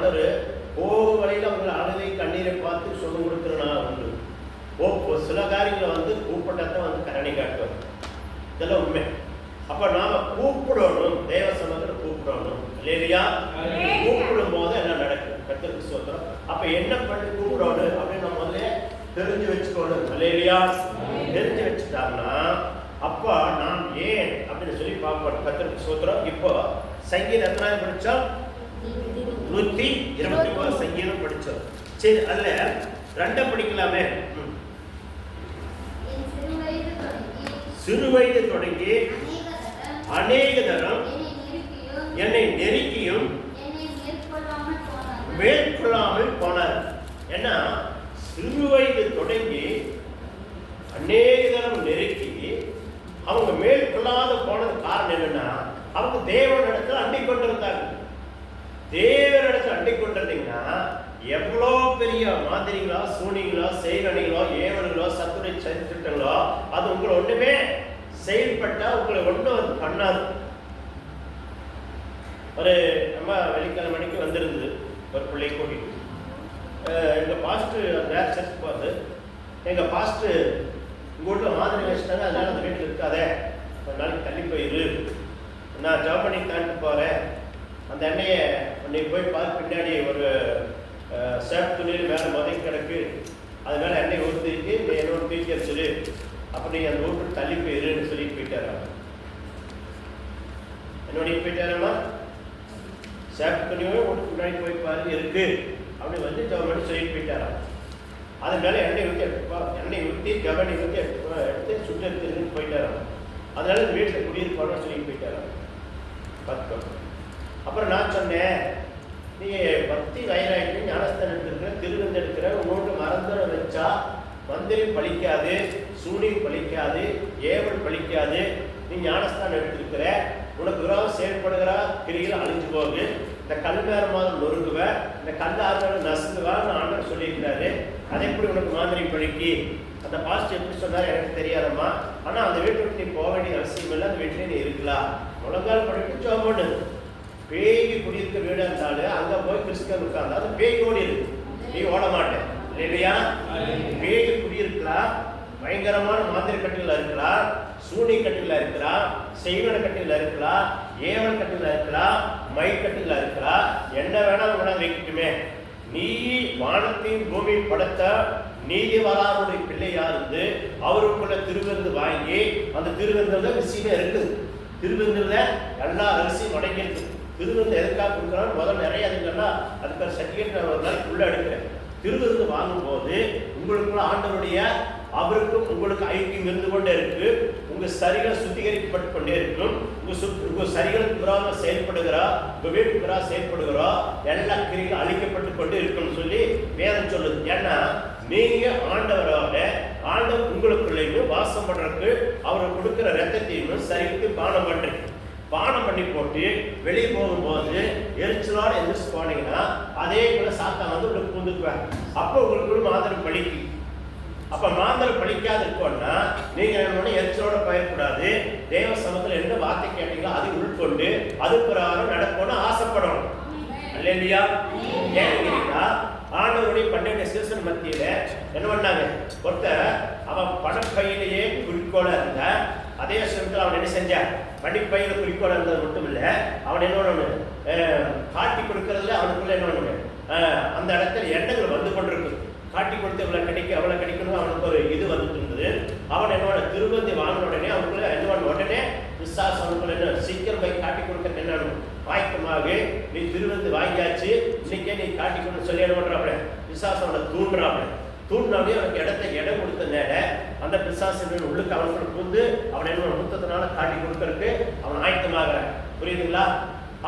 ஒரு போக வழியில் அவங்க அழுதை கண்ணீரை பார்த்து சொல்ல கொடுக்குறனா உண்டு. சில காரியங்களை வந்து கூப்பிட்டத்தான் வந்து கரணி காட்டுவார். இதெல்லாம் உண்மை. அப்ப நாம கூப்பிடணும், தேவ சமூகத்தில் கூப்பிடணும் இல்லையா? கூப்பிடும் போது என்ன நடக்கும்? கர்த்தருக்கு ஸ்தோத்திரம். அப்ப என்ன பண்ணி கூப்பிடணும் அப்படின்னு நம்ம வந்து தெரிஞ்சு வச்சுக்கணும் இல்லையா? தெரிஞ்சு வச்சுட்டாங்கன்னா அப்ப நான் ஏன் அப்படின்னு சொல்லி பார்ப்போம். கர்த்தருக்கு ஸ்தோத்திரம். இப்போ சங்கீதம் எத்தனாவது படிச்சோம்? 121 சங்கீதம் படிச்சோம். சரி, அதுல 2 படிக்கலாமே. சிறு வயது தொடங்கி அநேக தரம் என்னை நெருக்கியும் மேற்கொள்ளாமல் போனார். ஏன்னா சிறு வயது தொடங்கி அநேக தரம் நெருக்கி அவங்க மேற்கொள்ளாத போனது காரணம் என்னன்னா, அவங்க தேவனிடத்தில் அண்டிக் கொண்டிருந்தாங்க. தேவனிடத்தில் அண்டிக் கொண்டிருந்தீங்கன்னா எவ்வளோ பெரிய மாதிரிகளோ சூனிகளோ செய்கணிகளோ ஏவல்களோ சத்துரை திட்டங்களோ அது உங்களை ஒண்ணுமே செயல்பட்டா உங்களை ஒன்றும் பண்ணாது. ஒரு நம்ம வெள்ளிக்கிழமை மணிக்கு வந்திருந்தது ஒரு பிள்ளை கூட்டிட்டு. எங்கள் பாஸ்டர் வேற சர்ச் பார்த்து எங்கள் பாஸ்டர் உங்கள் வீட்டில் மாதிரி வச்சுட்டாங்க, அதனால அந்த வீட்டில் இருக்காதே, ஒரு நாளைக்கு தள்ளி போயிரு, நான் ஜாப் பண்ணி தாண்ட்டு போகிறேன், அந்த எண்ணெயை நீ போய் பார்த்து பின்னாடி ஒரு ஷர்ட் துணியில் மேலே முதல் கிடக்கு, அது மேலே எண்ணெய் ஊற்றிருக்கு, நீ என்னோட தூக்கி வச்சிரு, அப்போ நீ அந்த வீட்டுக்கு தள்ளி போயிருன்னு சொல்லிட்டு போயிட்டாராமா. என்னோடய போயிட்டாராமா, ஷர்ட் துணியும் வீட்டுக்கு முன்னாடி போய் பாருங்க இருக்கு அப்படின்னு வந்து ஜாப் பண்ணி சொல்லிட்டு போயிட்டாராம். அது மேலே எண்ணெய் ஊற்றி எண்ணெய் ஊற்றி கவனி ஊற்றி எடுத்து சுட்டு எடுத்துன்னு போயிட்டாராம். அதனால இந்த வீட்டில் குடியிருப்பான்னு சொல்லிட்டு போயிட்டாராம். பார்த்துக்கோ. அப்புறம் நான் சொன்னேன், நீ பக்தி வயலாயிட்டு ஞானஸ்தானம் எடுத்துருக்கிற, திருவிருந்து எடுக்கிற, உன்னோட்டு மறந்துட வச்சா மந்திரம் பழிக்காது, சூனியம் பழிக்காது, ஏவல் பழிக்காது. நீ ஞானஸ்தானம் எடுத்திருக்கிற, உனக்கு விரோதம் செயல்படுகிறா கிரியில் அழிஞ்சு போகுது, இந்த கல் மேல மாதிரி நொறுங்குவ, இந்த கல் ஆறுதல் நசுங்குவான்னு ஆண்டவர் சொல்லியிருக்கிறாரு. அதை எப்படி உனக்கு மாதிரி பழிக்கி? அந்த பாஸ்ட் எப்படி சொன்னார் எனக்கு தெரியாதம்மா, ஆனால் அந்த வீட்டை விட்டு நீ போக வேண்டிய அவசியம் இல்லை, அந்த வீட்டிலே நீ இருக்கலாம், முழங்கால் படிட்டு ஜோம் பண்ணு. பேய்க்கு குடியிருக்க வீடாக இருந்தாலும் அங்கே போய் கிறிஸ்தவன் உட்கார்ந்தா அது பேய் ஓடி இருக்கு, நீ ஓட மாட்டேன் இல்லையா? பேய்க்கு குடியிருக்கலாம், பயங்கரமான மாதிரி கட்டில இருக்கலாம், சூனி கட்டில இருக்கலாம், செய்வன கட்டில இருக்கலாம், ஏவல் கட்டில இருக்கலாம், மை கட்டில இருக்கலாம், என்ன வேணாலும் வேணாலும் வைக்கட்டுமே. நீ வானத்தையும் பூமி படைத்த நீதிவராருடைய பிள்ளையா இருந்து அவருக்குள்ள திருவிருந்து வாங்கி, அந்த திருவிருந்துல விஷயமே இருக்குது. திருவிருந்துல எல்லா ரகசியம் அடங்கியிருக்கு. திருவிருந்து எதுக்காக கொடுக்குறான்னு முதல்ல நிறைய அதுங்கன்னா அதுக்கு சர்டிஃபிகேட் நான் ஒரு நாளைக்கு உள்ள எடுக்கிறேன். திருவிருந்து வாங்கும்போது உங்களுக்குள்ள ஆண்டவருடைய அவருக்கும் உங்களுக்கு ஐக்கியம் இருந்து கொண்டே இருக்கு. உங்க சரிகள் சுத்திகரிக்கப்பட்டு கொண்டே இருக்கும். உங்க சரிகளுக்கு விரோதமாக செயல்படுகிறா, உங்க வீட்டுக்கு விரோதமாக செயல்படுகிறா, எல்லா கிரிகளும் அழிக்கப்பட்டு கொண்டு இருக்குன்னு சொல்லி வேதம் சொல்லுது. ஏன்னா நீங்க ஆண்டவராக ஆண்டவர் உங்களுக்குள்ளேயும் வாசம் பண்றதுக்கு அவர் கொடுக்கிற ரத்தத்தையும் சரிக்கு பானம் பண்றீங்க. பானம் பண்ணி போட்டு வெளியே போகும்போது எரிச்சலோட எந்திரிச்சு போனீங்கன்னா அதே போல சாத்தான் வந்து உங்களுக்கு பூந்துக்குவாங்க. அப்போ உங்களுக்கு மாந்திரம் பழிக்கு. அப்ப மாந்திரம் பழிக்காது இருக்கோம்னா நீங்க என்ன எரிச்சலோட பயிரக்கூடாது. தேவ சமூகத்தில் என்ன வார்த்தை கேட்டீங்களோ அதை உள்கொண்டு அது பிரகாரம் நடக்கணும்னு ஆசைப்படணும் இல்லையா? ஏன்னா ஆண்டவருடைய 12 சீசன் மத்தியில என்ன பண்ணாங்க, ஒருத்தர் அவன் பணப்பையிலேயே குறிக்கோளா இருந்த, அதே சமயத்தில் அவன் என்ன செஞ்சான், படிப்பையில குறிக்கோளா இருந்தது மட்டும் இல்லை, அவன் என்ன ஒண்ணு காட்டி கொடுக்கறதுல அவனுக்குள்ள என்ன ஒண்ணு அந்த இடத்துல எண்ணங்கள் வந்து கொண்டிருக்கு. காட்டி கொடுத்து இவ்வளவு கிடைக்கும் அவ்வளவு கிடைக்கணும் அவனுக்கு ஒரு இது வந்துட்டு இருந்தது. அவன் என்னோட திருப்பதி வாங்கின உடனே அவனுக்குள்ள என்ன உடனே விசுவாசம் அவனுக்குள்ள என்ன சீக்கிரம் போய் காட்டி கொடுக்க என்ன வாய்க்கமாக நீ திருவந்து வாங்கியாச்சு, இன்னைக்கே நீ காட்டி கொண்டு சொல்லி என்ன பண்றாப்ல விசுவாசம் அவனை தூண்டுறாப்ல. தூண்டினாலே அவனுக்கு இடம் கொடுத்தனால அந்த பிசாசின் உள்ளுக்கு அவனுக்கு புந்து அவன் என்ன முத்தத்தினால காட்டி கொடுக்கறதுக்கு அவன் ஆயத்தமாகறான். புரியுதுங்களா?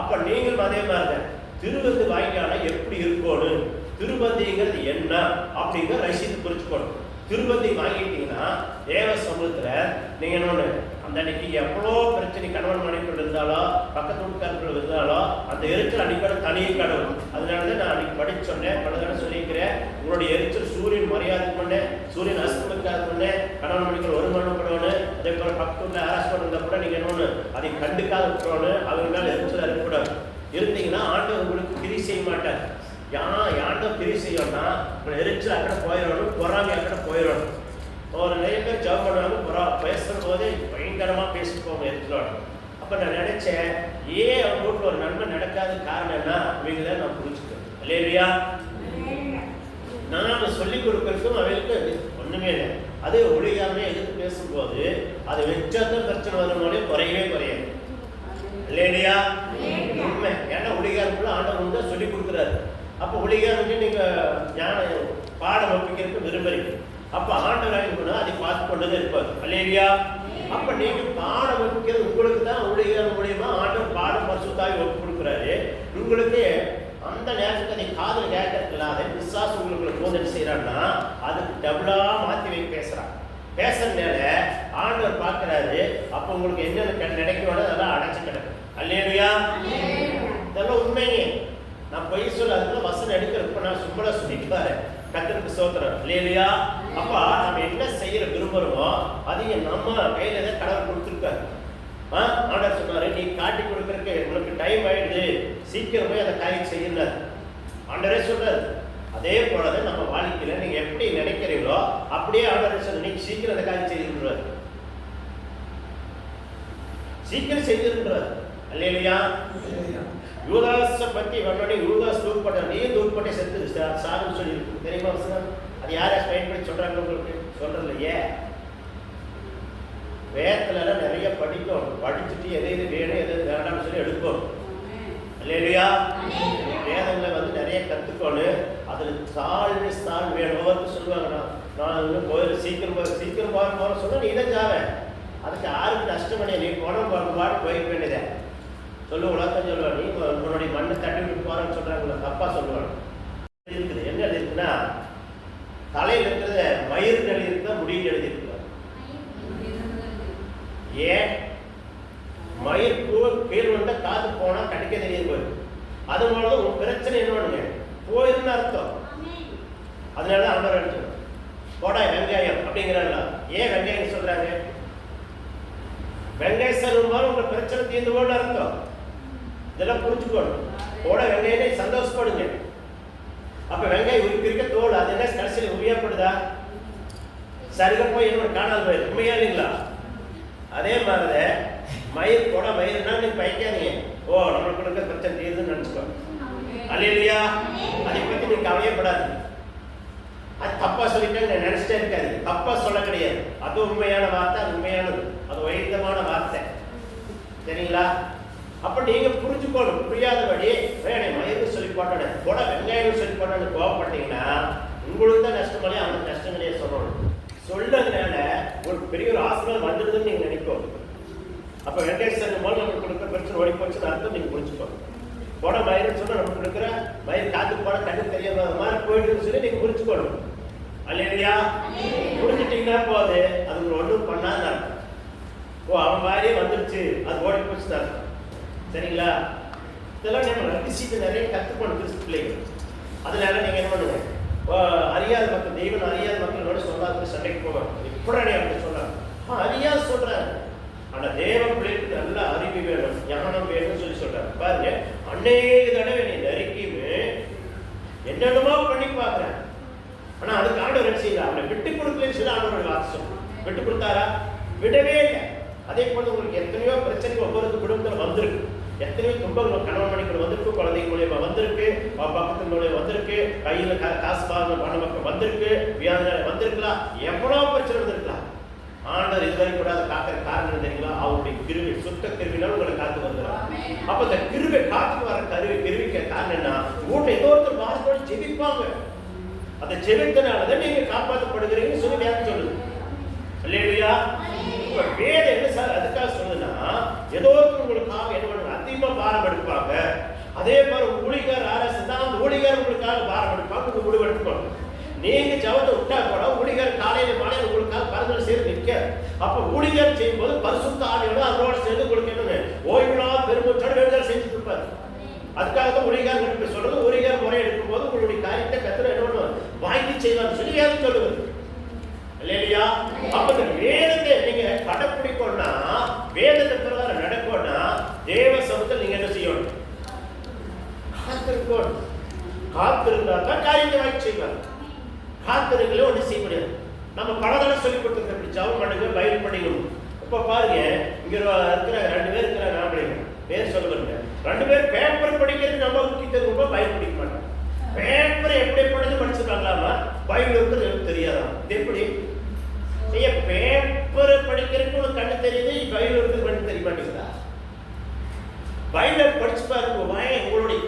அப்ப நீங்களும் அதே மாதிரிதான் திருவந்து வாங்கியானா எப்படி இருக்கணும், திருப்பதிங்கிறது என்ன அப்படிங்கிற ரசித்து குறிச்சுக்கணும். திருப்பதி வாங்கிட்டீங்கன்னா தேவ சமூகத்துல நீங்க என்ன அந்த அன்னைக்கு எவ்வளோ பிரச்சனை கணவன் மனைவிகள் இருந்தாலோ பக்கத்து வீட்டுக்காரர்கள் இருந்தாலோ அந்த எரிச்சல் அடிப்படை தனியே கடவுள். அதனாலதான் நான் அன்னைக்கு படிச்சு சொன்னேன், பலதான சொல்லியிருக்கிறேன். உங்களுடைய எரிச்சல் சூரியன் மரியாதை பண்ண, சூரியன் அஸ்தமிக்காத பண்ண, கணவன் மனைவிகள் வருமானப்படணும். அதே போல பக்கத்துல அரசு இருந்தா கூட நீங்க என்ன அதை கண்டுக்காத விட்டுறணும். அவங்க மேல எரிச்சல் இருக்கக்கூடாது. இருந்தீங்கன்னா ஆண்டவர் உங்களுக்கு கிரி செய்ய மாட்டார். ஆண்டவர் கிரி செய்யணும்னா எரிச்சல் அக்கட போயிடணும், பொறாமை அக்கட போயிடணும். ஒரு நிறைய பேர் ஜாப் பண்ணுவாங்க, பேசுகிற போதே பயங்கரமாக பேசிட்டு போவாங்க எரிச்சலோட. அப்போ நான் நினைச்சேன், ஏன் அவங்க வீட்டில் ஒரு நன்மை நடக்காத காரணம் என்ன இவங்கள நான் புரிஞ்சுக்கிறேன். இல்லையா? நான் சொல்லிக் கொடுக்கறதுக்கும் அவங்களுக்கு ஒண்ணுமே இல்லை. அது ஒழியாமே எதிர்த்து பேசும்போது அது வெச்சாத பிரச்சனை வரும்போதே குறையவே குறையாது. இல்லையா? உண்மை. ஏன்னா ஒழிகாரக்குள்ள ஆண்டவர் தான் சொல்லிக் கொடுக்குறாரு. அப்போ ஒழிகாரம் நீங்க ஞான பாடம் ஒப்பிக்கிறதுக்கு விரும்புறீங்க. அப்ப ஆண்டவராக அதை பார்த்து கொண்டது இருப்பார். இல்லையா? அப்ப நீங்க பாடம் ஒப்பிக்கிறது உங்களுக்கு தான் ஒழிகாரம் மூலியமா ஆண்டவர் பாடம் பரிசுத்தாய் ஒப்பு கொடுக்குறாரு. உங்களுக்கு அந்த நேரத்துக்கு அதை காதல் கேட்கறதுல அதை விசுவாசம் உங்களுக்கு போதனை செய்யறான்னா அதுக்கு டபுளா மாத்தி பேசுறான். பேசுறதுனால ஆண்டவர் பார்க்கிறாரு. அப்ப உங்களுக்கு என்னென்ன நினைக்கணும் அதெல்லாம் அடைச்சு கிடக்கும். அல்லேலூயா? இதெல்லாம் உண்மையே. நான் பொய் சொல்ல அதுக்குள்ள வசனம் எடுக்கிறப்ப நான் சும்மலா சொல்லிட்டு பாரு. கர்த்தருக்கு ஸ்தோத்திரம். அல்லேலூயா? அப்ப நம்ம என்ன செய்யற விரும்புறோமோ அதையும் நம்ம கையில தான் கடவுள் கொடுத்துருக்காரு. ஆண்டவர் சொன்னாரு, நீ காட்டி கொடுக்கறதுக்கு உனக்கு டைம் ஆயிடுது, சீக்கிரம் போய் அதை காரியம் செய்யறாரு. ஆண்டவரே சொல்றாரு. அதே போலதான் நம்ம வாழ்க்கையில நீங்க எப்படி நினைக்கிறீங்களோ அப்படியே ஆண்டவரே சொல்ற, நீங்க சீக்கிரம் அந்த காரியம் செய்திருக்கிறார், சீக்கிரம் செய்திருக்கிறார். அல்லேலூயா? யூதாஸை பத்தி வரணும்னே யூதாஸ் தூக்கப்பட்ட, நீ தூக்கப்பட்டே செத்து சாகுன்னு சொல்லி இருக்கு. தெரியுமா வசனம்? அது யாரை பயன்படுத்தி சொல்றாங்க உங்களுக்கு? சொல்றது இல்லையே. வேதத்துலலாம் நிறைய படிக்கணும். படிச்சுட்டு எது எது வேணும் எது வேண்டாம்னு சொல்லி எடுக்கணும். இல்லையா? வேதங்களை நிறைய கற்றுக்கணும். அதில் சால் வேணும். ஒவ்வொருத்தர் சொல்லுவாங்க, நான் கோயில் சீக்கிரம் போக சொன்னால் நீ தான் ஜாவேன், அதுக்கு யாருக்கு நஷ்டம் பண்ணி நீ போன பாடு போயிக்க வேண்டியதை சொல்லு. உலகத்தான் சொல்லுவாங்க, நீ உன்னுடைய மண்ணை தட்டி விட்டு போறேன்னு சொல்றாங்களா? தப்பா சொல்லுவாங்க. இருக்குது என்ன எழுதிருக்குன்னா, தலையில் இருக்கிறத மயிர் எழுதியிருக்கா முடியில் எழுதியிருக்கா? ஏன் மயிர் கீழ் வந்தா காது போனா கடிக்க தெரியாது போயிடும். அது போலதான் உங்க பிரச்சனை என்ன போயிருன்னு அர்த்தம். அதனாலதான் ஆண்டவர் அடிச்சோம் போடா வெங்காயம் அப்படிங்கிறாங்களா? ஏன் வெங்காயம் சொல்றாங்க? வெங்காயம் சொல்லும்போது உங்க பிரச்சனை தீர்ந்து போன அர்த்தம். இதெல்லாம் புரிஞ்சுக்கணும். போட வெங்காயம் சந்தோஷப்படுங்க. அப்ப வெங்காயம் உரிப்பிருக்க தோல் அது என்ன கடைசியில் உரியாப்படுதா? சரிగా போய் என்ன காணாது போயிரு. உண்மையா இல்லைங்களா? அதே மாதிரிதான் மயிர் போட மயிர்னா நீ பைக்காதீங்க. ஓ நம்மளுக்கு இருக்க பிரச்சனை தீர்ந்துன்னு நினைச்சுக்கோ. அல்லேலூயா? அதை பத்தி நீ கவலையப்படாது. அது தப்பா சொல்லிட்டு நினைச்சிட்டே இருக்காது. தப்பா சொல்ல கிடையாது. அது உண்மையான வார்த்தை, அது உண்மையானது, அது வைத்தமான வார்த்தை. சரிங்களா? அப்ப நீங்க புரிஞ்சுக்கணும். புரியாதபடி மயிறு சொல்லி போட்டோன்னு போட வெங்காயம் சொல்லி போட்டோன்னு கோவப்பட்டீங்கன்னா உங்களுக்கு தான் நஷ்டம் இல்லையா, அவனுக்கு நஷ்டம் கிடையாது சொல்லணும். சொல்லதுனால ஒரு பெரிய ஒரு ஆசிரியர் வந்துடுதுன்னு நீங்க நினைப்போம். அப்ப வெங்கடேசன் போல நமக்கு கொடுக்குற பிரச்சனை ஓடி போச்சுன்னு அர்த்தம் நீங்க புரிஞ்சுக்கோங்க. போட மயிர்னு சொன்னா நமக்கு கொடுக்குற மயிர் காத்து போட கண்ணு தெரியாத மாதிரி போயிடுன்னு சொல்லி நீங்க புரிஞ்சுக்கணும். அல்லேலூயா? புரிஞ்சுட்டீங்கன்னா போது அது ஒன்றும் பண்ணாத அர்த்தம். ஓ அவன் மாதிரியே வந்துடுச்சு, அது ஓடி போச்சுன்னு அர்த்தம். சரிங்களா? இதெல்லாம் நம்ம ரகசியத்தை நிறைய கற்றுக்கணும் கிறிஸ்து பிள்ளைகள். அதனால நீங்க என்ன பண்ணுங்க, அறியாத மக்கள், தெய்வம் அறியாத மக்களோட சொல்லாத சண்டைக்கு போவாங்க. எப்படி அப்படி சொல்றாங்க? அறியாது சொல்றாங்க. ஆனா தேவ பிள்ளைக்கு நல்ல அறிவு வேணும், ஞானம் வேணும்னு சொல்லி சொல்றாங்க. பாருங்க, அநேக தடவை நீ நறுக்கியுமே என்னென்னமோ பண்ணி பாக்குறேன். ஆனா அதுக்கு ஆண்டவர் என்ன செய்யல, அவனை விட்டு கொடுக்கலன்னு சொல்லி ஆண்டவர் வாசம் விட்டு கொடுத்தாரா? விடவே இல்லை. அதே போல உங்களுக்கு எத்தனையோ பிரச்சனை ஒவ்வொரு குடும்பத்தில் வந்திருக்கு. எத்தனையோ துன்பங்கள் கணவன் மணிக்கு வந்திருக்கு, குழந்தைங்க மூலியமா வந்திருக்கு, பக்கத்து மூலியமா வந்திருக்கு, கையில காசு பண பக்கம் வந்திருக்கு, வியாதினால வந்திருக்கலாம், எவ்வளோ பிரச்சனை வந்திருக்கலாம். ஆண்டவர் இதுவரை கூடாத காக்கிற காரணம் தெரியுங்களா? அவருடைய கிருவி, சுத்த கிருவினாலும் உங்களை காத்து வந்துடும். அப்ப இந்த கிருவை காத்து வர கிருவிக்க காரணம் என்ன? உங்கள்கிட்ட ஏதோ ஒருத்தர் வாசத்தோடு ஜெபிப்பாங்க. அந்த ஜெபித்தனாலதான் நீங்க காப்பாற்றப்படுகிறீங்கன்னு சொல்லி வேதம் சொல்லுது. இல்லையா? இப்ப வேதம் என்ன சார் அதுக்காக சொல்லுன்னா, ஏதோ உங்களுக்காக என்ன பண்ணுவாங்க, அதிகமா பாரம் எடுப்பாங்க. அதே மாதிரி ஊழியர் அரசு தான் அந்த ஊழியர் உங்களுக்காக பாரம் எடுப்பாங்க. உங்க முடிவு எடுத்துக்கணும். நீங்க ஜபத்தை விட்டா கூட ஊழியர் காலையில மாலையில உங்களுக்காக பரந்தல் சேர்ந்து நிற்க. அப்ப ஊழியர் செய்யும் போது பரிசுத்த ஆவியோட அதோட சேர்ந்து உங்களுக்கு என்ன ஓய்வில்லாத பெருமூச்சோட வேண்டுதல் செஞ்சுட்டு இருப்பாரு. அதுக்காக தான் ஊழியர் சொல்றது. ஊழியர் முறை எடுக்கும் போது உங்களுடைய காரியத்தை கத்திர என்ன பண்ணுவாங்க, வாங்கி செய்வான்னு சொல்லி யாரும் சொல்லுவது இல்லையா? அப்ப இந்த வேதத்தை நீங்க கடைப்பிடிக்கணும்னா, வேதத்தை பிரகாரம் நடக்கணும்னா தேவ சமூகத்தில் நீங்க என்ன செய்யணும்? காத்திருந்தா தான் காரியத்தை வாங்கி செய்வாங்க. காத்திருக்கல ஒன்றும் செய்ய முடியாது. நம்ம பலதடவை சொல்லி கொடுத்துருக்க, ஜபம் பண்ணுங்க, பைபிள் படிக்கணும். இப்போ பாருங்க, இங்க இருக்கிற 2 பேர் இருக்கிறாங்க, ஆம்பளைங்க பேர் சொல்லுவாங்க. 2 பேர் பேப்பர் படிக்கிறது நம்ம முக்கியத்துவம் ரொம்ப பைபிள் படிக்க மாட்டோம். பேப்பர் எப்படி படிச்சிருக்காங்களாமா, பைபிள் இருக்கிறது தெரியாதான். இது எப்படி பேப்பர் படிக்கிறதுக்கு உனக்கு கண்ணு தெரியுது, பைபிள் இருக்கிறது கண்ணு தெரிய மாட்டேங்குதா? பைபிள் படிச்சு பாருங்க, உங்களுடைய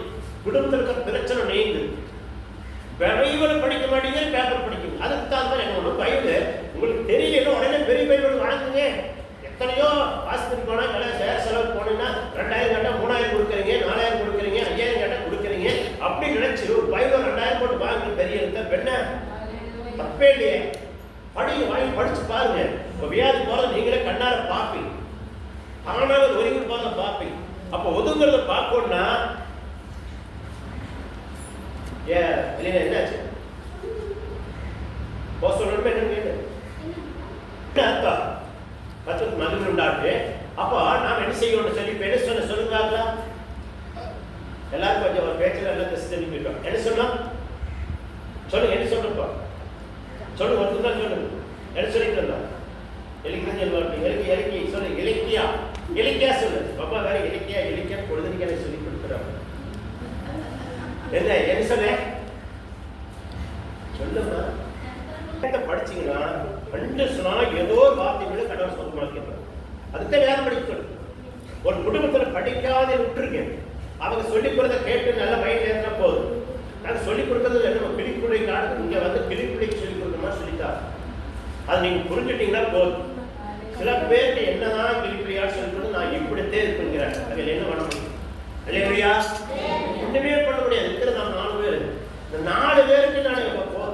குடும்பத்தில் இருக்கிற பிரச்சனை நீங்க பைபிள் படிக்க மாட்டீங்க, பேப்பர் படிக்கணும். அதுக்கு தான் என்ன ஒன்று, பைபிள் உங்களுக்கு தெரியல உடனே பெரிய பைபிள் வாங்குங்க. எத்தனையோ ஆஸ்பத்திரி போனால் செலவு போனீங்கன்னா 2000 கேட்டால் 3000 கொடுக்குறீங்க, 4000 கொடுக்குறீங்க, 5000 கேட்டால் கொடுக்குறீங்க. அப்படி நினைச்சு ஒரு பைபிள் 2000 போட்டு வாங்கி பெரிய இருந்தா பெண்ண தப்பே இல்லையே. படிங்க, வாங்கி படிச்சு பாருங்க. இப்போ வியாதி போல நீங்களே கண்ணார பார்ப்பீங்க, ஆனால் ஒதுங்கி போல பார்ப்பீங்க. அப்போ ஒதுங்கிறத பார்க்கணும்னா என்னாச்சு அர்த்தம் கத்துக்கு மகிழ்ச்சி உண்டாட்டு. அப்போ நாம் என்ன செய்யணும்னு சொல்லி என்ன சொன்ன சொல்லுங்க. எல்லாரும் கொஞ்சம் ஒரு பேச்சில் எல்லாம் தெரிஞ்சுக்கிட்டோம். என்ன சொன்னோம் சொல்லுங்க, என்ன சொல்லுப்பா சொல்லுங்க, ஒருத்தர் தான் சொல்லுங்க. என்ன சொல்லிட்டு இருந்தோம்? இலக்கியம் சொல்லுவாங்க. இலக்கி சொல்லு, இலக்கியா சொல்லு. பாப்பா வேற இலக்கியா பொழுதுனிக்க சொல்லி கொடுக்குறோம். என்ன சொல்ல சொல்லுமா படிச்சீங்கன்னா ரெண்டு சொன்னா ஏதோ வார்த்தைகளை கடவுள் சொந்தமாக்கிறார். அதுதான் வேற படிக்கணும். ஒரு குடும்பத்துல படிக்காத விட்டுருங்க, அவங்க சொல்லிக் கொடுத்த கேட்டு நல்ல மைண்ட் ஏறினா போதும். நாங்கள் சொல்லிக் கொடுக்கறது என்ன, கிளிப்புள்ளை காடு இங்க வந்து கிளிப்புள்ளைக்கு சொல்லிக் கொடுக்கணுமா சொல்லித்தா, அது நீங்க புரிஞ்சுட்டீங்கன்னா போதும். சில பேருக்கு என்னதான் கிளிப்புள்ளையா சொல்லிக்கணும், நான் இப்படித்தே இருக்குங்கிறேன். அதில் என்ன பண்ண முடியும்? இல்லையா, ஒண்ணுமே பண்ண முடியாது. இருக்கிறது நான் 4 பேர். இந்த 4 பேருக்கு நான்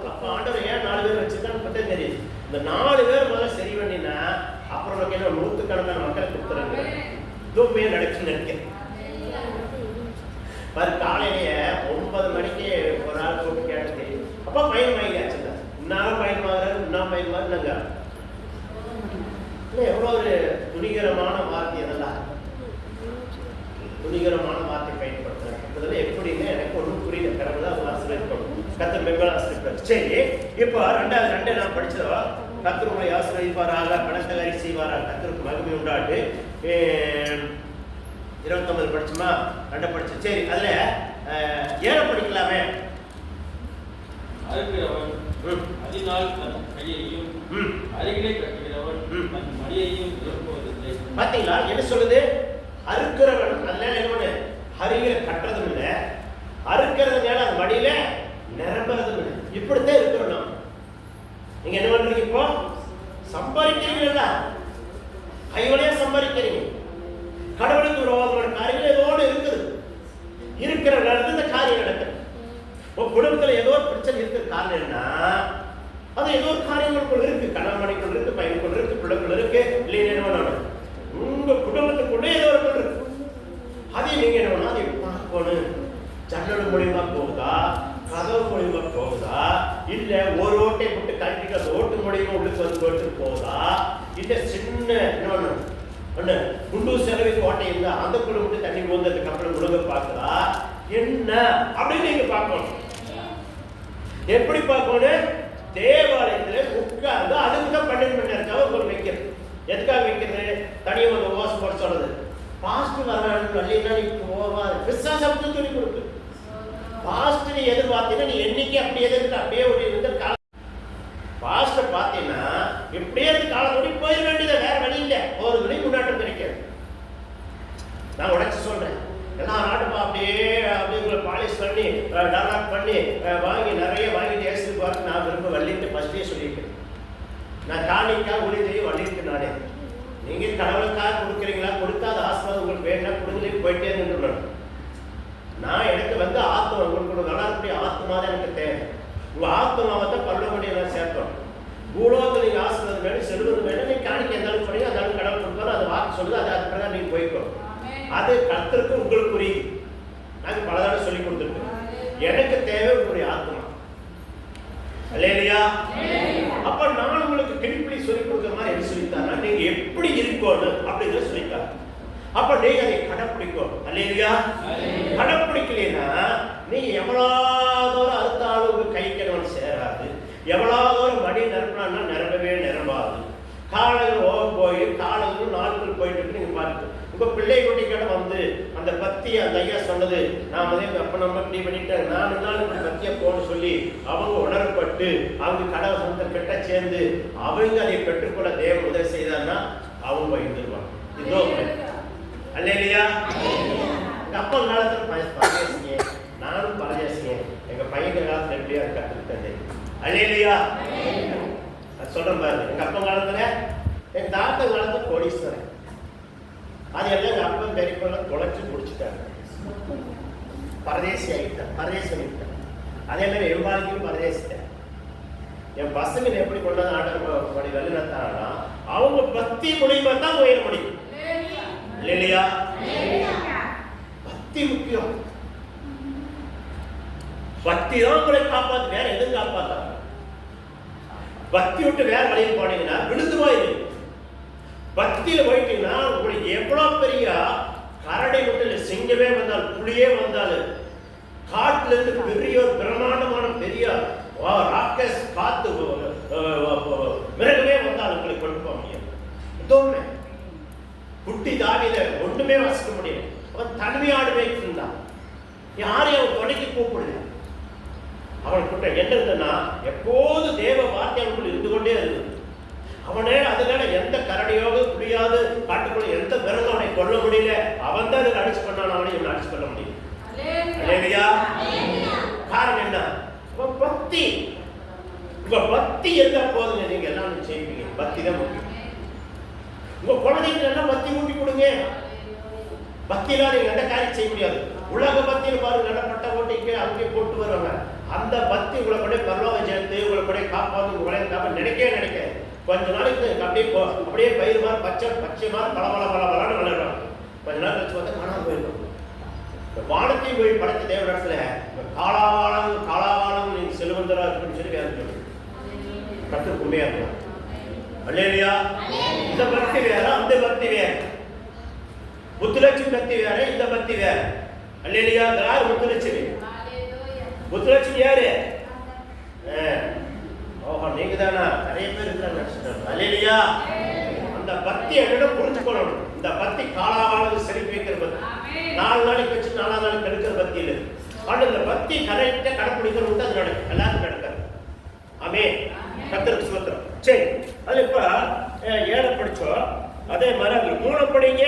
அப்ப ஆண்டவர் ஏன் 4 பேர் வச்சுதான் பத்தே தெரியுது. இந்த 4 பேர் முதல்ல சரி பண்ணினா அப்புறம் நமக்கு என்ன 100கணக்கான மக்களை கொடுத்துறாங்க. இதுவுமே நடக்குன்னு நினைக்கிறேன். காலையிலேயே 9 மணிக்கு ஒரு ஆள் போட்டு கேட்டது, அப்பா பையன் வாங்கியாச்சுங்க, இன்னும் பையன் வாங்குறாரு, இன்னும் பையன் வாங்கினாங்க. எவ்வளோ ஒரு துணிகரமான வார்த்தை, அதெல்லாம் துணிகரமான வார்த்தை பயன்படுத்துறேன். இதெல்லாம் எப்படின்னு எனக்கு ஒன்றும் புரியல. கடவுள் அவங்க ஆசிரியர் கத்தர் மெம்பர் ஆசிரியர். சரி, இப்போ 2 நான் படிச்சதோ, கத்தர் உங்களை ஆசிரியப்பாராக, பணத்தகாரி செய்வாராக, கத்தருக்கு மகிமை உண்டாட்டு. 29 படிச்சுமா, 2 படிச்சு. சரி, அதுல 7 படிக்கலாமே. பாத்தீங்களா என்ன சொல்லுது? அறுக்கிறவன் நல்ல என்ன அருகில கட்டுறதும் இல்லை, அறுக்கிறதுனால அது மடியில நிரம்புறதும் இல்லை. இப்படித்தான் இருக்கிறோம் நாம். நீங்க என்ன பண்றீங்க? இப்போ சம்பாதிக்கிறீங்களா, கைவலையா சம்பாதிக்கிறீங்க. கடவுளுக்கு விரோதமான காரியங்கள் ஏதோடு இருக்குது. இருக்கிற நேரத்தில் இந்த காரியம் நடக்குது. உங்க குடும்பத்துல ஏதோ ஒரு பிரச்சனை இருக்கிற காரணம் என்ன, அது ஏதோ ஒரு காரியங்களுக்குள்ள இருக்கு. கணவன் மனைக்குள்ள இருக்கு, பையனுக்குள்ள இருக்கு, பிள்ளைக்குள்ள இருக்கு. இல்லைன்னு என்ன பண்ணணும், உங்க குடும்பத்துக்குள்ளே ஏதோ ஒரு இருக்கு. அதை நீங்க என்ன பண்ணா, அதை பார்க்கணும். ஜன்னல் மூலியமா போகுதா, கதவு மூலியமா போகுதா, இல்ல ஒரு ஓட்டை போட்டு கட்டிட்டு அந்த ஓட்டு மூலியமா உள்ளுக்கு வந்து போகுதா, இல்ல சின்ன இன்னொன்னு ஒண்ணு குண்டு செலவு கோட்டை இருந்தா அந்த குள்ள விட்டு தண்ணி போந்து அந்த கப்பலை முழுங்க பார்க்குதா என்ன அப்படின்னு நீங்க பார்க்கணும். எப்படி பார்க்கணும்? தேவாலயத்துல உட்கார்ந்து அதுக்கு தான் 12 மணி நேரத்துக்காக ஒரு வைக்கிறது. எதுக்காக வைக்கிறது? தனியாக ஒரு ஓசை போட சொல்றது. பாஸ்ட் வரான்னு இல்லைன்னா நீ போவாது, விசுவாசத்தை சொல்லி கொடுக்கு. பாஸ்ட் நீ எதிர்பார்த்தீங்கன்னா நீ என்னைக்கு அப்படியே எதிர்த்து அப்படியே ஒரு கால பாஸ்ட பார்த்தீங்கன்னா எப்படியே இருந்து காலத்தோடி போயிட வேண்டியது, வேற வழி இல்லை. ஒரு துணி முன்னாட்டம் கிடைக்காது. நான் உடைச்சு சொல்றேன், எல்லா நாட்டுப்பா அப்படியே உங்களை பாலிஷ் பண்ணி டெவலப் பண்ணி வாங்கி நிறைய வாங்கிட்டு ஏசிட்டு போறது நான் விரும்ப வள்ளிட்டு ஃபர்ஸ்டே சொல்லியிருக்கேன். நான் காணிக்கா உளிதையும் வள்ளிட்டு நானே. நீங்க கடவுளுக்காக கொடுக்குறீங்களா, கொடுக்காத ஆசீர்வாதம் உங்களுக்கு வேண்டாம் கொடுங்களையும் போயிட்டே இருந்து. நான் எனக்கு வந்து ஆத்மா உங்களுக்கு நல்லா இருக்கக்கூடிய ஆத்மா தான் எனக்கு தேவை. உங்க ஆத்மாவை தான் பரலோகத்தை நான் சேர்த்தோம். பூலோகத்தில் நீங்க ஆசீர்வாதம் வேணும், செல்வது வேணும். நீங்க காணிக்க எந்த அளவுக்கு பண்ணி அந்த அளவுக்கு கடவுள் கொடுத்தாலும் அது வாக்கு சொல்லுது, அது அது பிரகாரம் நீங்க போய்க்கணும். அது கர்த்தருக்கு உங்களுக்கு புரியுது. நாங்க பல தடவை சொல்லி கொடுத்துருக்கோம். எனக்கு தேவை உங்களுடைய ஆத்மா. இல்லையா? அப்ப நான் உங்களுக்கு கிளிப்பிடி சொல்லி கொடுக்குற மாதிரி என்ன சொல்லித்தாரா, நீங்க எப்படி இருக்கணும் அப்படிங்கிறத சொல்லித்தாரு. அப்ப நீங்க அதை கடைப்பிடிக்கும். இல்லையா? கடைப்பிடிக்கலைன்னா நீங்க எவ்வளவு அந்த பத்தி அந்த ஐயா சொன்னது, நான் அதே அப்ப நம்ம இப்படி பண்ணிட்டேன், 4 நாள் இப்படி பத்திய போன்னு சொல்லி அவங்க உணரப்பட்டு அவங்க கடவுள் சொந்த கிட்ட சேர்ந்து அவங்க அதை பெற்றுக்கொள்ள தேவன் உதவி செய்தார்னா அவங்க இருந்துருவாங்க. இதோ அல்லேலூயா. எங்க அப்பா காலத்துல பரதேசிங்க, நானும் பரதேசிங்க, எங்க பையன் காலத்துல எப்படியா கற்றுக்கிட்டது. அல்லேலூயா. அது சொல்றேன் பாருங்க, எங்க அப்பா காலத்துல எங்க தாத்தா காலத்துல கோடீஸ்வரன், அது எல்லாம் எங்க அப்பா பெரியப்பெல்லாம் தொலைச்சு முடிச்சுட்டாங்க, பரதேசி ஆகிட்டான், பரதேசி ஆகிட்டான். அதே மாதிரி என் வாழ்க்கையும் பரதேசிட்டேன். என் பசங்க எப்படி கொண்டாந்து ஆண்டவர் படி வழிநடத்தானா அவங்க பக்தி மூலியமா தான் உயர முடியும். இல்லையா? பக்தி முக்கியம். பக்தி தான் உங்களை காப்பாத்து, வேற எதுவும் காப்பாத்தா. பக்தி விட்டு வேற வழியில் போனீங்கன்னா விழுந்துவாயிரு. பக்தியில போயிட்டீங்கன்னா உங்களுக்கு எவ்வளவு பெரிய கரடை விட்டு சிங்கமே வந்தால், புலியே வந்தாலும், காட்டுல இருந்து பெரிய பிரம்மாண்டமான பெரிய ராக்கெஸ் காத்து மிருகமே வந்தால் உங்களை கொண்டு போக முடியாது. எதுவுமே குட்டி தாவித ஒண்ணுமே வசிக்க முடியும். அவன் தனிமையாடு வைத்து இருந்தான், யாரையும் அவன் துணைக்கு கூப்பிடல. அவன் கூட்ட என்ன இருந்ததுன்னா எப்போது தேவ வார்த்தை அவனுக்குள் இருந்து கொண்டே இருந்தது. அவனே அதனால எந்த கரடியோடு புரியாது, காட்டுக்குள்ள எந்த மிருகம் அவனை கொல்ல முடியல. அவன் தான் அதுக்கு அடிச்சு பண்ணான், அவனை இவனை அடிச்சு கொள்ள முடியும். காரணம் என்ன? பக்தி. உங்க பக்தி இருந்தா போதுங்க, நீங்க எல்லாம் செய்வீங்க. பக்தி தான் முக்கியம். உங்க குழந்தைங்க எல்லாம் பக்தி ஊட்டி கொடுங்க. பக்தியில நீங்க எந்த காரியம் செய்ய முடியாது. உலக பக்தியில் பாருங்க, நல்ல பட்ட ஓட்டிக்கு அங்கே போட்டு வருவாங்க. அந்த பக்தி உங்களை கூட பரலோகம் சேர்த்து உங்களை கூட காப்பாற்று, உங்களை காப்பாற்ற நினைக்க கொஞ்ச நாளைக்கு அப்படியே பயிர் மாதிரி பச்சை மாதிரி பலன்னு வளர்றாங்க. கொஞ்ச நாள் கழிச்சு பார்த்தா காணாம போயிருக்கும். வானத்தையும் போய் படைத்த தேவனிடத்துல காலாவாளம் நீங்க செல்வந்தரா இருக்குன்னு சொல்லி கற்று உண்மையா இருக்கலாம். அல்லேலூயா. இந்த பக்தி வேற, அந்த பக்தி வேற. முத்துலட்சுமி பக்தி வேற, இந்த பக்தி வேற. அல்லேலூயா. யார் முத்துலட்சுமி? முத்துலட்சுமி யாரு? ஓஹோ, நீங்க தானா? நிறைய பேர் இருக்காங்க. அல்லேலூயா. அந்த பக்தி என்னோட புரிஞ்சுக்கணும். இந்த பக்தி காலாவாளது செலுத்தி வைக்கிற பக்தி, 4 நாளைக்கு வச்சு 4ஆம் நாளைக்கு எடுக்கிற பக்தி இல்லை. ஆனால் இந்த பக்தி கரெக்டா கடைப்பிடிக்கிறது அது நடக்கும், எல்லாரும் நடக்காது. ஆமே. கர்த்தருக்கு ஸ்தோத்திரம். சரி, அது இப்ப 7 படிச்சோம். அதே மாதிரி அது 3 படிங்க.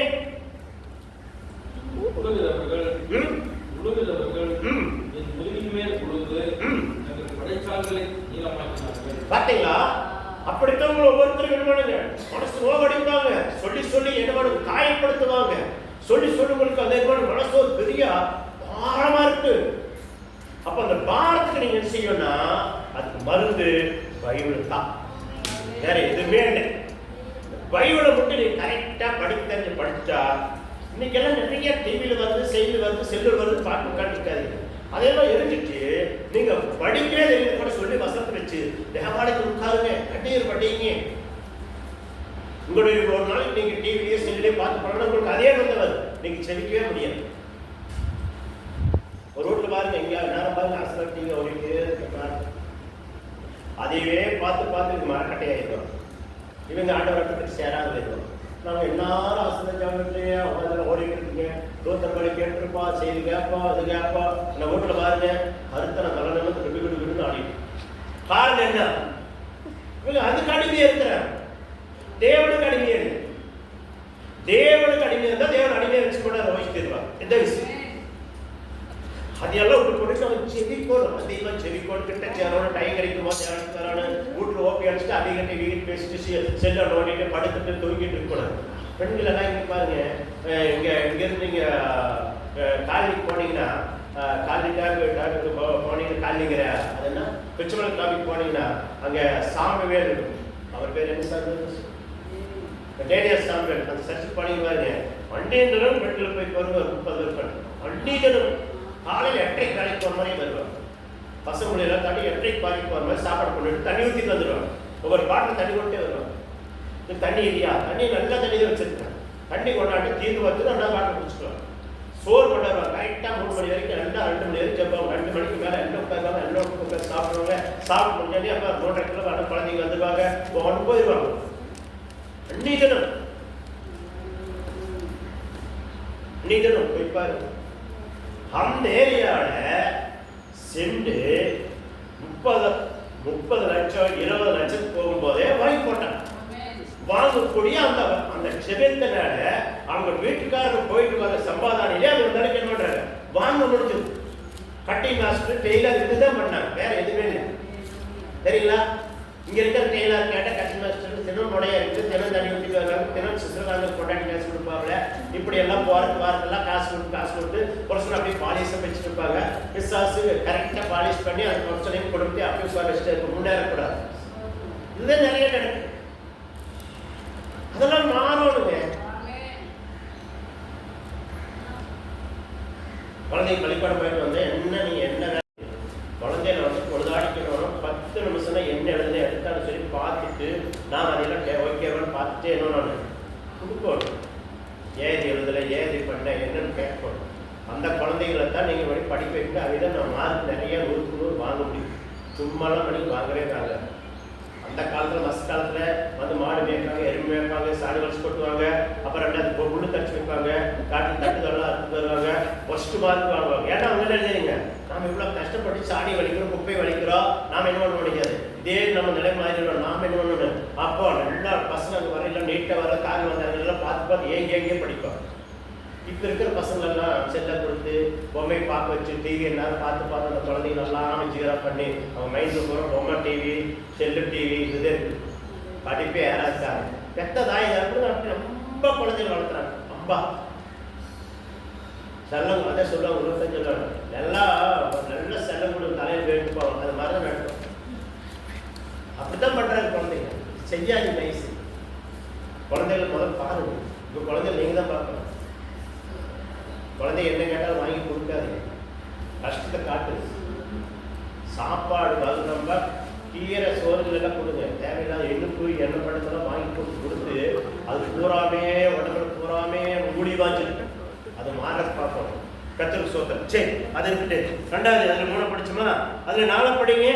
பாத்தீங்களா? அப்படித்தான் உங்களை ஒவ்வொருத்தரும் என்ன பண்ணுங்க, மனசு நோவடிப்பாங்க, சொல்லி என்ன பண்ணுங்க, காயப்படுத்துவாங்க, சொல்லி உங்களுக்கு அதே மாதிரி மனசு ஒரு பெரிய பாரமா இருக்கு. அப்ப அந்த பாரத்துக்கு நீங்க என்ன செய்யணும்னா அதுக்கு மருந்து பைபிள் தான், வேற எதுவுமே இல்லை. பைபிளை மட்டும் நீங்க கரெக்டா படிக்க படிச்சா, இன்னைக்கு எல்லாம் நிறைய டிவியில வருது, செய்தியில் வருது, செல்லுல வருது, பாட்டு உட்காந்துருக்காதீங்க. அதெல்லாம் எரிஞ்சிட்டு நீங்க படிக்கவே தெரியல கூட சொல்லி வசத்தை வச்சு தேவாலயத்தில் உட்காருங்க, கண்ணீர் படிங்க. உங்களுடைய ஒரு நாளைக்கு நீங்க டிவிலேயே செல்லிலே பார்த்து பண்ணணும், உங்களுக்கு அதே வந்தவர் நீங்க செவிக்கவே முடியாது. ஒரு ரோட்ல பாருங்க, எங்க நேரம் பாருங்க, அரசு டிவி ஓடிட்டு அதையே பார்த்து மரக்கட்டை ஆயிடும். இவங்க ஆண்டவரத்துக்கு சேராது வருவோம். நாங்கள் எல்லாரும் அசந்தாலே அவங்க ஓடிட்டு இருக்கீங்க, தோத்தம்படி கேட்டிருப்பா, செய்தி கேட்போம், அது கேட்போம். இந்த வீட்டில் பாருங்க, அறுத்தனை தலைநகர் விடு ஆடிட்டு. காரணம் என்ன? இவங்க அதுக்கு அடிமையா இருக்கிறாங்க. தேவனுக்கு அடிமையா இருக்கு. தேவனுக்கு அடிமையா இருந்தா தேவன் அடிமையா வச்சு கூட ரோஹித் தருவாங்க. எந்த விஷயம் அதெல்லாம் உங்களுக்கு அவன் செவிக்கோணும், அதிகமா செவிக்கோன் கிட்ட சேரோட டைம் கிடைக்குமா, சேரன் தரான வீட்டுல ஓப்பி அடிச்சுட்டு அதிகிட்ட வீட்டு பேசிட்டு செல்ல நோண்டிட்டு படுத்துட்டு தூங்கிட்டு இருக்கக்கூடாது. பெண்கள் எல்லாம் இங்க பாருங்க, இங்க இருந்து நீங்க காலனிக்கு போனீங்கன்னா, காலனி டாக்டருக்கு போனீங்கன்னா, காலனிங்கிற அது என்ன பிச்சமலை கிளாபிக்கு போனீங்கன்னா அங்க சாம்பவேல் இருக்கும். அவர் பேர் என்ன சார்? டேனியல் சாம்பவேல். அந்த சர்ச்சுக்கு போனீங்க பாருங்க, வண்டியந்திரம் பெண்கள் போய் வருவார், 30 பேர் வண்டியந்திரம். காலையில் 8:30 வேலைக்கு போகிற மாதிரி வருவாங்க. பசங்க எல்லாம் தண்ணி 8:30 வேலைக்கு போகிற மாதிரி சாப்பாடு கொண்டுட்டு தண்ணி ஊற்றிட்டு வந்துடுவாங்க. ஒவ்வொரு பாட்டில் தண்ணி கொண்டே வருவாங்க. இது தண்ணி இல்லையா? தண்ணி நல்லா தண்ணி தான் வச்சுருக்கேன். தண்ணி கொண்டாட்டு தீர்ந்து வந்து நல்லா பாட்டில் குடிச்சுக்குவாங்க. சோறு கொண்டாடுவாங்க. கரெக்டாக 3 மணி வரைக்கும், 2 மணி வரைக்கும் ஜப்பாங்க. 2 மணிக்கு மேலே எல்லாம் உட்காருவாங்க, எல்லாம் உட்காந்து சாப்பிடுவாங்க. சாப்பிட்டு முடிஞ்சாலே அப்போ 3:30 கிலோ குழந்தைங்க வந்துடுவாங்க, ஒன்று போயிடுவாங்க. தண்ணி தினம் நீங்களும் போய் பாருங்க. அந்த ஏரியாவில் சென்று 30 லட்சம் 20 லட்சம் போகும்போதே வாங்கி போட்டாங்க. வாங்கக்கூடிய அந்த அந்த செபத்தினால அவங்க வீட்டுக்காரர் போயிட்டு வர சம்பாதானிலே அது ஒரு என்ன பண்றாங்க, வாங்க முடிஞ்சது. கட்டிங் மாஸ்டர் டெய்லர் இதுதான் பண்ணாங்க, வேற எதுவுமே இல்லை. சரிங்களா? இங்க இருக்கிற டெய்லர் கேட்ட கட்டிங் மாஸ்டர் தினம் முறையா இருக்கு, தினம் தண்ணி ஊற்றிட்டு வர்றாங்க, தினம் சிஸ்டர் கொண்டாடி காசு கொடுப்பாங்க. இப்படி எல்லாம் வாரத்துக்கெல்லாம் காசு கொடுத்து புருஷன் அப்படியே பாலிஷை வச்சுட்டு இருப்பாங்க. பிசாசு கரெக்டா பாலிஷ் பண்ணி அந்த புருஷனையும் கொடுத்து அப்படியே பாலிஷ்டு முன்னேறக்கூடாது. இதுதான் நிறைய நடக்குது. அதெல்லாம் மாறணுங்க. குழந்தை பள்ளிக்கூடம் போயிட்டு வந்து நீங்க என்ன குழந்தையில வந்து பொழுதாடிக்கணும், 10 நிமிஷம் என்ன எழுதுல எடுத்தாலும் சரி பார்த்துட்டு நான் அதெல்லாம் ஓகேவான்னு பார்த்துட்டு என்ன கொடுக்கணும். ஏது எழுதல, ஏது பண்ண, என்னன்னு கேட்கணும். அந்த குழந்தைகளை தான் நீங்க போய் படிக்க வைக்க. அதுதான் நான் மார்க் நிறைய 100க்கு 100 வாங்க முடியும். சும்மாலாம் பண்ணி வாங்கவே வாங்க. அந்த காலத்தில் மஸ் காலத்தில் வந்து மாடு மேய்ப்பாங்க, எருமை மேய்ப்பாங்க, சாணி வச்சு கொட்டுவாங்க. அப்புறம் ரெண்டாவது முள்ளு தச்சு வைப்பாங்க, காட்டில் தட்டுதெல்லாம் அறுத்து தருவாங்க. ஃபர்ஸ்ட் மார்க் வாங்குவாங்க. ஏன்னா அவங்க எழுதிங்க, நாம் இவ்வளோ கஷ்டப்பட்டு சாணி வலிக்கிறோம், குப்பை வலிக்கிறோம், நாம் என்ன பண்ண முடியாது. இதே நம்ம நிலை மாறிடுறோம். நாம் என்ன பண்ணணும், அப்போ நல்லா பசங்க வரையில நீட்டாக வர கார் வந்தாங்கலாம் பார்த்து எங்கேயே படிப்போம். இப்போ இருக்கிற பசங்களெல்லாம் செல்லை கொடுத்து பொம்மை பார்க்க வச்சு டிவி எல்லாரும் பார்த்து அந்த குழந்தைங்க நல்லா அமைச்சிக்கிறா பண்ணி அவங்க மைண்டில் போகிற பொம்மை டிவி, செல்லு டிவி இதுதே இருக்குது. படிப்பே யாராச்சாங்க பெத்த தாய் அப்படி ரொம்ப குழந்தைகள் வளர்த்துறாங்க. ரொம்ப செல்லம் அதே சொல்லுவாங்க, உலகத்தை சொல்லுவாங்க, நல்லா செல்லம் கொடுத்து தலையில் போயிட்டு போவாங்க. அது மாதிரி தான் நடக்கும். அப்படித்தான் பண்ணுறாங்க குழந்தைங்க. செய்யாது நைஸ். குழந்தைகள் முதல்ல பாருங்க. இப்போ குழந்தைகள் நீங்கள் தான் பார்க்கணும். குழந்தை என்ன கேட்டாலும் வாங்கி கொடுக்காதீங்க, கஷ்டத்தை காட்டுது. சாப்பாடு நம்ம கீரை சோறுகளெல்லாம் கொடுங்க. தேவையில்லாத எண்ணெய் எண்ணெய் பழத்தெல்லாம் வாங்கி கொடுத்து அது பூராமே உடம்புல பூராமே மூடி வாங்கிருக்கு. அது மாற பார்க்கணும். கத்தருக்கு சோத்திரம். சரி, அது இருக்கட்டு. ரெண்டாவது அதில் 3 படிச்சோமா, அதில் 4 படிங்க.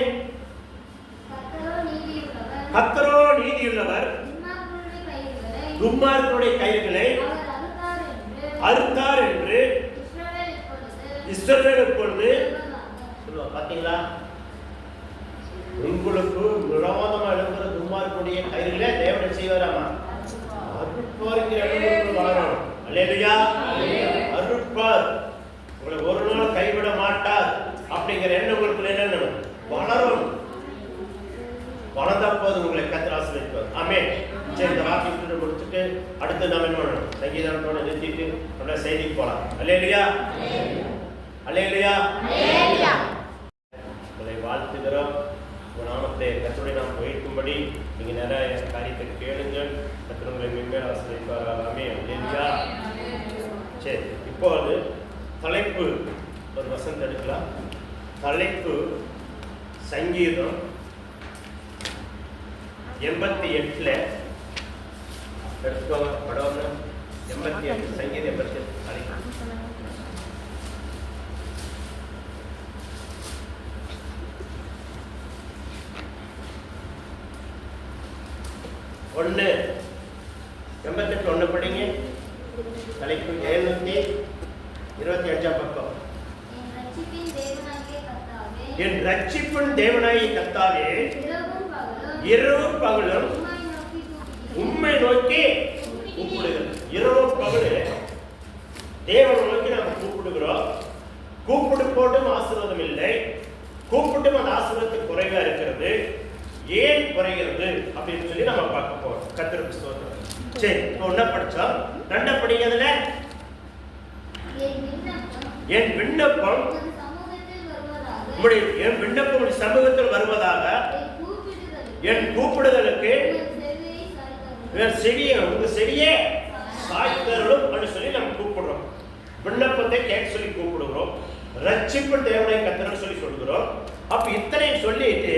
கர்த்தரோ நீதியுள்ளவர், துன்மார்க்கருடைய கயிறுகளை அறுத்தார் என்று இஸ்ரவேல் இப்பொழுது பார்த்தீங்களா? உங்களுக்கு விரோதமா எழுப்புற துன்மார்க்கருடைய கயிறுகளை தேவன் செய்வாராமா? அருட்பார் வளரணும். அல்லேலூயா. அருட்பார் உங்களை ஒரு நாள் கைவிட மாட்டார் அப்படிங்கிற எண்ணம் உங்களுக்கு என்ன வளரும். வளர்ந்தா போது உங்களை கர்த்தர் ஆசீர்வதிப்பார். ஆமென். சரி, இந்த வாக்கியத்தை முடிச்சுட்டு அடுத்து நாம் என்ன பண்ணணும், சங்கீதத்தோட நிறுத்திட்டு நம்ம செய்திக்கு போகலாம். அல்லேலூயா. அல்லேலூயா. உங்களை வாழ்த்துகிறோம். உங்கள் நாமத்தை கர்த்தருடைய நாம் உயர்த்தும்படி நீங்கள் நிறைய காரியத்தை கேளுங்கள். கர்த்தர் உங்களை மேன்மேல் ஆசீர்வதிப்பார். ஆமென். அல்லேலூயா. சரி, இப்போது தலைப்பு ஒரு வசனம் எடுக்கலாம். தலைப்பு சங்கீதம் 88 எடுத்துக்கோங்க. படம் 88 சங்கீதம் 88 1 88 1 படிங்க. தலைப்பு 725 பக்கம். என் ரட்சிப்பின் தேவனாகிய கர்த்தாவே, இரவும் பகலும் உம்மை நோக்கி கூப்பிடுகிறோம். இரவும் பகலு தேவனை நோக்கி நாம் கூப்பிடுகிறோம். கூப்பிடு போட்டும் ஆசீர்வாதம் இல்லை, கூப்பிட்டும் அந்த ஆசீர்வாதத்துக்கு குறைவா இருக்கிறது. ஏன் குறைகிறது அப்படின்னு சொல்லி நம்ம பார்க்க போறோம். கர்த்தருக்கு ஸ்தோத்திரம். சரி, இப்போ என்ன படிச்சோம்? 2 படிக்கிறதுல என் விண்ணப்பம் என் விண்ணப்பம் சமூகத்தில் வருவதாக, என் கூப்பிடுதலுக்கு உங்க செவியே சாய்த்தருளும் அப்படின்னு சொல்லி நம்ம கூப்பிடுறோம். விண்ணப்பத்தை கேட்க சொல்லி கூப்பிடுகிறோம். ரட்சிப்பு தேவனை கர்த்தர்னு சொல்லி சொல்கிறோம். அப்ப இத்தனையும் சொல்லிட்டு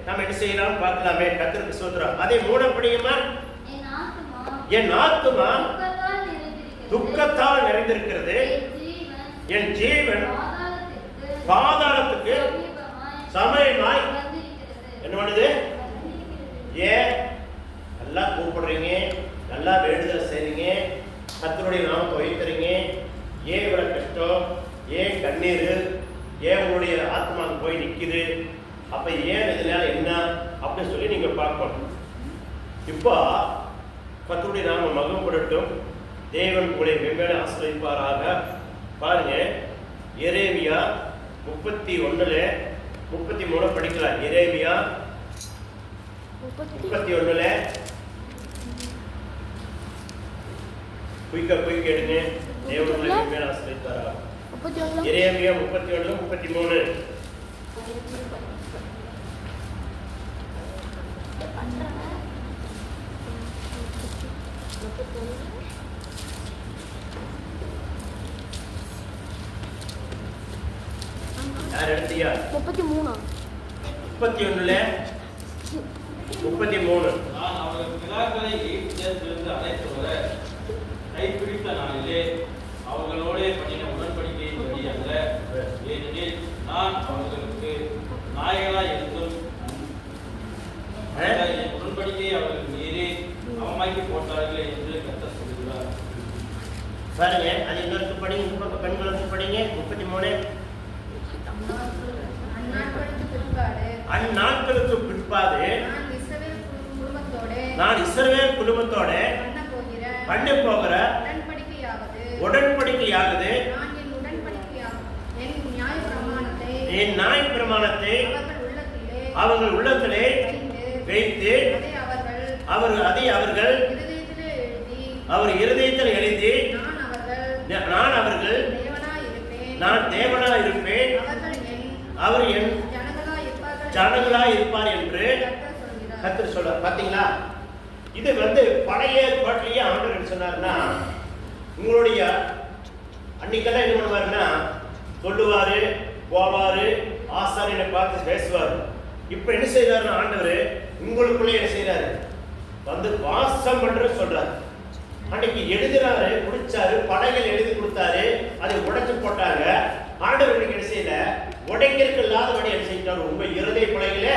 நம்ம என்ன செய்யலாம் பார்க்கலாமே. கர்த்தருக்கு ஸ்தோத்திரம். அதே 3 படியுமா? என் ஆத்துமா துக்கத்தால் நிறைந்திருக்கிறது, என் ஜீவன் பாதாளத்துக்கு சமயமாய் என்ன பண்ணுது? ஏன் நல்லா கூப்பிடுறீங்க, நல்லா வேண்டுதல் செய்றீங்க, கர்த்தருடைய நாமத்தை உயர்த்துறீங்க, ஏன் இவ்வளவு கஷ்டம், ஏன் கண்ணீர், ஏன் உங்களுடைய ஆத்மாவுக்கு போய் நிற்குது, அப்ப ஏன் இதனால என்ன அப்படின்னு சொல்லி நீங்க பார்க்கணும். இப்போ கர்த்தருடைய நாம மகிமைப்படட்டும். தேவன் உங்களை வெவ்வேறு ஆசீர்வதிப்பாராக. பாருங்க, எரேமியா 31:33 படிக்கலாம். எரேமியா 31 குயிக்கா எடுங்க. தேவன் உங்களை வெவ்வேறு ஆசீர்வதிப்பாராக. எரேமியா 31:33. யார் எடுத்தியா? 33. 31:33. நான் அவர்கள் பிதாக்களை எகிப்திலிருந்து அழைத்து வர கைப்பிடித்த நாளிலே அவர்களோடே பண்ணின உடன்படிக்கையின்படி அல்ல, ஏனெனில் நான் அவர்களுக்கு நாயகராய் இருந்தும் என் உடன்படிக்கையை அவர்கள் மீறி அவமாக்கி போட்டார்களே என்று கர்த்தர் சொல்கிறார். பாருங்க, அது இன்னொரு படிங்க, பெண்களுக்கு படிங்க. 33. அந்நாட்களுக்கு பிற்பாடு நான் இஸ்ரவேல் குடும்பத்தோட பண்ண போகிற உடன்படிக்கையாகுது என் நியாய பிரமாணத்தை அவர்கள் உள்ளத்திலே வைத்து அதை அவர்கள் அவர் இருதயத்தில் எழுதி நான் தேவனா இருப்பேன், அவர் என் ஜனங்களா இருப்பார் என்று கர்த்தர் சொல்றார். பாத்தீங்களா, இது பழைய ஏற்பாட்டிலேயே ஆண்டவர் சொன்னார்னா, உங்களுடைய அன்னைக்கெல்லாம் என்ன பண்ணுவாருன்னா சொல்லுவாரு, போவாரு, ஆசாரியனை பார்த்து பேசுவாரு. இப்ப என்ன செய்யறாருன்னா ஆண்டவர் உங்களுக்குள்ளே என்ன செய்யறாரு, வாசம் பண்ற சொல்றாரு. அன்னைக்கு எழுதுறாரு, குடிச்சாரு, படகில் எழுதி கொடுத்தாரு, அதை உடைச்சு போட்டாங்க. ஆண்டவர் இன்னைக்கு என்ன செய்யல, உடைக்கிறதுக்கு இல்லாதபடி என்ன செஞ்சாரு, உங்க இருதய பலகையில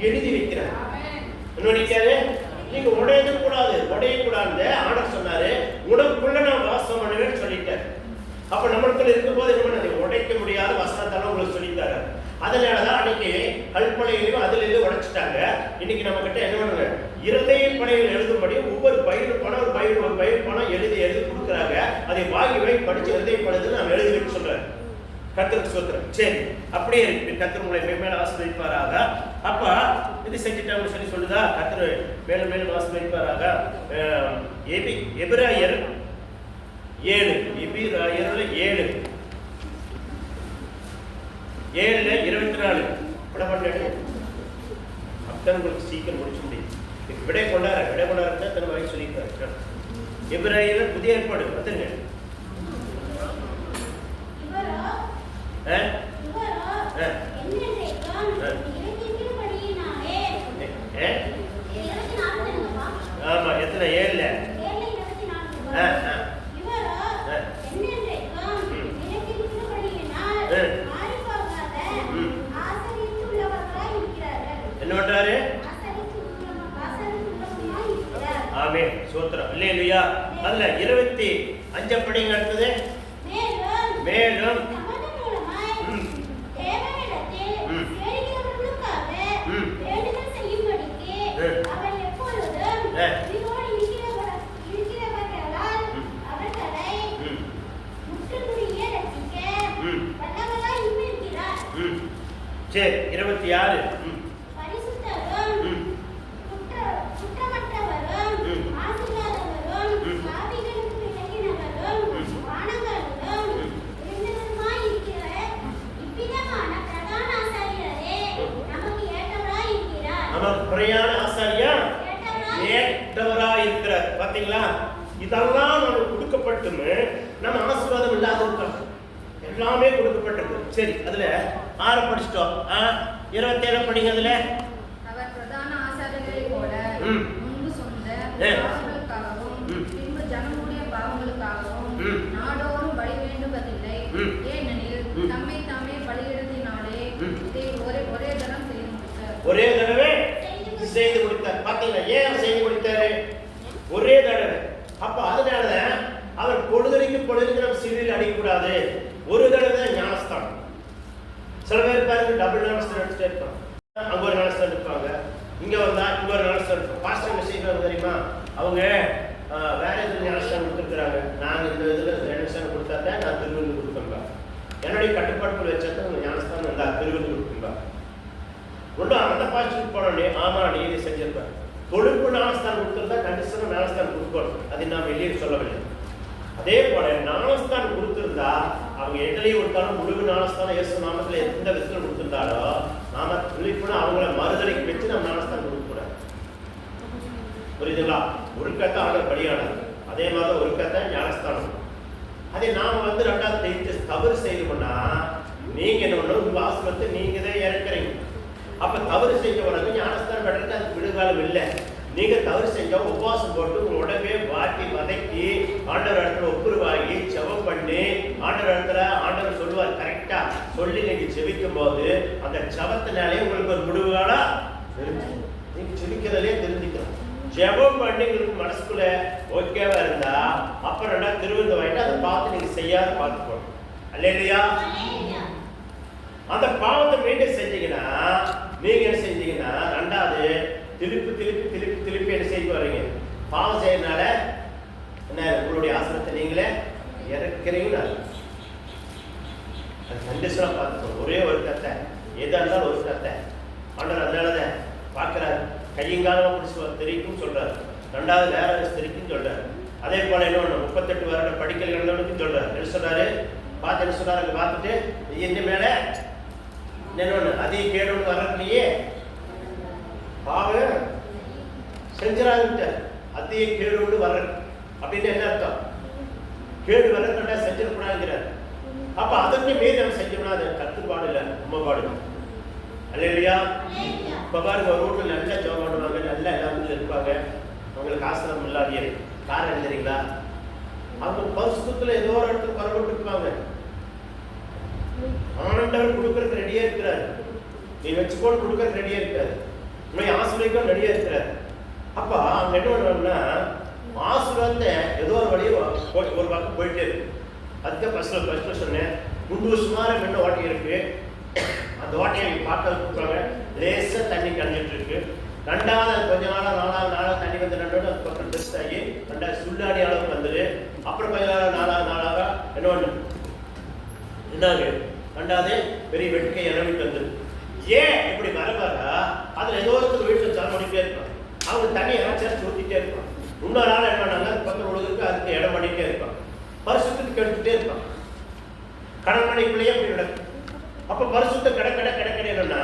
எழுதி வைக்கிறார். நினைக்காது, நீங்க உடையக்கூடாது ஆண்டவர் சொன்னாரு, உனக்குள்ள நான் வாசம் பண்ணுவேன்னு சொல்லிட்டாரு. அப்ப நம்மளுக்குள்ள இருக்கும் போது என்ன பண்ணது, உடைக்க முடியாத வசனத்தால உங்களுக்கு சொல்லிட்டாரு. அதனாலதான் அன்னைக்கு கல்பனையிலையும் அதுல இருந்து உடைச்சிட்டாங்க. இன்னைக்கு நம்ம கிட்ட என்ன பண்ணுங்க, இருதய பலகையில் எழுதும்படி ஒவ்வொரு பயிர் பணம் ஒரு பயிர் பணம் எழுதி கொடுக்குறாங்க. அதை வாங்கி படிச்சு இருதய பலகையில் நாம் எழுதி வைக்க சொல்றாரு. கர்த்தருக்கு ஸ்தோத்திரம். சரி, அப்படியே இருக்கு. கர்த்தர் உங்களை மேலும் ஆசீர்வதிப்பாராக. அப்ப இது செஞ்சுட்டாங்க சொல்லி சொல்லுதா, கர்த்தர் மேலும் ஆசீர்வதிப்பாராக. எபிராயர் 7:24 படம் பண்ணு. அப்பதான் உங்களுக்கு சீக்கிரம் முடிச்சு முடியும். விடை கொண்டாடுறா தன் வாய் சொல்லியிருக்காரு. எபிராயர் புதிய ஏற்பாடு பார்த்துங்க. ஆமா, எத்தனை 7? என்ன பண்றாரு? ஆமே, சோத்திரம், அல்லேலூயா. அதுல 25 படிங்க. அடுத்தது மேலும் சரி, 26 பிரயாண ஆசாரியா ஏற்றவரா இருக்கிறார். பாத்தீங்களா, இதெல்லாம் நமக்கு கொடுக்கப்பட்டுமே நம்ம ஆசீர்வாதம் இல்லாத இருக்கோம். எல்லாமே கொடுக்கப்பட்டிருக்கு. சரி, அதுல 6 படிச்சிட்டோம். 27 படிங்க. அதுல அவர் பிரதான ஆசாரியர்களை போல முன்பு சொந்த பாவங்களுக்காகவும் பின்பு ஜனமுடைய பாவங்களுக்காகவும் நாடோறும் பலி வேண்டுவதில்லை. ஏனெனில் தம்மை தாமே பலியிடுவதினாலே இதை ஒரே தரம் செய்து முடித்தார். ஒரே தடவை செய்து முடித்தார். பாத்தீங்களா, ஏன் செய்து முடித்தாரு? ஒரே தடவை. அப்ப அதனால அவர் பொழுதுக்கு நம்ம சிலுவையில் அடிக்கக்கூடாது. ஒரு தடவை தான் ஞானஸ்தானம். சில பேர் பாருங்க டபுள் ஞானஸ்தானம் எடுத்துட்டே இருப்பாங்க. அங்க ஒரு ஞானஸ்தானம் இருப்பாங்க, இங்க வந்தா இங்க ஒரு ஞானஸ்தானம் இருப்பாங்க. பாஸ்டர் மெசேஜ் தெரியுமா, அவங்க வேற எதுவும் ஞானஸ்தானம் கொடுத்துருக்காங்க. நாங்கள் இந்த இதில் ஞானஸ்தானம் கொடுத்தா தான் நான் திருவிழு கொடுப்பேன்பா. என்னுடைய கட்டுப்பாட்டுக்குள் வச்சா உங்க ஞானஸ்தானம் வந்தா திருவிழு கொடுப்பேன்பா. ஒன்றும் அந்த பாஸ்டருக்கு போனோடனே ஆமா நீ இதை செஞ்சிருப்பேன். கொழுப்பு ஞானஸ்தானம் கொடுத்துருந்தா கண்டிஷனாக ஞானஸ்தானம் கொடுக்கணும். அதை நான் வெளியே சொல்லவில்லை. அதே போல ஞானஸ்தானம் கொடுத்திருந்தா அவங்க எங்களையும் கொடுத்தாலும் முழு ஞானஸ்தானம் இயேசு நாமத்தில் எந்த விதத்தில் கொடுத்திருந்தாலோ நாம கூட அவங்கள மறுதலைக்கு வச்சு நம்ம ஞானஸ்தானம் கொடுக்கக்கூடாது. புரியுதுங்களா? ஒரு கத்தை ஆர்டர் படியானது. அதே மாதிரி ஒரு கத்தை ஞானஸ்தானம். அதே நாம வந்து ரெண்டாவது தவறு செய்யணும்னா நீங்க என்ன பண்ணணும், உங்க ஆசிரமத்தை நீங்க தான் இறக்குறீங்க. அப்ப தவறு செஞ்சவனுக்கு ஞானஸ்தானம் பெறதுக்கு அதுக்கு விடுகாலம் இல்லை. நீங்க தவறு செஞ்சா உபவாசம் போட்டு உங்க உடம்பே வாட்டி வதக்கி ஆண்டவர் இடத்துல ஒப்புருவாகி ஜெபம் பண்ணி ஆண்டவர் இடத்துல ஆண்டவர் சொல்லுவார் கரெக்டா சொல்லி நீங்க ஜெபிக்கும் போது அந்த ஜெபத்தினாலே உங்களுக்கு ஒரு முடிவுகளா தெரிஞ்சுக்கணும். நீங்க ஜெபிக்கிறதுலே தெரிஞ்சுக்கணும். ஜெபம் பண்ணி உங்களுக்கு மனசுக்குள்ள ஓகேவா இருந்தா அப்புறம் திருவிழா வாங்கிட்டு அதை பார்த்து நீங்க செய்யாத பார்த்துக்கணும். அல்லேலூயா. அந்த பாவத்தை மீண்டும் செஞ்சீங்கன்னா நீங்க என்ன செஞ்சீங்கன்னா ரெண்டாவது திருப்பி என்ன செய்ய வரீங்க, பாவம் செய்யறதுனால என்ன உங்களுடைய ஆசனத்தை நீங்களே இறக்கிறீங்க. அது கண்டிஷனா பார்த்துக்கணும். ஒரே ஒரு கத்தை எதா இருந்தாலும் ஒரு கத்தை ஆண்டவர் அதனாலதான் பார்க்கிறாரு. கையங்காலமா பிடிச்சி தெரிக்கும் சொல்றாரு. ரெண்டாவது வேற தெரிக்கும் சொல்றாரு. அதே போல இன்னொன்று 38 வருட படிக்கல் இழந்தவனுக்கும் சொல்றாரு. என்ன சொல்றாரு பார்த்து என்ன சொல்றாரு பார்த்துட்டு என்ன மேல இன்னொன்று அதிக கேடு வர்றதுலையே பாவம் செஞ்சிடாதுட்ட அதிக கேடு வர்ற அப்படின்னு என்ன அர்த்தம், கேடு வர்றதுட்டா செஞ்சிடக்கூடாதுங்கிறார். அப்ப அதற்கு மீறி நம்ம செஞ்சோம்னா அது கட்டுப்பாடு இல்லை, உண்மைப்பாடு இல்லையா? இப்ப பாருங்க ஒரு வீட்டுல நல்லா ஜோம் பண்ணுவாங்க, நல்லா எல்லாரும் இருப்பாங்க, அவங்களுக்கு ஆசிரமம் இல்லாதே காரணம் என்ன தெரியுங்களா, அவங்க பரிசுத்தத்துல ஏதோ ஒரு இடத்துல பரவட்டு இருப்பாங்க. ஆண்டவர் கொடுக்கறதுக்கு ரெடியா இருக்கிறாரு, நீ வச்சுக்கோன்னு கொடுக்கறதுக்கு ரெடியா இருக்காரு, உன்னை ஆசிரியக்கும் ரெடியா இருக்கிறாரு. அப்ப அவங்க என்ன பண்ணுவாங்கன்னா ஆசிரியத்தை ஏதோ ஒரு வழியை ஒரு பக்கம் போயிட்டே இருக்கு. அதுக்கு ஃபர்ஸ்ட் சொன்னேன் குண்டு சுமார மென்ன ஓட்டை இருக்கு. அந்த ஓட்டையை பார்க்க கூப்பிடுறாங்க, லேசா தண்ணி கழிஞ்சிட்டு இருக்கு. ரெண்டாவது கொஞ்ச நாளாக தண்ணி வந்து ரெண்டாவது அது பக்கம் டெஸ்ட் ஆகி ரெண்டாவது சுள்ளாடி அளவுக்கு வந்துடு. அப்புறம் கொஞ்ச நாளாக என்ன ஒண்ணு என்னாங்க ரெண்டாவது பெரிய வெட்டுக்கை இறங்கிட்டு வந்துடு. ஏன் இப்படி வரவாரா அதுல ஏதோ ஒரு வீட்டில் சால் பண்ணிட்டே இருப்பான், அவங்க தண்ணி இறச்சி ஊற்றிட்டே இருப்பான். இன்னொரு நாள் என்ன பண்ணாங்க பக்கம் உழுதுக்கு அதுக்கு இடம் பண்ணிட்டே இருப்பான், பரிசுத்துக்கு எடுத்துட்டே இருப்பான். கடற்கடைக்குள்ளேயே அப்படி நடக்கும். அப்ப பரிசுத்த கிடைக்கணும்னா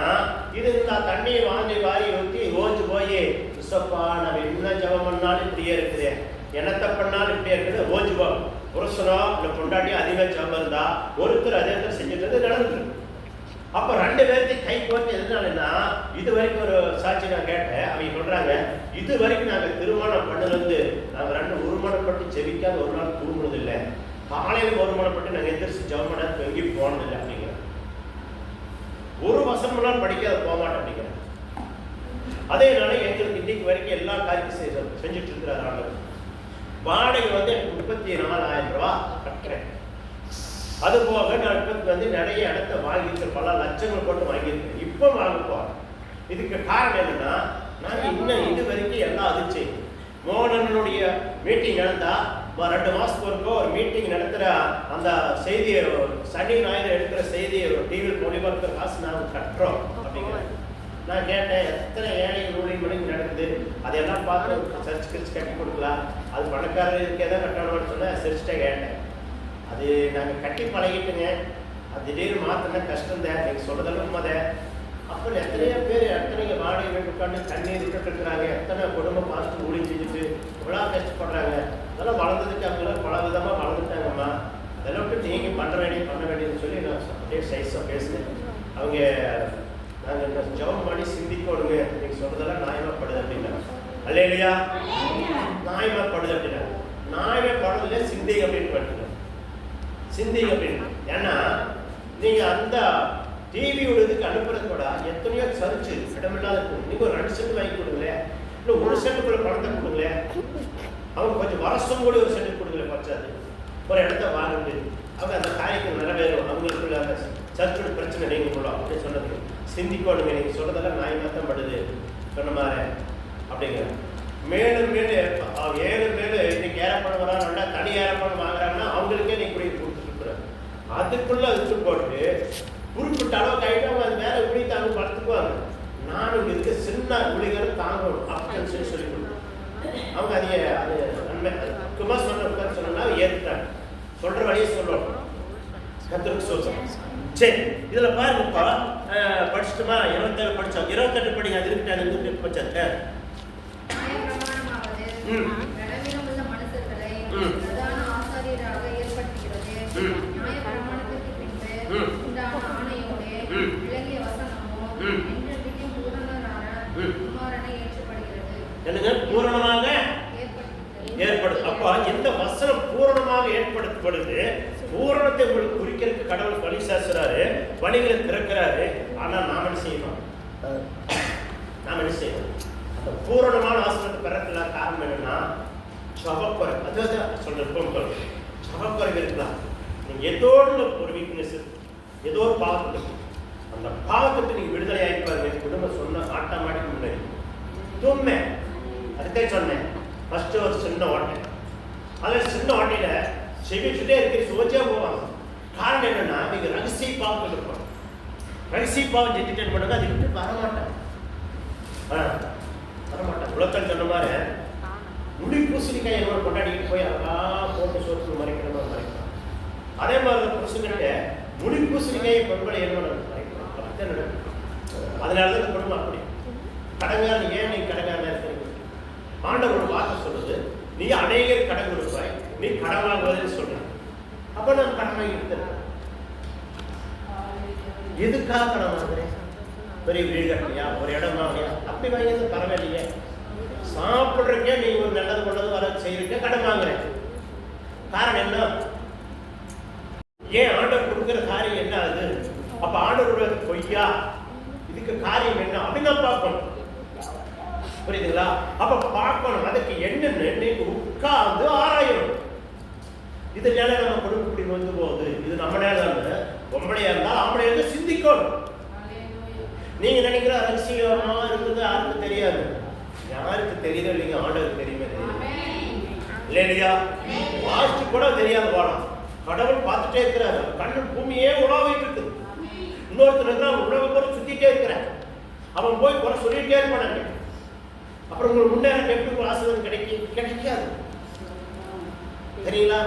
இது நான் தண்ணியை வாரி ஊற்றி ஓஞ்சு போய் விசப்பா நம்ம என்ன ஜபம் பண்ணாலும் இப்படியே இருக்குது, என்னத்தை பண்ணாலும் இப்படியே இருக்குது, ஓஞ்சு போ புருஷனோ இல்லை பொண்டாட்டி அதிகமாக ஜபம் இருந்தா ஒருத்தர் அதே செஞ்சுட்டு நடந்துட்டு. அப்ப ரெண்டு பேர்த்தையும் கை கோர்த்து எதுனாலன்னா இது வரைக்கும் ஒரு சாட்சி நான் கேட்டேன். அவங்க சொல்றாங்க இது வரைக்கும் நாங்கள் திருமணம் பண்ணது நாங்கள் ரெண்டு ஒருமனப்பட்டு ஜெபிக்காத ஒரு நாள் தூங்குனது இல்லை, காலையில் ஒருமனப்பட்டு நாங்கள் எந்திரிச்சு ஜபம் பண்ண எங்கேயும் போனதில்லை அப்படிங்கிற, ஒரு வசனம் நாள் படிக்காத போக மாட்டேன் அப்படிங்கிற. அதேனால எங்களுக்கு இன்னைக்கு வரைக்கும் எல்லா காரியத்தையும் செஞ்சுட்டு இருக்கிறார் ஆண்டவர். வாடகை வந்து எனக்கு 34,000 ரூபாய் கட்டுறேன். அது போக நான் இப்போ வந்து நிறைய இடத்த வாங்கியிருக்கேன், பல லட்சங்கள் போட்டு வாங்கியிருக்கேன், இப்போ வாங்க போறேன். இதுக்கு காரணம் என்னன்னா நான் இன்னும் இது வரைக்கும் எல்லாம் அதிர்ச்சி. மோகனனுடைய மீட்டிங் நடந்தா 2 மாசத்துக்கு ஒருக்கோ ஒரு மீட்டிங் நடத்துகிற அந்த செய்தியை சனி ஞாயிறு எடுக்கிற செய்தியை டிவியில் மொழிபெயர்க்கிற காசு நாங்கள் கட்டுறோம் அப்படிங்கிற. நான் கேட்டேன் எத்தனை ஏழை ஊழியர் மணிக்கு நடக்குது, அதெல்லாம் பார்த்து சர்ச் கட்டி கொடுக்கலாம், அது பணக்காரருக்கு எதாவது கட்டணும்னு சொன்னால் சர்ச்சிட்ட கேட்டேன். அது நாங்கள் கட்டி பழகிட்டுங்க, அது திடீர்னு மாற்றினா கஷ்டம் தான், நீங்கள் சொல்கிறதெல்லாம் உண்மைதை. அப்புறம் எத்தனையோ பேர் எத்தனை வாடகை வீட்டு உட்காந்து தண்ணீர் விட்டுட்டு இருக்கிறாங்க, எத்தனை குடும்ப பாஸ்ட்டு ஊழி செஞ்சுட்டு இவ்வளோ கஷ்டப்படுறாங்க. அதெல்லாம் வளர்ந்ததுக்கு அவங்களாம் பல விதமாக வளர்ந்துட்டாங்கம்மா, அதெல்லாம் விட்டு நீங்கள் பண்ண வேண்டியதுன்னு சொல்லி நான் அப்படியே சைஸாக பேசினேன். அவங்க நாங்கள் இந்த ஜபம் பண்ணி சிந்திக்கணுங்க, நீங்கள் சொல்கிறதெல்லாம் நியாயமாகப்படுது அப்படின்னா. அல்லேலூயா. நியாயமாகப்படுது அப்படின்னா நியாயமாகப்படுறதுல சிந்திங்க அப்படின்னு பண்ணுங்க, சிந்திங்க அப்படின்னு. ஏன்னா நீங்கள் அந்த டிவியோட இதுக்கு அனுப்புறது கூட எத்தனையோ சர்ச்சு இடமில்லாத இருக்கும். நீங்கள் ஒரு 2 சென்ட் வாங்கி கொடுங்களேன், இல்லை 1 சென்ட்டுக்குள்ள பணத்தை கொடுங்களேன், அவங்க கொஞ்சம் வருஷம் கூட ஒரு சென்ட் கொடுங்களேன், பச்சாது ஒரு இடத்த வாங்கிட்டு அவங்க அந்த காரியத்தை நிறைவேறும், அவங்களுக்குள்ள அந்த சர்ச்சோட பிரச்சனை நீங்க கொள்ளும் அப்படின்னு சொன்னது சிந்திக்கணுங்க. நீங்கள் சொல்றதெல்லாம் நியாயமாக தான் படுது சொன்ன மாதிரி அப்படிங்கிற மேலும் மேலும் 7 பேர் இன்னைக்கு ஏறப்படம் வராங்கன்னா தனி ஏறப்படம் வாங்குறாங்கன்னா அவங்களுக்கே நீ இப்படி கொடுத்துட்டு அதுக்குள்ள வச்சு போட்டு குறிப்பிட்ட அளவுக்கு ஆகிட்டு அவங்க அது வேற இப்படி தாங்க படுத்துக்குவாங்க. நானும் இருக்க சின்ன உளிகளும் தாங்கணும் அப்படின்னு சொல்லி கொடுத்தேன். அவங்க அது நன்மை சும்மா சொன்னா ஏற்றுட்டாங்க. சொல்ற வழியை சொல்லணும், கத்துருக்கு சொல்லணும். சரி, இதுல பாருங்கப்பா படிச்சுட்டுமா 27 படிச்சோம். 28 படிங்க. அது இருக்கு படிச்சாங்க. பலவீனமுள்ள மனுஷர்களை பிரதான ஆசாரியராக ஏற்படுத்துகிறது. நியாயப்பிரமாணத்திற்கு பின்பு உண்டான ஆணையோடு விளங்கிய வசனமோ என்றென்றைக்கும் பூரணரான குமாரனை ஏற்றப்படுகிறது. என்னங்க பூரணமாக ஏற்படுது. அப்ப இந்த வசனம் பூரணமாக ஏற்படுத்தப்படுது. பூரணத்தை உங்களுக்கு குறிக்கிறதுக்கு கடவுள் வழி சாசுறாரு, வழிகளை திறக்கிறாரு. ஆனா நாம என்ன செய்யணும்? அந்த பூரணமான ஆசனத்தை பெறத்துல காரணம் என்னன்னா சபக்குறை. அதுதான் சொல்றேன், சபக்குறை இருக்கலாம். நீங்க ஏதோ ஒரு வீக்னஸ், ஏதோ ஒரு பாவம், அந்த பாவத்துக்கு நீங்க விடுதலை ஆயிப்பாருங்க. குடும்பம் சொன்ன ஆட்டோமேட்டிக் முன்னாடி தும்மை. அதுக்கே சொன்னேன் ஃபர்ஸ்ட் ஒரு சின்ன ஓட்டை. அதில் சின்ன ஓட்டையில செவிச்சுட்டே இருக்கிற சோச்சியா போவாங்க. காரணம் என்னன்னா நீங்க ரகசிய பாவம் இருப்பாங்க. ரகசிய பாவம் ஜென்டிட்டேட் பண்ணுங்க, அது விட்டு வரமாட்டாங்க. உலகத்தில் சொன்ன மாதிரி முடி பூசணிக்காய் என்னோட கொண்டாடிக்கிட்டு போய் அழகா போட்டு சோத்து மறைக்கிறமா மறைக்கலாம். அதே மாதிரி புருஷன்கிட்ட முடி பூசணிக்காயை பொருட்களை என்னோட மறைக்கலாம். அதனாலதான் இந்த குடும்பம் அப்படி கடங்காரன். ஏன் நீ கடங்காரன் இருக்கிறீங்க? ஆண்டவர் ஒரு வார்த்தை சொல்லுது, நீ அநேகர் கடன் கொடுப்பாய், நீ கடன் வாங்குவதுன்னு சொல்ற. அப்ப நான் கடன் வாங்கி எடுத்துறேன். எதுக்காக கடன் வாங்குறேன்? பெரிய வீடு கட்டலையா, ஒரு இடம் வாங்கலையா, அப்படி வாங்கியது பரவாயில்லையே. சாப்பிட்றக்கே நீ ஒரு நல்லது கொண்டது வர செய்யறக்க கடன் வாங்குறேன். காரணம் என்ன? ஏன் ஆண்டவர் கொடுக்குற காரியம் என்ன அது? அப்ப ஆண்டவரோட பொய்யா, இதுக்கு காரியம் என்ன அப்படின்னு பார்க்கணும். புரியுதுங்களா? அப்ப பார்க்கணும் அதுக்கு என்னன்னு நீங்க உட்கார்ந்து ஆராயணும். இதனால நம்ம குடும்பம் இப்படி வந்து போகுது, இது நம்ம நேரம் பொம்பளையா இருந்தா ஆம்பளையா இருந்தா சிந்திக்கணும். நீங்க நினைக்கிற ரகசியமா இருக்குது, யாருக்கு தெரியாது. யாருக்கு தெரியுதோ இல்லைங்க, ஆண்டவருக்கு தெரியுமே. இல்லையா? வாஸ்து கூட தெரியாது போலாம். கடவுள் பார்த்துட்டே இருக்கிறாரு. கண்ணு பூமியே உழவிட்டு இருக்கு. இன்னொருத்தர் உழவு கூட சுத்திட்டே இருக்கிறேன். அவன் போய் குறை சொல்லிட்டே இருப்பானாங்க. அப்புறம் உங்களுக்கு முன்னேற எப்படி ஆசீர்வாதம் கிடைக்காது. சரிங்களா?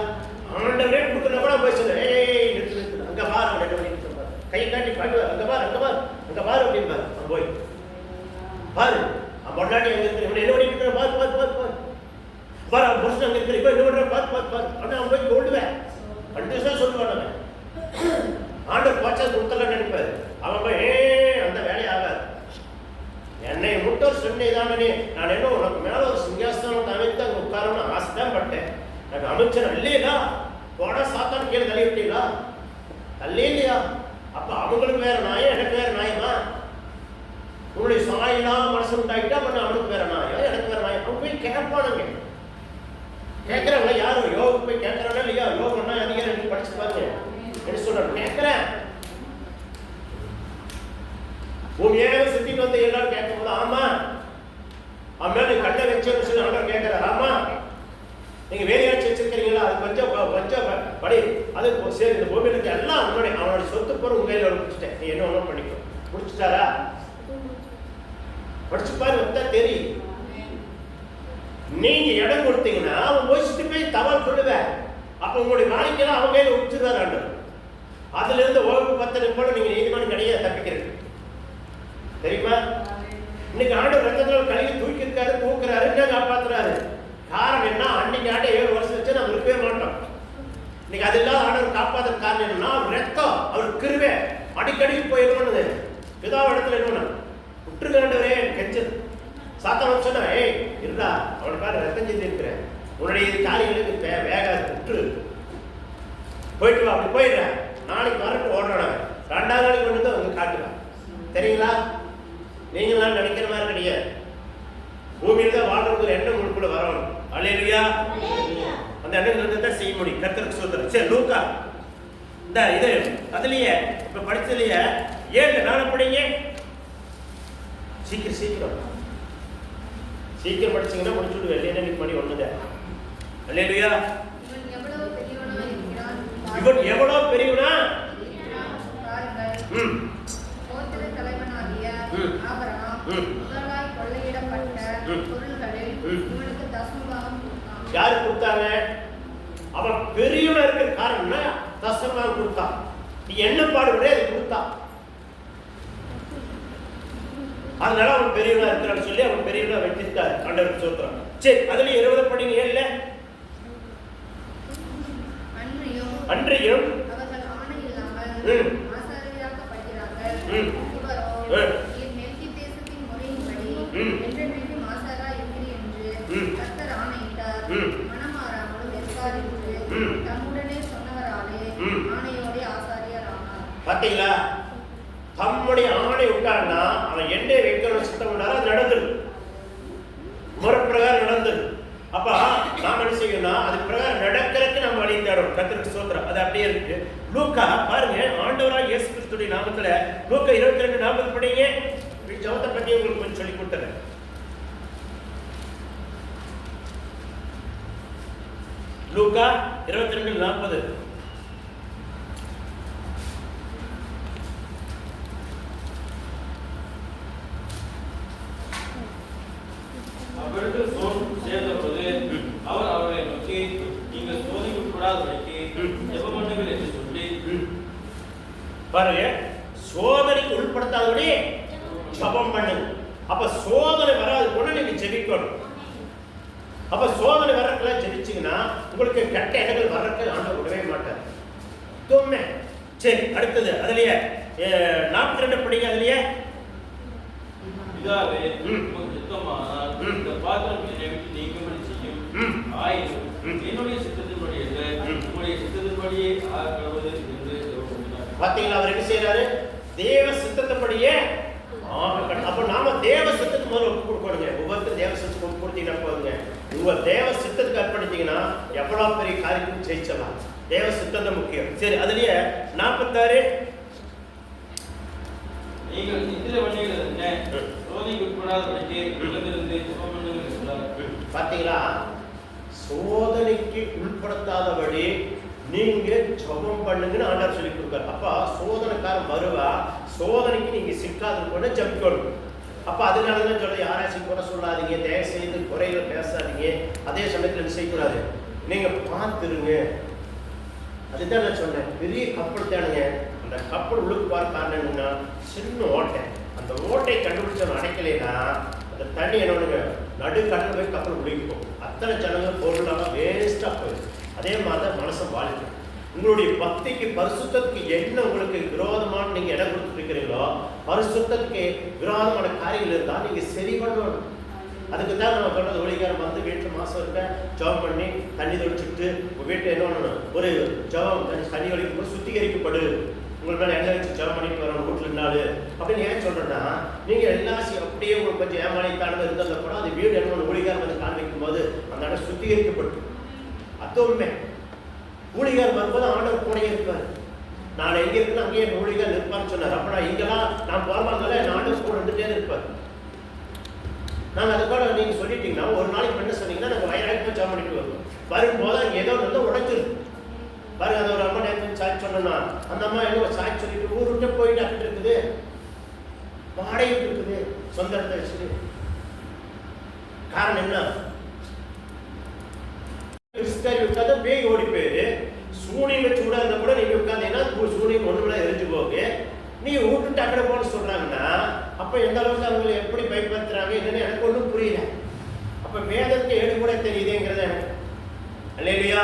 ஆண்டவரே கொடுக்குற கூட போய் சொல்ல, ஏய் நிறுத்து நிறுத்து, அங்க பாரு, 2 மணிக்கு சொல்றாரு, கை காட்டி பாட்டு, அங்க பாரு அங்க பாரு அங்க பாரு அப்படின்பாரு. அவன் போய் பாரு, அவன் பொண்டாட்டி அங்க இருக்கிற, இவன் என்ன பண்ணிட்டு இருக்கிற பாரு பாரு பாரு பாரு பாரு, அவன் புருஷன் அங்க இருக்கிற, இப்ப என்ன பண்ற பாரு பாரு பாரு. ஆனா அவன் போய் சொல்லுவேன், கண்டிப்பா சொல்லுவான். அவன் ஆண்டவர் போச்சா கொடுத்தலாம் நினைப்பாரு. அவன் போய் அந்த வேலையை ஆகாது. என்னை முட்டோர் சொன்னேதானே, நான் என்ன உனக்கு மேல ஒரு சிங்காசனம் அமைத்து அங்க உட்காரணும் ஆசைதான் பட்டேன். எனக்கு அமைச்சர் இல்லையா? போட சாத்தான்னு கீழே தள்ளி விட்டீங்களா? தள்ளே இல்லையா? அப்ப அவங்களுக்கு வேற நாயம், எனக்கு வேற நாயமா? உங்களுடைய சாயலாம் மனசு உண்டாக்கிட்டா பண்ண அவனுக்கு வேற நாயம், எனக்கு வேற நாயம். அவன் போய் கேட்பானுங்க. கேட்கறாங்க யாரும் யோகம் போய் கேட்கறானா இல்லையா? யோகம்னா அதிகாரம் படிச்சு பாருங்க என்ன சொல்றாரு. கேட்கிறேன் பூமியாக சுத்திட்டு வந்து எல்லாரும் கேட்கும் போது ஆமா அவன் மேல கண்ணை வச்சேன்னு சொல்லி ஆண்டவர் கேட்கிறார். ஆமா நீங்க வேலையாட்சி வச்சிருக்கிறீங்களா? அது கொஞ்சம் படி, அது சரி, இந்த பூமியில இருக்க எல்லாம் அவனுடைய சொத்து போற உங்க கையில பிடிச்சிட்டேன், நீ என்ன ஒன்றும் பண்ணிக்கோ. பிடிச்சிட்டாரா? படிச்சு பாரு, வந்தா தெரியும். நீங்க இடம் கொடுத்தீங்கன்னா அவன் போய் சுத்தி போய் தவறு சொல்லுவேன். அப்ப உங்களுடைய நாளைக்கெல்லாம் அவங்க கையில உச்சிருவாரு ஆண்டவர். அதுல இருந்து வகுப்பு 10 போல நீங்க நீதிமன்றம் கிடையாது தப்பிக்கிறது. தெரியுமா? இன்னைக்கு ஆண்டவர் ரத்தத்தில் கழுவி தூக்கிருக்காரு, தூக்குறாரு, என்ன காப்பாத்துறாரு. காரணம் என்ன? அன்னைக்கு ஆண்ட 7 வருஷம் வச்சு நம்ம இருக்கவே மாட்டோம். இன்னைக்கு அது இல்லாத ஆண்டவர் காப்பாற்ற காரணம் என்னன்னா ரத்தம், அவர் கிருவே அடிக்கடி போய் என்ன பிதாவ இடத்துல என்ன விட்டுருக்க ஆண்டவரே கெஞ்சது. சாத்தான் சொன்னா, ஏய் இருந்தா அவனுக்காக ரத்தம் செஞ்சு இருக்கிறேன், உன்னுடைய காரியங்களுக்கு வேகாது, விட்டுரு, போயிட்டு வா. அப்படி போயிடுறேன், நாளைக்கு வரட்டு ஓடுறாங்க, 2ஆவது நாளைக்கு கொண்டு வந்து அவங்க காட்டுவேன். தெரியுங்களா? நீங்களாம் நினைக்கிற மாதிரி கிடையாது. பூமியில தான் வாழ்றதுக்கு எண்ணம் உங்களுக்குள்ள வரணும். அல்லேலூயா. அந்த அந்த எண்ணங்கள் தான் செய்ய முடியும். கர்த்தருக்கு ஸ்தோத்திரம். சரி, லூக்கா இந்த இது அதுலயே இப்ப படிச்சதுலயே 7 படிங்க. சீக்கிரம் படிச்சீங்கன்னா முடிச்சுடுவேன். இல்லைன்னா நீ படி ஒண்ணுங்க. அல்லேலூயா. இவன் எவ்வளவு பெரியவனா கோத்திர தலைவனாகிய ஆபிரகாம் முதலாய் கொள்ளையிடப்பட்ட பொருள்களில் இவனுக்கு தசமபாகம் கொடுத்தான். யாரு கொடுத்தாங்க? அவன் பெரியவனா இருக்கிற காரணம்னா தசமபாகம் கொடுத்தான். நீ என்ன பாடுபட அது கொடுத்தான். அதனால அவன் பெரியவனா இருக்கிறான்னு சொல்லி அவன் பெரியவனா வைத்திருக்காரு. ஆண்டவர் ஸ்தோத்திரம். சரி, அதுல 20 படிங்க. இல்ல அன்றையும் அவர்கள் ஆணை இல்லாமல் ஆசாரியராக்கப்படுகிறார்கள். இவரோ மெல்கிசேதேக்கின் முறையின்படி என்றென்றைக்கும் ஆசாரியராய் இருக்கிறீர் என்று கர்த்தர் ஆணையிட்டார். மனமாறாமலும் இருப்பார் என்று தம்முடனே சொன்னவராலே ஆணையோடே ஆசாரியர் ஆனார். பாத்தீங்களா? தம்முடைய ஆணை விட்டான்னா அவன் எண்டே வைக்கணும் சித்தம் பண்ணாரா அது நடந்துடும். முறைப்பிரகாரம் நடந்துடும். அப்ப நாம என்ன செய்யணும்னா அது பிரகாரம் நடக்கிறதுக்கு நம்ம வழி தேடணும். கர்த்தருக்கு ஸ்தோத்திரம். அது அப்படியே இருக்கு. லூக்கா பாருங்க, ஆண்டவராய் இயேசு கிறிஸ்துவின் நாமத்துல லூக்கா 22:40 படிங்க. ஜெபத்தை பத்தி உங்களுக்கு கொஞ்சம் சொல்லி கொடுத்துறேன். லூக்கா 22:40. சேர்ந்தபோது அவர் அவர்களை நோக்கி, நீங்கள் சோதனைக்குட்படாதபடிக்கு ஜெபம் பண்ணுங்கள் என்று சொல்லி, பாருங்க, சோதனைக்கு உட்படுத்தாதபடி ஜெபம் பண்ணுங்க. அப்ப சோதனை வராது கூட நீங்க ஜெபிக்கணும். அப்ப சோதனை வர்றதுக்குள்ள ஜெபிச்சீங்கன்னா உங்களுக்கு கெட்ட எண்ணங்கள் வர்றதுக்கு ஆண்டவர் விடவே மாட்டார். தூமே. சரி, அடுத்தது அதுலயே 42 படிங்க. அதுலயே பிதாவே உமக்கு சித்தமானால் இந்த பாத்திரம் என்னை விட்டு நீங்கும்படி செய்யும். ஆயினும் என்னுடைய சித்தத்தின்படி அல்ல, உம்முடைய சித்தத்தின்படியே ஆகிறது என்று ஜெபம் பண்ணினார். பாத்தீங்களா? அவர் என்ன செய்யறாரு? தேவ சித்தத்தின்படியே அப்ப நாம தேவ சித்தத்துக்கு முதல்ல ஒப்பு கொடுக்கணுங்க. ஒவ்வொருத்தரும் தேவ சித்தத்துக்கு ஒப்பு கொடுத்தீங்கன்னா போதுங்க. உங்க தேவ சித்தத்துக்கு அர்ப்பணித்தீங்கன்னா எவ்வளவு பெரிய காரியத்தையும் ஜெயிச்சலாம். தேவ சித்தம் தான் முக்கியம். சரி, அதுலயே 46 நீங்கள் நித்திரை பண்ணுகிறது என்ன? சோதனைக்கு உட்படாதபடிக்கு விலகிருந்து ஜெபம் பண்ணுங்கள் என்றார். பாத்தீங்களா? சோதனைக்கு உட்படுத்தாதபடி நீங்க ஜெபம் பண்ணுங்கன்னு ஆண்டவர் சொல்லி கொடுக்காரு. அப்ப சோதனைக்காரன் வருவா, சோதனைக்கு நீங்க சிக்காத கூட ஜெபிக்கணும். அப்ப அதனாலதான் சொல்ல யாராச்சும் குறை சொல்லாதீங்க, தயவு செய்து குறையில பேசாதீங்க. அதே சமயத்துல என்ன செய்யக்கூடாது? நீங்க பார்த்துருங்க. அதுதான் நான் சொன்னேன். பெரிய கப்பல் தானுங்க. அந்த கப்பல் உழுக்கு போற காரணம் என்னன்னா சின்ன ஓட்டை. அந்த ஓட்டை கண்டுபிடிச்சவன் அடைக்கலைன்னா அந்த தண்ணி என்ன பண்ணுங்க, நடு கடல் போய் கப்பல் உழுகிப்போம். அத்தனை ஜனங்கள் பொருளாக வேஸ்டா போயிடும். அதே மாதிரிதான் மனசை வாழ்க்கை. உங்களுடைய பக்திக்கு பரிசுத்தத்துக்கு என்ன உங்களுக்கு விரோதமான நீங்க இடம் கொடுத்துருக்கிறீங்களோ, பரிசுத்தத்துக்கு விரோதமான காரியங்கள் இருந்தா நீங்க சரி பண்ணணும். அதுக்கு தான் நம்ம சொல்றது, ஒளிகாரம் வந்து வீட்டில் மாசம் இருக்க ஜபம் பண்ணி தண்ணி தொழிச்சுட்டு உங்க வீட்டை என்ன பண்ணணும், ஒரு ஜபம் தண்ணி வலிக்கும் போது சுத்திகரிக்கப்படு, உங்கள் மேலே எண்ணெய் வச்சு ஜபம் பண்ணிட்டு வரணும் வீட்டில் இருந்தாலு அப்படின்னு. ஏன் சொல்றேன்னா, நீங்க எல்லாம் அப்படியே உங்களுக்கு கொஞ்சம் ஏமாளித்தானது இருந்ததை கூட அது வீடு என்ன ஒளிகாரம் வந்து காண்பிக்கும் போது அந்த இடம் சுத்திகரிக்கப்பட்டு அத்தோமே ஊழிகார் வரும்போது ஆண்டவர் கூட இருப்பார். நான் எங்க இருக்குன்னு அங்கேயே ஊழிகார் இருப்பான்னு சொன்னார். அப்ப நான் இங்கெல்லாம் நான் போறவாங்கல்ல, நான் ஆண்டவர் கூட இருந்துட்டே இருப்பார். நாங்க அதை கூட நீங்க சொல்லிட்டீங்கன்னா ஒரு நாளைக்கு என்ன சொன்னீங்கன்னா நாங்கள் வயநாடு ஜாம் பண்ணிட்டு வருவோம். வரும்போது அங்கே ஏதோ நல்லா உடைச்சிருக்கு பாருங்க. அந்த ஒரு அம்மா நேரத்தில் சாய்ச்சி சொன்னா, அந்த அம்மா என்ன சாய்ச்சி சொல்லிட்டு ஊர் விட்டு போயிட்டு அப்படி இருக்குது, வாடகை இருக்குது சொந்த இடத்த வச்சுட்டு. காரணம் என்ன? உட்காந்து பேய் ஓடி போயிரு. சூனியம் வச்சு கூட இருந்தா கூட நீங்க உட்காந்தீங்கன்னா சூனியம் ஒண்ணுமே எரிஞ்சு போகு. நீங்க விட்டுட்டு அக்கறை போன சொல்றாங்கன்னா அப்ப எந்த அளவுக்கு அவங்களை எப்படி பயன்படுத்துறாங்க என்னன்னு எனக்கு ஒன்றும் புரியல. அப்ப வேதத்துக்கு ஏடு கூட தெரியுதுங்கிறத எனக்கு இல்லையா?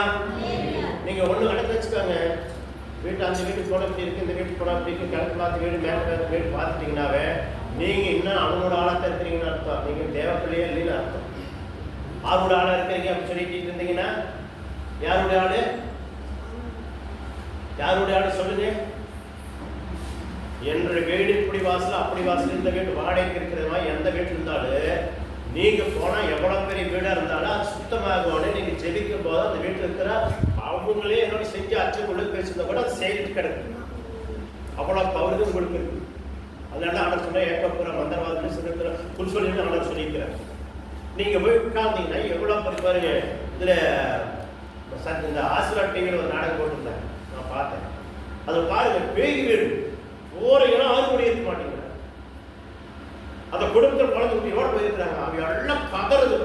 நீங்க ஒண்ணு கணக்கு வச்சுக்கோங்க. வீட்டு அந்த வீட்டுக்கு போன அப்படி இருக்கு, இந்த வீட்டுக்கு போன அப்படி இருக்கு, கிழக்கு பார்த்து வீடு மேல வீடு பார்த்துட்டீங்கன்னாவே நீங்க இன்னும் அவனோட ஆளத்தை இருக்கிறீங்கன்னு அர்த்தம். நீங்க தேவ பிள்ளையே இல்லைன்னு அர்த்தம். ஆரோட ஆளா இருக்கிறீங்க அப்படின்னு சொல்லிட்டு இருந்தீங்கன்னா யாருடைய ஆளு? யாருடைய ஆளு சொல்லுங்க. என்னுடைய வீடு இப்படி வாசல் அப்படி வாசல், இந்த வீட்டு வாடகைக்கு இருக்கிற மாதிரி எந்த வீட்டு இருந்தாலும் நீங்க போனா எவ்வளவு பெரிய வீடா இருந்தாலும் அது சுத்தமாகணும். நீங்க ஜெபிக்கும் போது அந்த வீட்டில் இருக்கிற அவங்களே என்னோட செஞ்சு அச்சுக்குள்ள பேசுறத கூட அது செய்துட்டு கிடக்கு. அவ்வளவு பவருக்கு உங்களுக்கு இருக்கு. அதனால ஆண்டவர் சொன்ன ஏற்பப்புற மந்திரவாதம் சொல்லிருக்கிற புல்சொல்லி ஆண்டவர் சொல்லியிருக்கிறார். நீங்க போய் உட்கார்ந்தீங்கன்னா எவ்வளவு பாருங்க. இதுல இந்த ஆசிரியர் டிவியில் ஒரு நாடகம் போட்டிருந்தாங்க, நான் பார்த்தேன். அதை பாருங்க, பேய் வீடு ஓர இடம் ஆறு மணி இருக்க மாட்டேங்கிறாங்க. அந்த குடும்பத்தில் குழந்தை குட்டியோட போயிருக்கிறாங்க. அவங்க எல்லாம் கதறுது,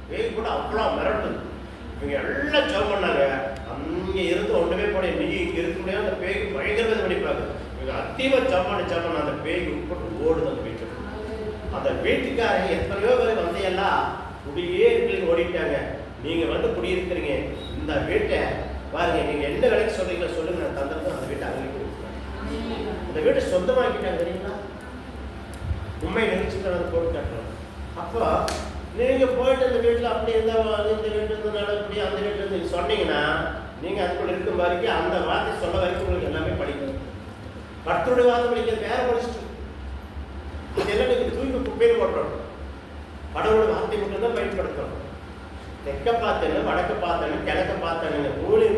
பேய் கூட அவ்வளோ மிரட்டுது. இவங்க எல்லாம் ஜெபம் பண்ணாங்க. அங்கே இருந்து ஒன்றுமே போட நீ இங்கே இருக்க முடியாது. அந்த பேய்க்கு பயங்கரமாக பண்ணிப்பாங்க. இவங்க அத்தியமாக ஜெபம் அந்த பேய்க்கு உட்பட்டு ஓடுது அந்த வீட்டுக்கு. அந்த வீட்டுக்காரங்க எத்தனையோ பேர் வந்தையெல்லாம் குடியே இருக்கிறீங்க ஓடிட்டாங்க. நீங்க வந்து குடியிருக்கிறீங்க, இந்த வீட்டை பாருங்க, நீங்க என்ன வேலைக்கு சொல்றீங்களோ சொல்லுங்க, நான் தந்துட்டு அந்த வீட்டை அவங்களுக்கு அந்த வீட்டை சொந்தமாக்கிட்டாங்க தெரியுங்களா? உண்மை நினைச்சுட்டு அதை போட்டு காட்டுறோம். அப்போ நீங்க போயிட்டு இந்த வீட்டில் அப்படி இருந்தால் இந்த வீட்டு இருந்தனால இப்படி அந்த வீட்டில் இருந்து சொன்னீங்கன்னா நீங்க அதுக்குள்ள இருக்கும் வரைக்கும் அந்த வார்த்தை சொல்ல வரைக்கும் உங்களுக்கு எல்லாமே படிக்கணும். கர்த்தருடைய வார்த்தை படிக்கிறது வேற படிச்சுட்டு இதெல்லாம் நீங்க தூய்மை குப்பையில் போடுறோம். கடவுளோட வார்த்தை மட்டும்தான் பயன்படுத்துறோம். தெற்க பார்த்தேன்னு வடக்க பார்த்தேன்னு கிழக்க பார்த்தேன்னு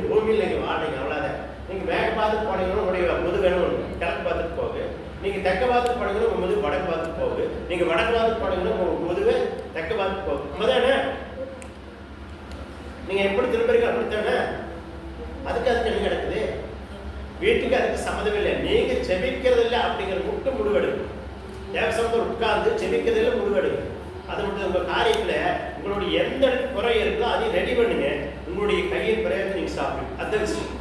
பூமியில் நீங்கள் வாடுறீங்க, அவ்வளோதான். நீங்கள் வேக பார்த்துட்டு போனீங்கன்னா உங்களுடைய முதுகணும் கிழக்கு பார்த்துட்டு போகுது. நீங்கள் தெற்க பார்த்துட்டு போனீங்கன்னா உங்கள் முதுகு வடக்கு பார்த்துட்டு போகுது. நீங்கள் வடக்கு பார்த்துட்டு போனீங்கன்னா உங்கள் முதுகு தெற்க பார்த்துட்டு போகுது. உண்மைதானே? நீங்கள் எப்படி திரும்புறீங்க அப்படித்தானே? அதுக்கு என்ன கிடக்குது? வீட்டுக்கு அதுக்கு சம்மதம் இல்லை. நீங்கள் செபிக்கிறது இல்லை அப்படிங்கிற முட்டு முடிவெடுங்க. தேவசமத்தில் உட்கார்ந்து செபிக்கிறதுல முடிவெடுங்க. அது மட்டும் உங்கள் காரியத்தில் உங்களுடைய எந்த குறை இருக்கோ அதையும் ரெடி பண்ணுங்க. உங்களுடைய கையின் பிரயாசத்தை நீங்கள் சாப்பிடுங்க. அந்த விஷயம்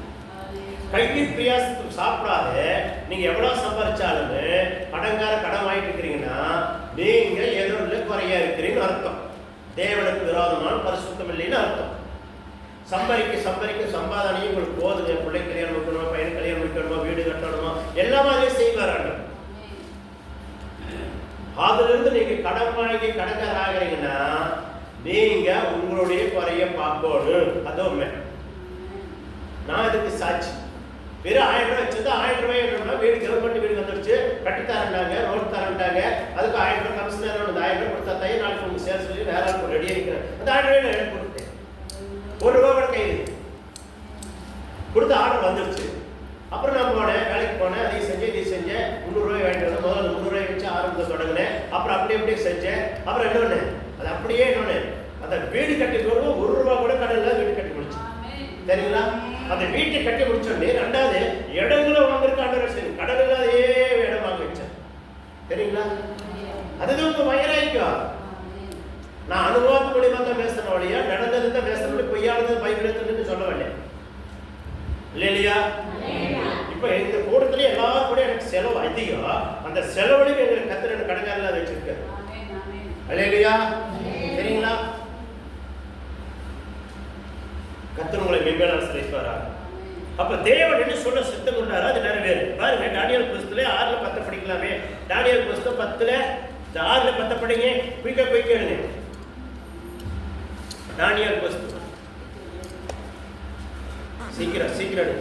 கையின் பிரயாசத்துக்கு சாப்பிடாத நீங்க எவ்வளவு சம்பாதிச்சாலும் கடன் வாங்கிட்டு இருக்கிறீங்கன்னா நீங்க ஏதோ இல்லை குறையா இருக்கிறீங்கன்னு அர்த்தம். தேவனுக்கு விரோதமான பரிசுத்தம் இல்லைன்னு அர்த்தம். சம்பாதிக்க சம்பாதனையும் உங்களுக்கு போதுங்க. பிள்ளை கல்யாணம் வைக்கணுமா, பையன் கல்யாணம் வைக்கணுமா, வீடு கட்டணுமா, எல்லா மாதிரியும் செய்வாராங்க. அதுல இருந்து நீங்க கடன் வாங்கி கடன்கார ஆகிறீங்கன்னா நீங்க உங்களுடைய குறைய பார்க்கணும். அது உண்மை. நான் இதுக்கு சாட்சி. வெறும் 1000 ரூபாய் வச்சிருந்தா 1000 ரூபாய் வீடு கவர்மெண்ட் வீடு வந்துருச்சு, கட்டித்தரண்டாங்க, ரோட் தரண்டாங்க. அதுக்கு 1000 ரூபாய் கமிஷனர் 1000 ரூபாய் கொடுத்தா தைய நாளைக்கு உங்களுக்கு சேர சொல்லி வேற ஆளுக்கு ரெடியாக இருக்கிறேன். அந்த 1000 ரூபாய் நான் எடுத்து கொடுத்தேன். 1 ரூபா கூட கையில் கொடுத்த ஆர்டர் வந்துருச்சு. அப்புறம் நான் போனேன், வேலைக்கு போனேன், அதையும் செஞ்சேன் இதையும் செஞ்சேன். 300 ரூபாய் வாங்கிட்டு வந்தேன். முதல்ல 300 ரூபாய் வச்சு ஆரம்பத்தை தொடங்கினேன். அப்புறம் அப்படியே செஞ்சேன். அப்புறம் இன்னொன்று அது அப்படியே இன்னொன்று அந்த வீடு கட்டி போடுவோம். 1 ரூபா கூட கடன்ல வீடு கட்டி முடிச்சு சரிங்களா? அந்த வீட்டை கட்டி முடிச்சோடனே 2வது இடங்களை வாங்குறதுக்கு ஆண்டவர் சரி கடன் இல்லாதையே இடம் வாங்க வச்சேன் சரிங்களா? அதுதான் உங்க வயராய்க்கும். நான் அனுபவத்து மூலியமா தான் பேசுறேன் வழியா, நடந்தது தான் பேசுறேன். பொய்யானது பைபிள் எடுத்துன்னு சொல்ல வேண்டிய இல்லையா? இப்ப இந்த கூட்டத்துல எல்லாரும் கூட எனக்கு செலவு அதிகம். அந்த செலவுலையும் எங்களுக்கு கத்திர கடன்காரில் வச்சிருக்காரு இல்லையா? சரிங்களா? கத்திர உங்களை மென்மேலும் ஆசீர்வதிப்பாரா? அப்ப தேவன் என்ன சொல்ல சித்தம் கொண்டாரோ அது நிறைவேறு. பாருங்க, தானியேல் புஸ்தகத்துல 6:10 படிக்கலாமே. தானியேல் புஸ்தகம் 10 6:10 படிங்க. குயிக்கா எழுங்க. தானியேல் புஸ்தகம் சீக்கிரம்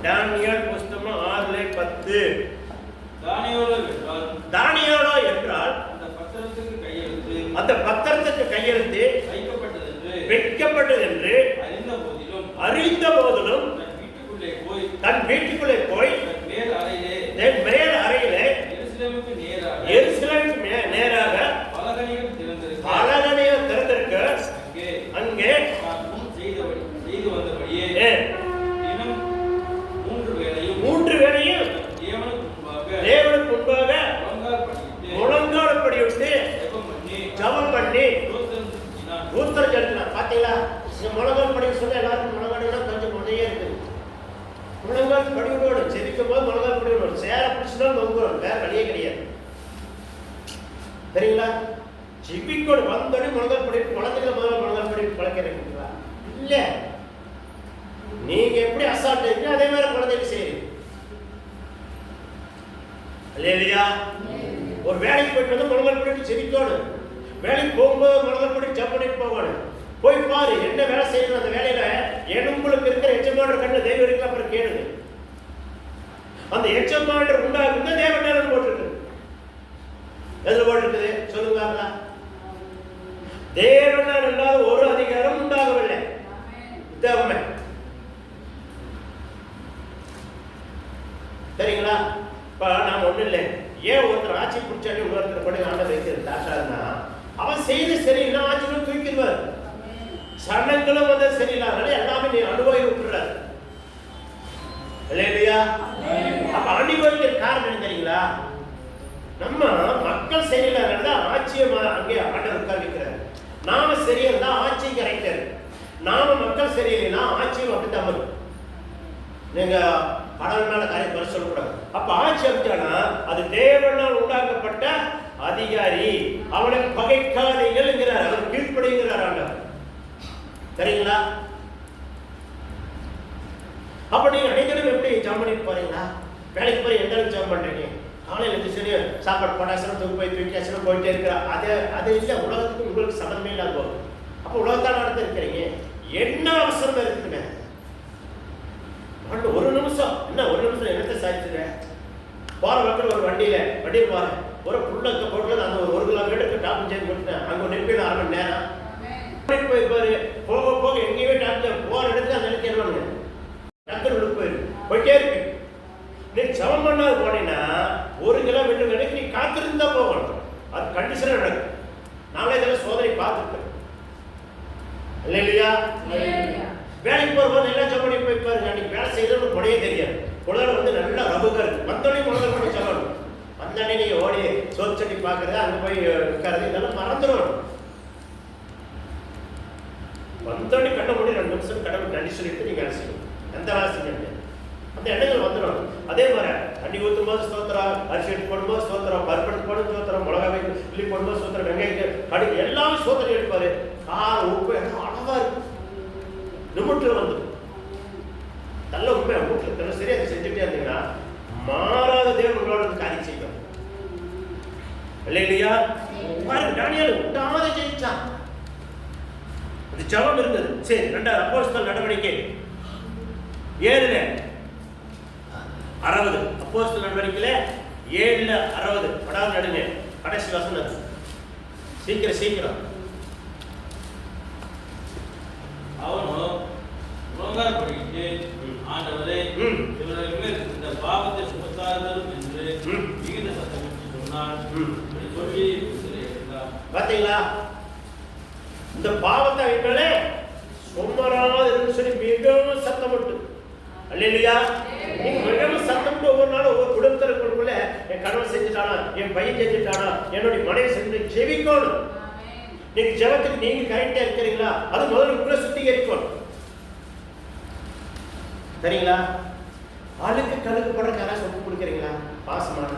தானியேல் புஸ்தகம் 6:10. தானியேலோ என்றால் அந்த பத்திரத்துக்கு கையெழுத்து வைக்கப்பட்டது என்று அறிந்த போதிலும் தன் வீட்டுக்குள்ளே போய் மேல் அறையிலே எருசலேமுக்கு நேராக பலகணிகள் திறந்திருக்க அங்கே மூன்று வேளையும் தேவனுக்கு முன்பாக முழங்கால் படிவிட்டு ஜெபம் பண்ணி ஊத்தரம் செலுத்தினார். பாத்தீங்களா? முழங்கால் படி சொல்ல எல்லாருக்கும் முழங்கால் கொஞ்சம் முறையே இருக்குது. முழங்கால் படிவிடோடு செதிக்கும் போது முழங்கால் படிவிடோடு சேர பிடிச்சிடும் நொங்குறோம். வேற வழியே கிடையாது சரிங்களா? ஜிபிக்கோடு வந்தோடனே முழங்கால் படி குழந்தைகளை முதல்ல முழங்கால் படி பழக்கிறீங்களா? இல்ல, நீங்க எப்படி அசால்ட் இருக்கீங்க அதே மாதிரி குழந்தைக்கு செய்யுங்க இல்லையா? ஒரு வேலைக்கு போயிட்டு வந்து முழங்கால் படிட்டு செதிக்கோடு, வேலைக்கு போகும்போது முழங்கால் படி ஜம்ப் பண்ணிட்டு போகணும். போய் பாரு என்ன வேலை செய்யணும். அந்த வேலையில உங்களுக்கு இருக்கிற எச்சமாடுற கண்ணு தெய்வம் இருக்கு. அப்புறம் கேளுங்க. அந்த எச்சமாடுற உண்டாக்குங்க தேவன் போட்டிருக்கு. எதுல போட்டிருக்குது சொல்லுங்க. தேவனால் இல்லாத ஒரு அதிகாரம் உண்டாகவில்லை. உண்மை சரிங்களா? இப்ப நாம ஒண்ணு இல்லை, ஏன் ஒருத்தர் ஆட்சி பிடிச்சாலே இன்னொருத்தர் கூட ஆண்ட வைக்கிறது தாட்டாருன்னா அவன் செய்து சரியில்லை ஆட்சிகளும் தூக்கிடுவார். சடங்களும் வந்து சரியில்லாத எல்லாமே நீ அனுபவி விட்டுறாரு இல்லையா? அப்ப அனுபவிக்கிற காரணம் என்ன தெரியுங்களா? நம்ம மக்கள் சரியில்லாத ஆட்சியை அங்கே ஆண்டவர் உட்கார்ந்துக்கிறார். நாம சரியா இருந்தா ஆட்சி கரெக்டர், நாம மக்கள் சரியில்லைன்னா ஆட்சியும் அப்படி தவறு. நீங்க கடவுள் மேல காரியம் குறை சொல்லக்கூடாது. அப்ப ஆட்சி அப்படின்னா அது தேவனால் உண்டாக்கப்பட்ட அதிகாரி, அவனை பகைக்காதீர்கள் என்கிறார், அவர் கீழ்ப்படிங்கிறார் ஆண்டவர். சரிங்களா? அப்ப நீங்க அனைவரும் எப்படி ஜாம் பண்ணிட்டு போறீங்களா? வேலைக்கு போய் எந்த அளவுக்கு ஜாம் பண்றீங்க? காலையில் இருந்து சரி சாப்பாடு படாசனம் தூக்கி போய் தூக்கியாசனம் போயிட்டே இருக்கிறா. அது இல்லை, உலகத்துக்கு உங்களுக்கு சம்மந்தமே இல்லாத போகும். அப்போ உலகத்தான் நடத்த இருக்கிறீங்க, என்ன அவசரம் இருக்குங்க? ஒரு நிமிஷம் என்னத்தை சாய்ச்சுங்க? போற மக்கள் ஒரு வண்டியில் போறேன், ஒரு புள்ளக்க போட்டு அந்த ஒரு கிலோமீட்டருக்கு டாப் சேஞ்ச் பண்ணிட்டேன். அங்கே நிற்பேன் 1/2 மணி நேரம் போயிருப்பாரு. போக போக எங்கேயுமே டாப் போற இடத்துல அந்த இடத்துல என்னவாங்க டக்குனு விட்டு போயிட்டே இருக்கு. நீ சமம் பண்ணாது போனீங்கன்னா 1 கிலோமீட்டர் வரைக்கும் நீ காத்திருந்து தான் போகணும். அது கண்டிஷனாக நடக்கும். நாங்களே இதெல்லாம் சோதனை பார்த்துருக்கோம் இல்லையா? வேலைக்கு போகும்போது எல்லாம் சம்பளி போய் பாருங்க. அன்னைக்கு வேலை செய்யறது முறையே தெரியாது. குழந்தை வந்து நல்லா ரபுகா இருக்கு. வந்தோடனே குழந்தை பண்ணி சொல்லணும். வந்தோடனே நீங்க ஓடி சோத்து சட்டி பார்க்கறது, அங்கே போய் உட்காருது, இதெல்லாம் மறந்துடும். வந்தோடனே கட்ட முடியும் 2 நிமிஷம் கடவுள் நன்றி சொல்லிட்டு நீங்க வேலை செய்யணும். எந்த வேலை செய்ய அந்த எண்ணங்கள் வந்துடும். அதே மாதிரி தண்ணி ஊற்றும் போது ஸ்தோத்திரம், அரிசி எடுத்து போடும்போது ஸ்தோத்திரம், பருப்பு போடும் ஸ்தோத்திரம், மிளகாய் உள்ளி போடும்போது ஸ்தோத்திரம், வெங்காயம் கடுகு எல்லாமே ஸ்தோத்திரம் எடுப்பாரு. காரம் உப்பு எல்லாம் அழகா இருக்கும். நிமிட்டில் வந்து நல்ல உண்மை வீட்டில் சரியா அதை செஞ்சுட்டே இருந்தீங்கன்னா மாறாத தேவன் உங்களோட காரியம் செய்யும் இல்லையா? தானியேல் விடாத ஜெயிச்சான். அது ஜெபம் இருந்தது. சரி, 2 அப்போஸ்தலர் நடவடிக்கை 7:60. அப்போஸ்தலர் நடவடிக்கையில 7:60 படாது நடுங்க. கடைசி வசனம் சீக்கிரம். அவனோ உலகார் படிக்கிட்டு ஆண்டவரே இவர்கள் மேல் இந்த பாவத்தை சுமத்தார்கள் என்று மிகுந்த சத்தமிட்டு சொன்னான். இப்படி சொல்லி பார்த்தீங்களா? இந்த பாவத்தை வைக்கலே சுமராது என்று சொல்லி மிகவும் சத்தமிட்டு அல்லேலூயா. நீங்க மிகவும் சத்தமிட்டு ஒவ்வொரு நாளும் ஒவ்வொரு குடும்பத்திற்குள்ள என் கணவன் செஞ்சுட்டானா, என் பையன் செஞ்சுட்டானா, என்னுடைய மனைவி செஞ்சு ஜெபிக்கணும். நீங்க ஜெபத்துக்கு நீங்க கரெக்டா இருக்கிறீங்களா? அது முதல்ல உங்களை சுத்திகரிக்கணும். சரிங்களா? ஆளுக்கு கழுகு படம் யாராவது சொல்லி கொடுக்குறீங்களா? பாசமான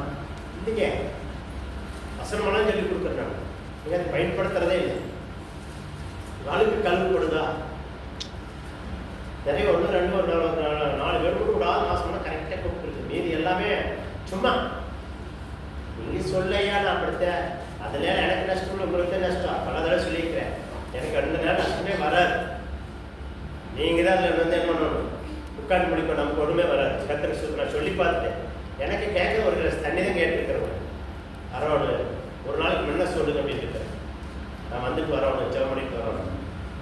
இல்லைங்க, அசனமெல்லாம் சொல்லி கொடுக்குறாங்க. நீங்க அதை பயன்படுத்துறதே இல்லை. ஆளுக்கு கழுகு படுதா? நிறைய 1 2 4 பேர் கூட விடாது மாசம்னா கரெக்டாக கொடுத்துருக்கு. மீதி எல்லாமே சும்மா நீங்க சொல்லையா நான் படுத்த அதுல எனக்கு நஷ்டம், உங்களுக்கு நஷ்டம். பல தடவை சொல்லியிருக்கிறேன். எனக்கு 2 நேரம் நஷ்டமே வராது. நீங்க தான் அதில் வந்து என்ன பண்ணணும், உட்காந்து முடிக்கணும். நமக்கு ஒன்றுமே வராது. கத்திர நான் சொல்லி பார்த்துட்டேன். எனக்கு கேட்க ஒரு கிளாஸ் தண்ணி தான் கேட்டுருக்கிறேன். வரணும், ஒரு நாளைக்கு முன்ன சொல்லுங்க அப்படின்னு இருக்கிறேன். நான் வந்துட்டு வரணும், ஜெபம் பண்ணிட்டு வரணும்.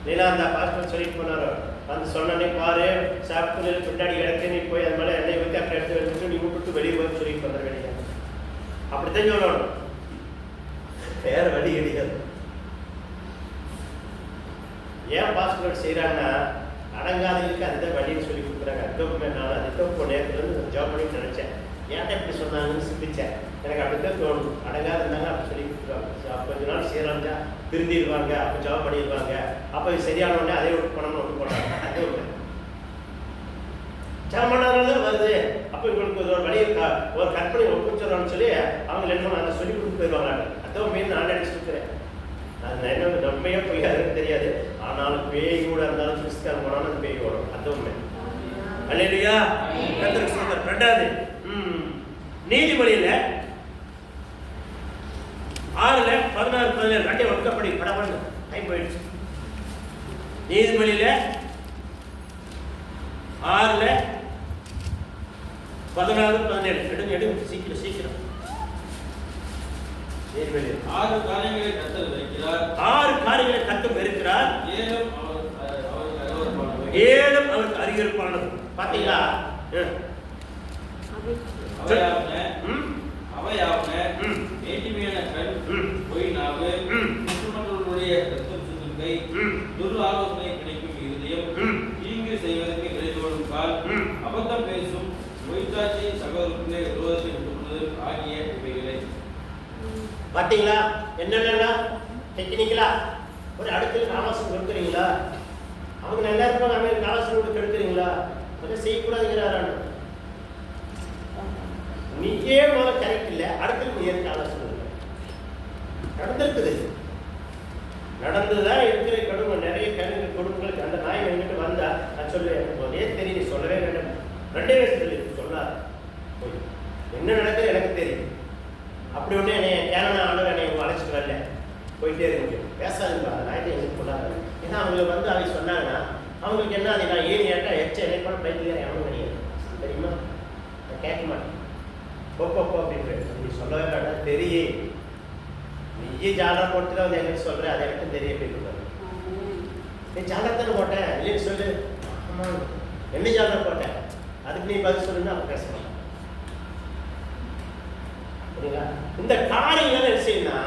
நீலாம் அந்த பாஸ்டர் சொல்லிட்டு போனாரோ வந்து சொன்னே பாரு, சாப்பிட்டு பின்னாடி கிடக்கு, நீ போய் அது மேலே எண்ணெய் ஊற்றி அப்படி எடுத்து வச்சுட்டு நீ விட்டுட்டு வெளியே போய் சொல்லிட்டு வந்துட வேண்டிய. அப்படித்தான் சொல்லணும், வேற வழி கிடையாது. ஏன் பாஸ்டர் செய்யறாங்கன்னா அடங்காதவங்களுக்கு அதுதான் வழின்னு சொல்லி கொடுக்குறாங்க. அதுக்கு நான் அதுக்கு நேரத்துல ஜாப் பண்ணிட்டு நினைச்சேன். ஏன்டா இப்படி சொன்னாங்கன்னு சிந்திச்சேன். எனக்கு அப்படித்தான் தோணும். அடங்காத இருந்தாங்க அப்படி சொல்லி கொடுக்குறாங்க. கொஞ்ச நாள் செய்யறாங்க, திருந்திடுவாங்க, அப்போ ஜாப் பண்ணிடுவாங்க. அப்போ சரியான உடனே அதே ஒர்க் பண்ணணும்னு ஒன்று போனாங்க. அதே ஒன்று ஜாப் பண்ணாதான் வருது. அப்போ இவங்களுக்கு ஒரு வழியை ஒரு கற்பனை ஒப்புச்சோன்னு சொல்லி அவங்க என்ன அதை சொல்லி கொடுத்து போயிடுவாங்க. அதுவும் மீன் நான் நினைச்சிட்டு இருக்கிறேன். அது என்ன நம்மையே போய் அதுக்கு தெரியாது. ஆனாலும் பேய் கூட இருந்தாலும் கிறிஸ்தவன் போனாலும் அது பேய் வரும். அதுவுமே அல்லேலூயா. கர்த்தருக்கு ஸ்தோத்திரம். 2வது நீதிமொழியில 6:16-17 ரெண்டே ஒர்க்கப்படி படப்பட டைம் போயிடுச்சு. நீதிமொழியில 6:16-17 எடுங்க சீக்கிரம். 6 காரியங்களை கர்த்தர் வைக்கிறார். 6 காரியங்களை காரியங்களை கர்த்தர் வெறுக்கிறார், ஏலும் அவருக்கு அருவருப்பானது. பாத்தீங்களா? துர்ஆலோசனை கிடைக்கும் இருதயம், தீங்கு செய்வதற்கு விரைந்தோடும் கால், அபத்தம் பேசும் பொய்ச்சாட்சி, சகோதரர்களுக்கு விரோதத்தை விட்டுக்கொள்வது ஆகிய இவைகளை. பாத்தீங்களா? என்னென்ன டெக்னிக்கலா ஒரு அடுத்த ஆலோசனை கொடுக்குறீங்களா? அவங்க நல்லா இருப்பாங்க, அவங்க ஆலோசனை கொடுத்து எடுக்கிறீங்களா? அதை செய்யக்கூடாதுங்கிறாரான நீயே முதல்ல கரெக்ட் இல்லை, அடுத்து நீ ஏற்க ஆலோசனை நடந்திருக்குது. நடந்துதான் இருக்கிற குடும்பம், நிறைய குடும்பங்களுக்கு அந்த நாய் என்கிட்ட வந்தா நான் சொல்லுவேன், முதலே தெரியும், சொல்லவே வேண்டாம், 2 வயசு சொல்லி சொல்லார், என்ன நடக்குது எனக்கு தெரியும். அப்படி ஒன்று என்னை கேரளா ஆண்டவர் என்னை அழைச்சிட்டு வரல, போயிட்டே இருக்க பேசாதுங்க, அந்த நாயத்தை எங்களுக்கு சொல்லாது. ஏன்னா அவங்களுக்கு வந்து அவங்க சொன்னாங்கன்னா அவங்களுக்கு என்ன, அதை நான் ஏன் ஏட்டா எச்ச என்னைப்பான பைத்தியார் எவனும் கிடையாது தெரியுமா, நான் கேட்க மாட்டேன். போப்போ அப்படின்னு நீ சொல்லவே வேண்டாம், தெரியும் நீயே ஜாலா போட்டு தான் வந்து எங்களுக்கு சொல்ற, அதை எனக்கு தெரிய போயிட்டு நீ ஜாலத்தானே போட்டேன் இல்லைன்னு சொல்லு. ஆமாம், என்ன ஜாலா போட்டேன், அதுக்கு நீ பதில் சொல்லுன்னா அப்போ பேசலாம். இந்த காரியங்கள் என்ன செய்யணும்னா,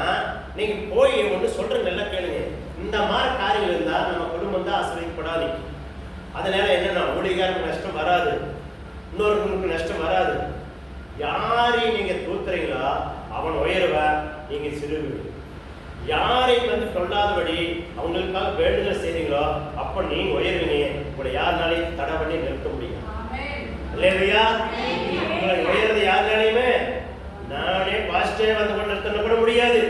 நீங்க போய் ஒன்று சொல்றது நல்லா கேளுங்க. இந்த மாதிரி காரியங்கள் இருந்தா நம்ம குடும்பம் தான் ஆசிரியப்படாது. அதனால என்னன்னா ஊழியர்களுக்கு நஷ்டம் வராது, இன்னொருவங்களுக்கு நஷ்டம் வராது. யாரையும் நீங்க தூத்துறீங்களோ அவன் உயர்வா, நீங்க சிறுவு. யாரையும் வந்து கொள்ளாதபடி அவங்களுக்காக வேண்டுதல் செய்றீங்களோ அப்ப நீங்க உயர்வீங்க. உங்களை யாருனாலையும் தடை பண்ணி நிறுத்த முடியும். இல்லையா? உங்களை உயர்றது யாருனாலையுமே நானே பாஸ்டே வந்து கொண்டு நிறுத்த கூட முடியாது.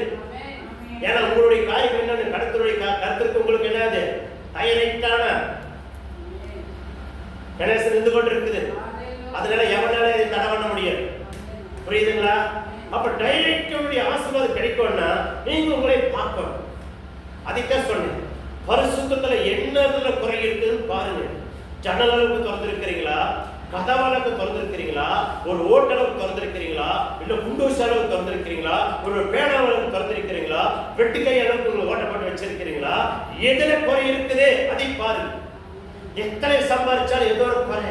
ஏன்னா உங்களுடைய காரியம் என்னன்னு கருத்துடைய கருத்துக்கு உங்களுக்கு என்னது தைரைட்டான கணேசன் இருந்து கொண்டு இருக்குது. அதனால எவனால இதை தடை பண்ண முடியாது. புரியுதுங்களா? அப்ப டைரக்டருடைய ஆசீர்வாதம் கிடைக்கும்னா நீங்க உங்களை பார்க்கணும். அதுதான் சொன்னேன், பரிசுத்தத்துல என்னதுல குறை இருக்குன்னு பாருங்க. ஜன்னல் அளவுக்கு திறந்திருக்கிறீங்களா, கதவளவுக்கு திறந்திருக்கிறீங்களா, ஒரு ஓட்டளவுக்கு திறந்திருக்கிறீங்களா, இல்ல குண்டூசி அளவுக்கு திறந்திருக்கிறீங்களா, ஒரு பேன அளவுக்கு திறந்திருக்கிறீங்களா, வெட்டுக்கை அளவுக்கு உங்களை ஓட்டப்பட்டு வச்சிருக்கிறீங்களா, எதுல குறை இருக்குது அதை பாருங்க. எத்தனை சம்பாதிச்சாலும் ஏதோ ஒரு குறை,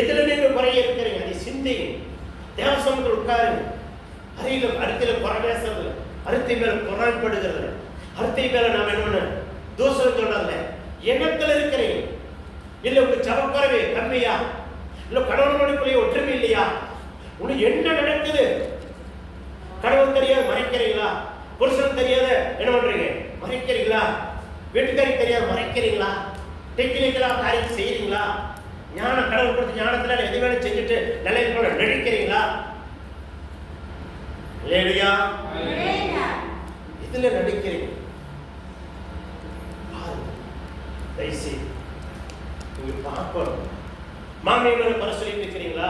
எதுல நீங்க குறைய இருக்கிறீங்க அதை சிந்திங்க. தேவசமத்தில் உட்காருங்க. அரித்தில குறை பேசுறது, அரித்தை மேல குறைப்படுகிறது, அரித்தை மேல நாம் என்ன பண்ண தோசை சொல்றதுல எண்ணத்துல இருக்கிறீங்க. இல்ல உங்க ஜபக்குறைவே கம்மியா, இல்ல கணவன் மனைவிக்குள்ளே ஒற்றுமை இல்லையா, உனக்கு என்ன நடக்குது? கணவன் தெரியாத மறைக்கிறீங்களா, புருஷன் தெரியாத என்ன பண்றீங்க மறைக்கிறீங்களா, வீட்டுக்காரி தெரியாத மறைக்கிறீங்களா, டெக்னிக்கலா காரியம் செய்யறீங்களா, ஞான கடவுள் கொடுத்து ஞானத்துல எது வேணும் செஞ்சுட்டு நிலையில் போல நடிக்கிறீங்களா? இல்லையா? இதுல நடிக்கிறீங்க. தயவுசெய்து நீங்க பார்க்கணும். மாமியை மேல பர சொல்லிட்டு இருக்கிறீங்களா,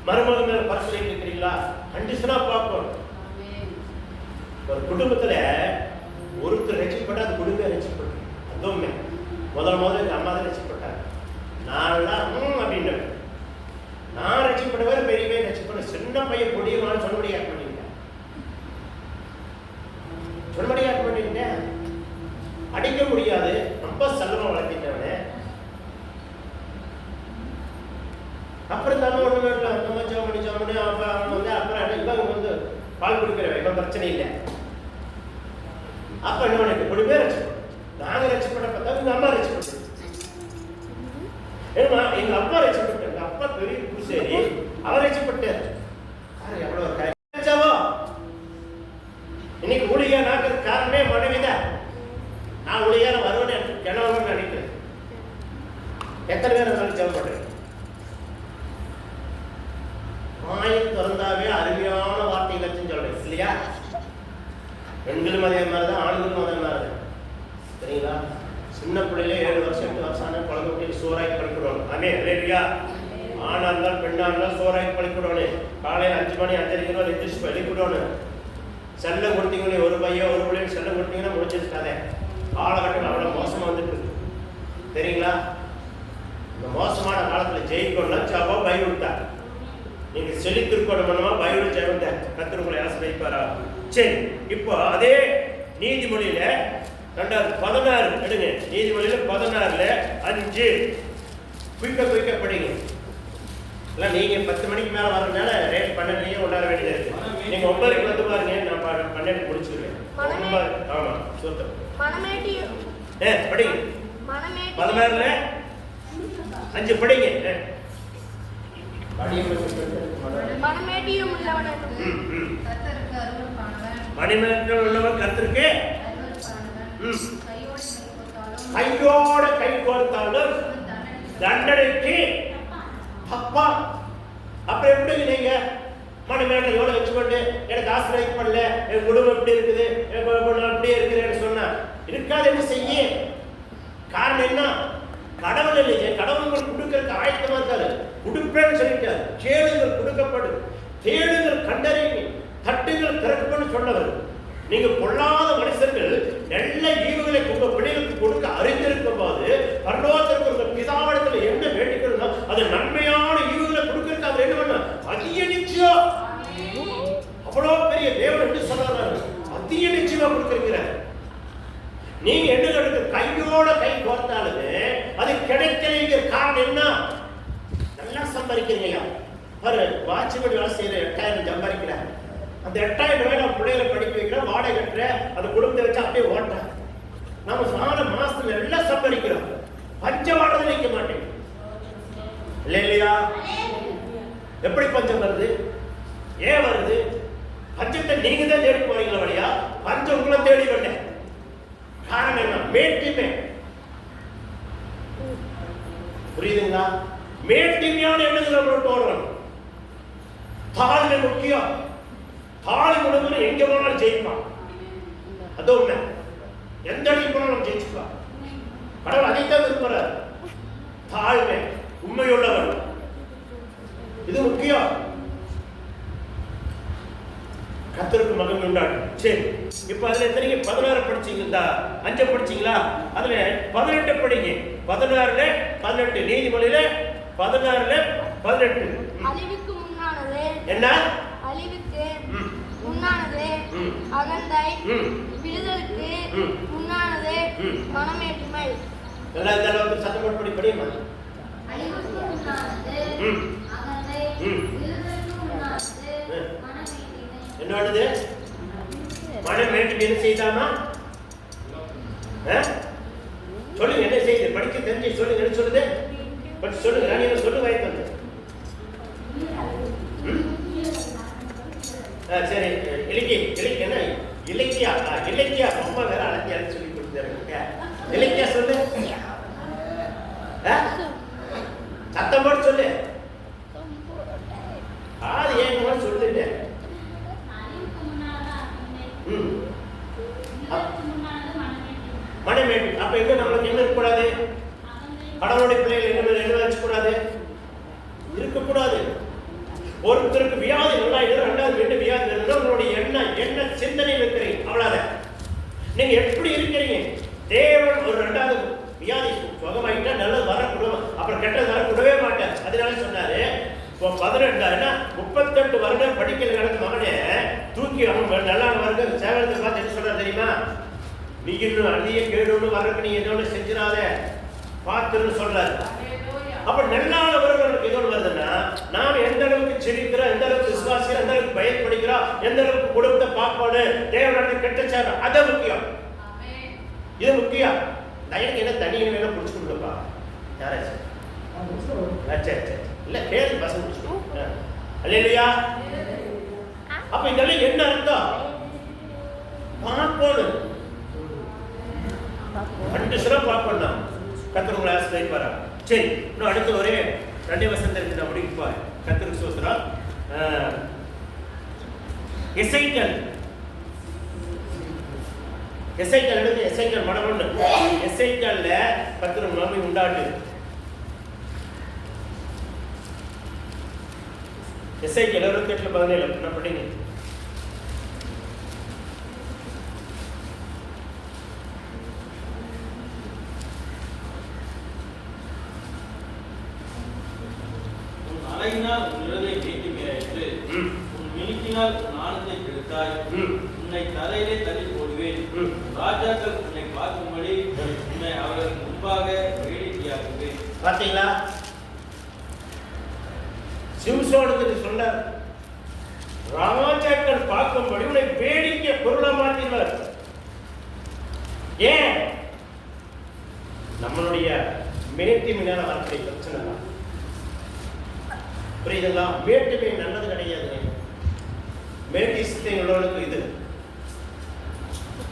மருமக மேல பர சொல்லிட்டு இருக்கிறீங்களா? கண்டிஷனா பார்க்கணும். ஒரு குடும்பத்துல ஒருத்தர் ரசிக்கப்பட்டா அது குடும்பம் ரசிக்கப்படும். அதுவுமே முதல்ல அம்மா தான் ரசிக்கப்பட்டாங்க. நான்லாம் அப்படின்னு நான் ரசிக்கப்பட்டவர் பெரியவே ரசிக்கப்பட்ட சின்ன பையன் பொடியமான சொன்னபடியாக பண்ணிட்டேன், சொன்னபடியாக பண்ணிட்டேன். அடிக்க முடியாது, ரொம்ப செல்லமா வளர்த்திட்டவனே. அப்புறம் தான் ஒண்ணு ஜாமணி அப்ப அவன் வந்து அப்புறம் இவங்க வந்து பால் குடிக்கிறவன், இப்ப பிரச்சனை இல்லை. அப்ப என்ன பண்ணிட்டு பொடி பேர் ரசிப்போம். நாங்க ரசிப்பட்ட பார்த்தா எங்க அம்மா ரசிப்பட்டு, ஏன்னா எங்க அப்பா ரசிப்பட்டு, எங்க அப்பா பெரிய பூசேரி, அவர் ரசிப்பட்டார். எவ்வளவு இன்னைக்கு ஊழியா நாக்கு காரணமே மனைவிதான். நான் ஊழியா வருவேன் கணவன் நினைக்கிறேன். எத்தனை பேர் இருந்தாலும் ஜெபப்படுறேன். வாயை திறந்தாவே அருமையான வார்த்தைகளை சொல்றேன் இல்லையா? பெண்களும் அதே மாதிரிதான், ஆண்களும் அதே மாதிரிதான். சரிங்களா? சின்ன பிள்ளையில 7 வருஷம் 8 வருஷம் ஆன குழந்தை குட்டியில் சோறாக்கி பழிக்கிடணும். ஆமே இல்லையா? ஆணா இருந்தாலும் பெண்ணா இருந்தாலும் சோறாக்கி பழிக்கிடணும். காலையில் 5 மணி 5:30 எந்திரிச்சு பழிக்கிடணும். செல்லம் கொடுத்தீங்கன்னா ஒரு பையன் ஒரு பிள்ளைன்னு செல்லம் கொடுத்தீங்கன்னா முடிச்சிருக்காதே. காலகட்டம் அவ்வளோ மோசமாக வந்துட்டு இருக்கு. சரிங்களா? இந்த மோசமான காலத்தில் ஜெயிக்கணும்னா ஜபம் பைபிள்தா. நீங்க செழித்திருக்கணும் பண்ணுமா பைபிள் ஜெபத்தை கர்த்தர் உங்களை ஆசீர்வதிப்பாரா? சரி, இப்போ அதே நீதிமொழியில 16 எடுங்க. நீதிமொழியில 16ல 5 குயிக்க படிங்க. இல்லை நீங்கள் 10 மணிக்கு மேலே வரதுனால ரேட் 12 கொண்டாட வேண்டியது இருக்கு. நீங்கள் 9க்கு வந்து பாருங்க, நான் 12 முடிச்சுக்கிறேன். ஆமாம் சுத்தம் படிங்க. 16ல 5 படிங்க. மனமேட்டியம் உள்ளவன் கர்த்தருக்கு கையோட கை கோர்த்தாலும் தண்டனைக்கு அப்பா. அப்புறம் எப்படி நீங்க மனமேட்டையோட வச்சுக்கொண்டு எனக்கு ஆசிரியர் பண்ணல, என் குடும்பம் எப்படி இருக்குது, அப்படியே இருக்கிறேன்னு சொன்னா இருக்காது. என்ன செய்ய காரணம் என்ன? கடவுள் இல்லையே. கடவுள் கொடுக்கறதுக்கு ஆயத்தமா இருக்காது. கொடுப்பேன்னு சொல்லிட்டாரு. கேளுங்கள் கொடுக்கப்படும், தேடுங்கள் கண்டறியுங்க, தட்டுங்கள் திறக்கப்படும் சொன்னவர். நீங்க பொல்லாத மனுஷர்கள் நல்ல ஈவுகளை உங்க பிள்ளைகளுக்கு கொடுக்க அறிந்திருக்கும் போது பரலோகத்திற்கு உங்க பிதாவிடத்தில் என்ன வேண்டிக்கிறதோ அது நன்மையான ஈவுகளை கொடுக்கறதுக்கு அவர் என்ன பண்ண அதிக நிச்சயம். அவ்வளவு பெரிய தேவன் என்று சொல்றாரு, அதிக நிச்சயமா கொடுத்திருக்கிறார். நீங்க என்ன கையோட கை கோர்த்தாலுமே அது கிடைக்கலைங்கிற காரணம் என்ன? நல்லா சம்பாதிக்கிறீங்க. பாரு, வாட்ச்மேன் வேலை செய்யற 8000 சம்பாதிக்கிறார். அந்த 8000 ரூபாய் நான் பிள்ளைகளை படிக்க வைக்கிறேன், வாடகை கட்டுறேன், அந்த குடும்பத்தை வச்சு அப்படியே ஓட்டுறேன். நம்ம 4 மாசத்துல எல்லாம் சம்பாதிக்கிறோம். பஞ்சம் வாடுறது வைக்க மாட்டேன் இல்லையா? எப்படி பஞ்சம் வருது? ஏன் வருது? பஞ்சத்தை நீங்க தான் தேடி போறீங்களா வழியா? பஞ்சம் உங்களை தேடி வந்தேன். காரணம் என்ன? மேட்டிமை. புரியுதுங்களா? மேட்டிமையான எண்ணங்களை நம்மளுக்கு வரணும். தாழ்மை முக்கியம். தாழ்மை உணவு எங்க போனாலும் ஜெயிப்பான். அது உண்மை. எந்த இடத்துக்கு போனாலும் ஜெயிச்சுப்பான். கடவுள் அதைத்தான் விரும்புறார். தாழ்மை, உண்மையுள்ளவர், இது முக்கியம். கர்த்தருக்கு மகிமை உண்டாகும். சரி, இப்ப அதுல எத்தனை 16 படிச்சீங்களா? 5 படிச்சீங்களா? அதுல 18 படிங்க. 16ல 18 நீதிமொழியில 16ல 18 அழிவுக்கு முன்னானது என்ன? அழிவுக்கு முன்னானது அகந்தை, விடுதலுக்கு முன்னானது மனமேட்டிமை. எல்லா இதெல்லாம் சத்தம் போட்டு படியுமா? அழிவுக்கு முன்னானது அகந்தை, விடுதலுக்கு முன்னானது மனமேட்டிமை. என்னது? மனமேட்டிமை என்ன செய்தாமா? சொல்லுங்க, என்ன செய்யுது? படிக்க தெரிஞ்சு சொல்லுங்க. என்ன சொல்லுது? படிச்சு சொல்லுங்க. நான் என்ன சொல்லு வாய்ப்பு. சரி, என்ன இலக்கியா? இலக்கியா ரொம்ப வேற அழகியா சொல்லி கொடுத்தாரு. இலக்கியா சொல்லு, சத்தம் போட்டு சொல்லு. அது ஏன் சொல்லுட்டேன். மனமேட்டி. அப்ப எங்க நம்மளுக்கு என்ன இருக்கக்கூடாது? கடவுளுடைய பிள்ளைகள் என்ன வச்சுக்கூடாது? இருக்கக்கூடாது. ஒருத்தருக்கு வியாதி நல்லா இருக்கு, 2வது வீட்டு வியாதி இருந்தா உங்களுடைய என்ன சிந்தனை இருக்கிறீங்க அவ்வளவுதான். நீங்க எப்படி இருக்கிறீங்க? தேவன் ஒரு 2வது வியாதி சுகமாயிட்டா நல்லது வரக்கூடாது, அப்புறம் கெட்டது வரக்கூடவே மாட்டார். அதனால சொன்னாரு 38 வருடம் படிக்கல நடந்த மகனே தூக்கி அவன் நல்லா வருங்க சேவலத்தை பார்த்து என்ன சொல்றாரு தெரியுமா? நீ இன்னும் அதிக கேடு வரக்கு நீ எதோட செஞ்சிடாத பார்த்துன்னு சொல்றாரு. அப்ப நல்லானவர்களுக்கு எதோடு வருதுன்னா நாம் எந்த அளவுக்கு செழிக்கிறோம், எந்த அளவுக்கு விசுவாசிக்கிறோம், எந்த அளவுக்கு பயன்படுகிறோம், எந்த அளவுக்கு குடும்பத்தை பார்ப்போன்னு தேவனுடைய கெட்ட சேவை, அது முக்கியம். இது முக்கியம். எனக்கு என்ன தண்ணி வேணும் பிடிச்சு கொடுப்பா யாராச்சும்? சரி இல்ல கேள்வி பசங்க பிடிச்சு இல்லையா? அப்ப இதெல்லாம் என்ன அர்த்தம்? பார்ப்போம், 2 சிறப்பு பார்ப்போம். கர்த்தர் உங்களை ஆசீர்வதிப்பாரா? சரி, இன்னும் அடுத்த ஒரே 2 வசனம் இருக்கு, நான் முடிக்க போறேன். கர்த்தருக்கு ஸ்தோத்திரம். எசேக்கியேல் எடுத்து எசேக்கியேல் மடமொன்று எசேக்கியேல்ல கர்த்தர் மகிமை உண்டாட்டு. எசேக்கியேல் 28:17 என்ன படிங்க? அழகினால் உன் நிழலை மேட்டிமையாயிற்று, உன் மினுக்கினால் உன் ஆனத்தை கெடுத்தாய், உன் உன்னை தரையிலே தள்ளி போடுவேன். ராஜாக்கள் உன்னை பார்க்கும்படி உன்னை அவர்களுக்கு முன்பாக வேடிக்கையாக்குவேன். பார்த்தீங்களா? சிம்சோனுக்கு சொன்னார், ராஜாக்கள் பார்க்கும்படி உன்னை வேடிக்கை பொருளா மாற்றினார். ஏன்? நம்மளுடைய மேட்டிமையான வாழ்க்கை பிரச்சனை தான். புரியுதுங்களா? மேட்டுமை நல்லது கிடையாது. மேட்டி சித்தை உள்ளவனுக்கு இது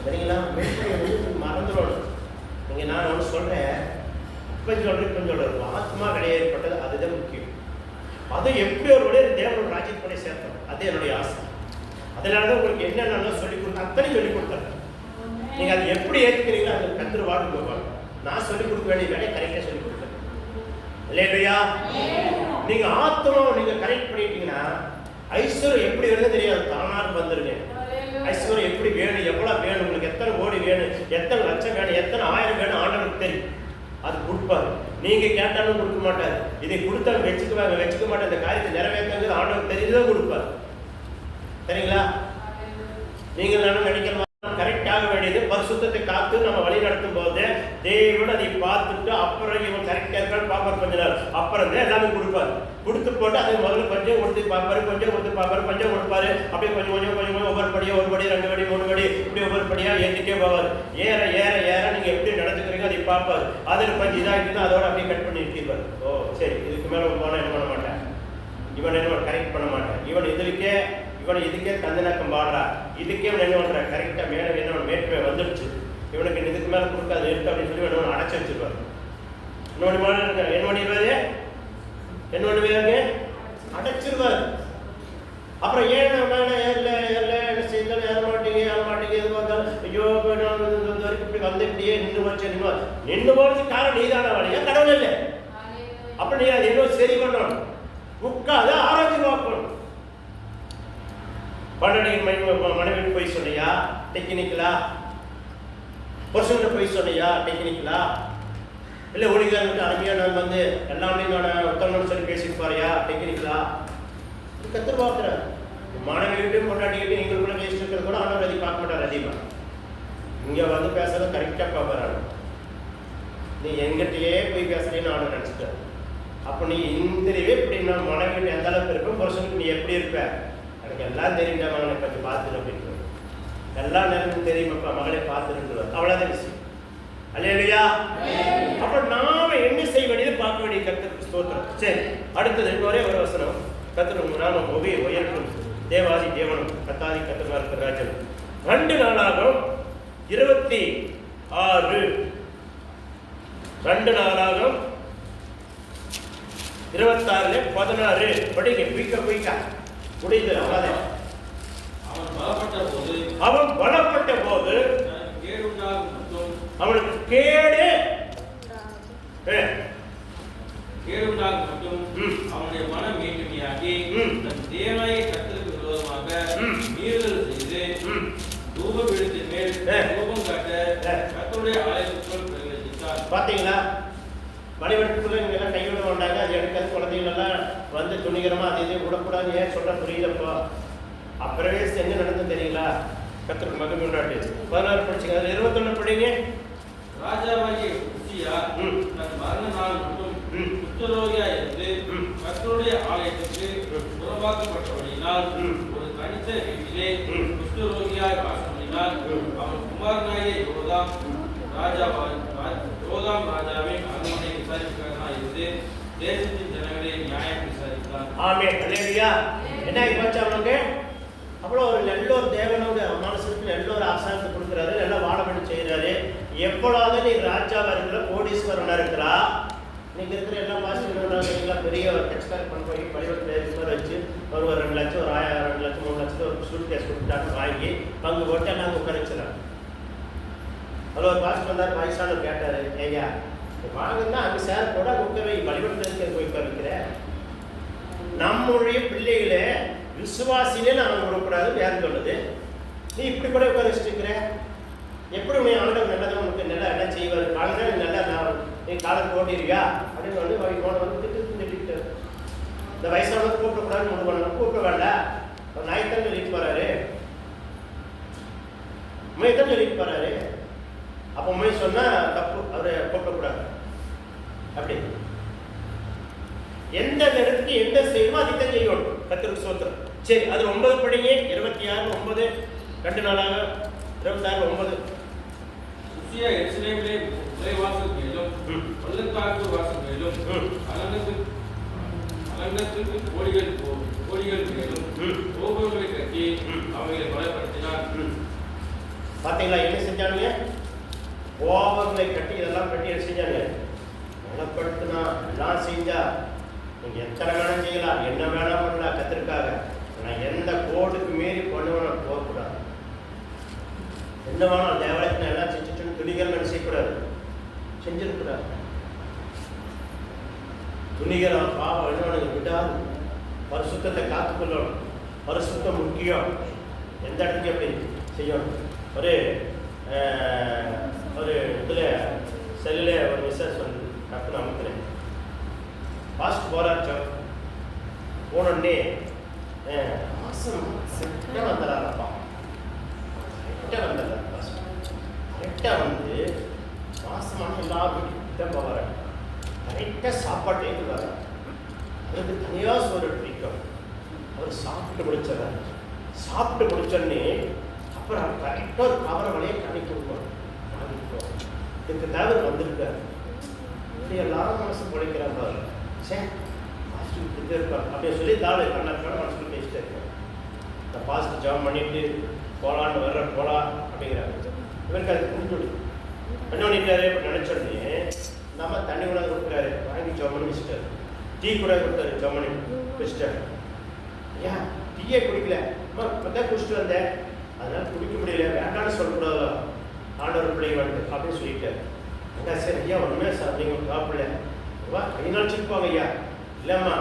சரிங்களா? மேட்டுமை மறந்துடணும். நீங்க நான் ஒன்று சொல்றேன், இப்ப சொல்றேன், ஆத்மா கிடையாது ஏற்பட்டது, அதுதான் முக்கியம். அதை எப்படி ஒரு தேவனோட ராஜ்யத்துடைய சேர்த்தோம், அது என்னுடைய ஆசை. அதனாலதான் உங்களுக்கு என்னென்ன சொல்லிக் கொடுத்தா அத்தனை சொல்லிக் கொடுத்தாங்க. நீங்க அதை எப்படி ஏற்றுக்கிறீங்களோ அதை கத்துரு வாழ்க்கை போவாங்க. நான் சொல்லிக் கொடுக்க வேண்டிய வேலையை கரெக்டாக சொல்லிக் கொடுத்தேன் இல்லையா? நீங்க ஆத்மாவை நீங்க கரெக்ட் பண்ணிட்டீங்கன்னா ஐஸ்வர்யம் எப்படி வருது தெரியாது, தானாக வந்துருங்க. ஐஸ்வர்யம் எப்படி வேணும், எவ்வளவு வேணும், உங்களுக்கு எத்தனை கோடி வேணும், எத்தனை லட்சம் வேணும், எத்தனை ஆயிரம் வேணும் ஆண்டவருக்கு தெரியும். அது கொடுப்பாரு. நீங்க கேட்டாலும் கொடுக்க மாட்டாரு. இதை கொடுத்தாலும் வச்சுக்க மாட்டேன். இந்த காரியத்தை நிறைவேற்றது ஆண்டவருக்கு தெரிஞ்சுதான் கொடுப்பாரு. சரிங்களா? நீங்கள் நானும் நினைக்கிறோம் கரெக்டாக வேண்டியது பரிசுத்தத்தை காத்து நம்ம வழி நடத்தும் போது தேவன் அதை பார்த்துட்டு அப்புறம் இவன் கரெக்டா இருக்கான்னு பாப்பாரு. கொஞ்ச நாள் அப்புறம் தான் எல்லாமே கொடுப்பாரு. கொடுத்து போட்டு அதை முதல்ல கொஞ்சம் கொடுத்து பார்ப்பாரு, கொஞ்சம் கொடுத்து பார்ப்பாரு, கொஞ்சம் கொடுப்பாரு. அப்படியே கொஞ்சம் கொஞ்சம் கொஞ்சம் கொஞ்சம் ஒவ்வொரு படியா, ஒரு படி, 2 படி, 3 படி, இப்படி ஒவ்வொரு படியா ஏற்றிட்டே போவார். ஏற ஏற ஏற நீங்க எப்படி நடந்துக்கிறீங்க அதை பார்ப்பாரு. அதில் கொஞ்சம் இதாகிட்டுனா அதோட அப்படியே கட் பண்ணி நிறுத்திடுவார். ஓ சரி, இதுக்கு மேல போனா என்ன பண்ண மாட்டேன், இவன் என்ன கரெக்ட் பண்ண மாட்டேன், இவன் இதுக்கே தந்தனாக்கம் பாடுறா, இதுக்கே இவன் என்ன பண்ற கரெக்டா மேல என்ன மேட்டுமே வந்துடுச்சு, இவனுக்கு இதுக்கு மேல கொடுக்காது இருக்கு அப்படின்னு சொல்லி என்ன அடைச்சு வச்சிருப்பாரு. என்ன அடைச்சிருவாரு. அப்புறம் ஏன் மேல ஏறல என்ன செய்தாலும் ஏற மாட்டீங்க எது பார்த்தாலும் ஐயோ இப்படி வந்து இப்படியே நின்று போறது காரணம் நீதான வழியா கடவுள் இல்லை. அப்ப நீ அது இன்னும் சரி பண்ணணும், உட்காது ஆராய்ச்சி பார்க்கணும். மனைவி போய் சொன்னியா டெக்னிக்கலா, புருஷன் போய் சொன்னியா டெக்னிக்கலா, இல்ல ஒளிகாரனுக்கு அருமையா நான் வந்து எல்லாமே நான் உத்தமன்னு சொல்லி பேசியிருப்பாரியா டெக்னிக்கலா, கத்துரு பார்க்குற மனைவிட்டும் கொண்டாடிக்கிட்டு எங்களுக்குள்ள பேசிட்டு இருக்கிறது கூட ஆனவர் அதை பார்க்க மாட்டார். அதிகமா இங்க வந்து பேசுறது கரெக்டா பார்க்கறாரு. நீ எங்கிட்டயே போய் பேசுறேன்னு ஆன நினைச்சிட்டாரு. அப்ப நீ இந்திரியவே இப்படி நான் மனைவி எந்த அளவுக்கு இருப்பேன், புருஷனுக்கு நீ எப்படி இருப்ப, எனக்கு எல்லாம் தெரியுண்டா மகனை கொஞ்சம் பார்த்துரு அப்படின்னு எல்லா நேரமும் தெரியுமாப்பா மகளை பார்த்துருக்குறாரு. அவ்வளவுதான் விஷயம். அல்லேலூயா. அப்ப நாம என்ன செய்ய வேண்டியது பார்க்க வேண்டிய கர்த்தருக்கு ஸ்தோத்திரம். சரி, அடுத்தது ஒரே ஒரு வசனம். கர்த்தர் நாமம் உயர்த்தும் தேவாதி தேவனும் கத்தாதி கர்த்தரா இருக்கிற ராஜன். 2 நாளாகும் 26 2 நாளாகும் 26 16 படிங்க. குயிக்கா முடியுது. அவ்வளவுதான். அவன் பலப்பட்ட போது அவனுக்கு கேடு மட்டும் அவனுடைய மனம் மேட்டுமையாகி தன் தேவனாகிய கர்த்தருக்கு விரோதமாக மீறுதல் செய்து தூபபீடத்தின் மேல் தூபம் காட்ட கர்த்தருடைய ஆலயத்துக்குள் பிரவேசித்தார். பாத்தீங்களா? வழிபட்டுக்குள்ள நீங்க எல்லாம் கைவிட மாட்டாங்க. அது எடுக்காது குழந்தைகள் எல்லாம் வந்து துணிகரமா அது இது விடக்கூடாது. ஏன் சொல்ற புரியுதப்போ? அப்புறமே எங்க நடந்து தெரியுங்களா? கர்த்தருக்கு மகிமை உண்டாட்டு 16 படிச்சுங்க. அது 21 படிங்க. ராஜாவாகிய உசியா தன் மரண நாள் மட்டும் குஷ்டரோகியா இருந்து கர்த்தருடைய ஆலயத்துக்கு புறம்பாக்கப்பட்டபடியினால் ஒரு தனித்த வீட்டிலே குஷ்டரோகியாய் வாசம் பண்ணினார். அவன் குமாரனாகிய யோதாம் ராஜாவின் அரண்மனை விசாரிப்புக்காரனாக இருந்து தேசத்தின் ஜனங்களை நியாயம் விசாரித்தார். ஆமென். அல்லேலூயா. என்ன ஆயிடுச்சு அவனுக்கு? அவ்வளோ ஒரு நல்ல ஒரு தேவனோட மனசுக்கு நல்ல ஒரு ஆசாரத்தை கொடுக்குறாரு, நல்லா வாழப்படி செய்கிறாரு. எப்பொழுது நீ ராஜாவாக இருக்கிற கோடீஸ்வரனா இருக்கிறா, நீங்க இருக்கிற எல்லா பாசிட்டிவ் பெரிய டெக்ஸ்டைல் பண்ண போய் படிவத்தில் வச்சு ஒரு 2 லட்சம், ஒரு 1000, 2 லட்சம், 3 லட்சம் ஒரு சூட் கேஸ் கொடுத்துட்டாங்க, வாங்கி பங்கு போட்டு எல்லாம் உட்கார வச்சுறாங்க. அதில் ஒரு பாஸ்ட் வந்தார், வயசானவர் கேட்டார், ஐயா வாங்கன்னா அங்கே சேர கூட உட்கார வழிபட்டு போய் உட்கார. நம்முடைய பிள்ளைகளை விசுவாசிலே நாங்கள் விடக்கூடாது வேறு சொல்லுது. நீ இப்படி கூட உட்கார வச்சுருக்கிற, எப்படி உன்னை ஆண்டவர் நல்லதாக உனக்கு நல்லா என்ன செய்வார், காலங்கள் நல்லா நீ காலம் போட்டிருக்கியா அப்படின்னு வந்து போன வந்து திட்டு. இந்த வயசானவர் கூப்பிடக்கூடாதுன்னு முடிவு பண்ணணும். கூப்பிட வேண்டாம், ஒரு நாய்த்தன் சொல்லிட்டு போறாரு. உண்மையை தான் சொல்லிட்டு போறாரு. அப்போ உண்மை சொன்னா தப்பு, அவரை கூப்பிடக்கூடாது. அப்படி எந்த நேரத்துக்கு எந்த செய்யணுமோ அதை தான் செய்யணும். கர்த்தருக்கு ஸ்தோத்திரம். சரி, அது 9 படிங்க. 26 9 2 நாளாக 26 9. உசியா எருசலேமிலே உறைவாசல் மேலும் பள்ளத்தாக்கு வாசல் மேலும் அலங்கத்துக்கு கோடிகள் மேலும் கோபுரங்களை கட்டி அவைகளை பலப்படுத்தினார். பார்த்தீங்களா என்ன செஞ்சானுங்க? கோபுரங்களை கட்டி இதெல்லாம் கட்டி என்ன செஞ்சாங்க? பலப்படுத்தினா. எல்லாம் செஞ்சா நீங்க எத்தனை வேணாம் செய்யலாம், என்ன வேணாம் பண்ணலாம் கத்திற்காக. ஆனால் எந்த கோடுக்கு மீறி பண்ணுவோம் போகக்கூடாது. என்ன வேணும் தேவாலயத்தில் எல்லாம் செஞ்சுட்டு துணிகள் செய்யக்கூடாது, செஞ்சிருக்கூடாது. துணிகளை பாவம் என்ன விடாது. பரிசுத்தத்தை காத்துக்கொள்ளணும். பரிசுத்தம் முக்கியம். எந்த இடத்துக்கு எப்படி செய்யணும்? ஒரு இதில் செல்லில் ஒரு மெசேஜ் வந்து டக்குன்னு அமுக்கிறேன். ஃபாஸ்ட் போராட்டம் போனோடனே மாதம் கிட்ட வந்துடுறாரப்பா. கிட்ட வந்துடுறாரு. கரெக்டாக வந்து மாதமான எல்லா வீட்டுக்கிட்ட போகிறாரு. கரெக்டாக சாப்பாட்டே வர அதுக்கு தனியாக சோறு பிடிக்கும். அவர் சாப்பிட்டு முடிச்சிடறாரு. சாப்பிட்டு முடிச்சோடனே அப்புறம் கரெக்டாக ஒரு கவரை வழியே கணிக்கு விடுவார். வாங்கிப்போம். இதுக்கு தேவை வந்திருக்காரு. இப்படி எல்லாரும் மனசு பிழைக்கிறாங்க. சரி பாசிட்டிவ் இருப்பார் அப்படின்னு சொல்லி தாள் கண்ணாக்கான மனசுக்கு பேசிட்டே இருக்காரு. இந்த பாசிட்டிவ் ஜாப் பண்ணிட்டு போகலான்னு போகலாம் அப்படிங்கிறாங்க. இவருக்கு அது புரிஞ்சுடு என்ன பண்ணிட்டாரு நினைச்சோடனே நம்ம தண்ணி கூட கொடுக்குறாரு. வாங்கி ஜம்மனு வச்சுட்டாரு. டீ கூட கொடுத்தாரு. ஜம்மனு வச்சுட்டாரு. ஏன் டீயே குடிக்கல? இப்போ தான் குடிச்சிட்டு வந்தேன், அதனால குடிக்க முடியல, வேண்டாம்னு சொல்லக்கூடாது ஆண்டவர் பிள்ளை வந்து அப்படின்னு சொல்லிட்டாரு. அக்கா சரி ஐயா ஒன்றுமே நீங்கள் சாப்பிடல வா கை நாள் வச்சுருப்பாங்க ஐயா. இல்லைம்மா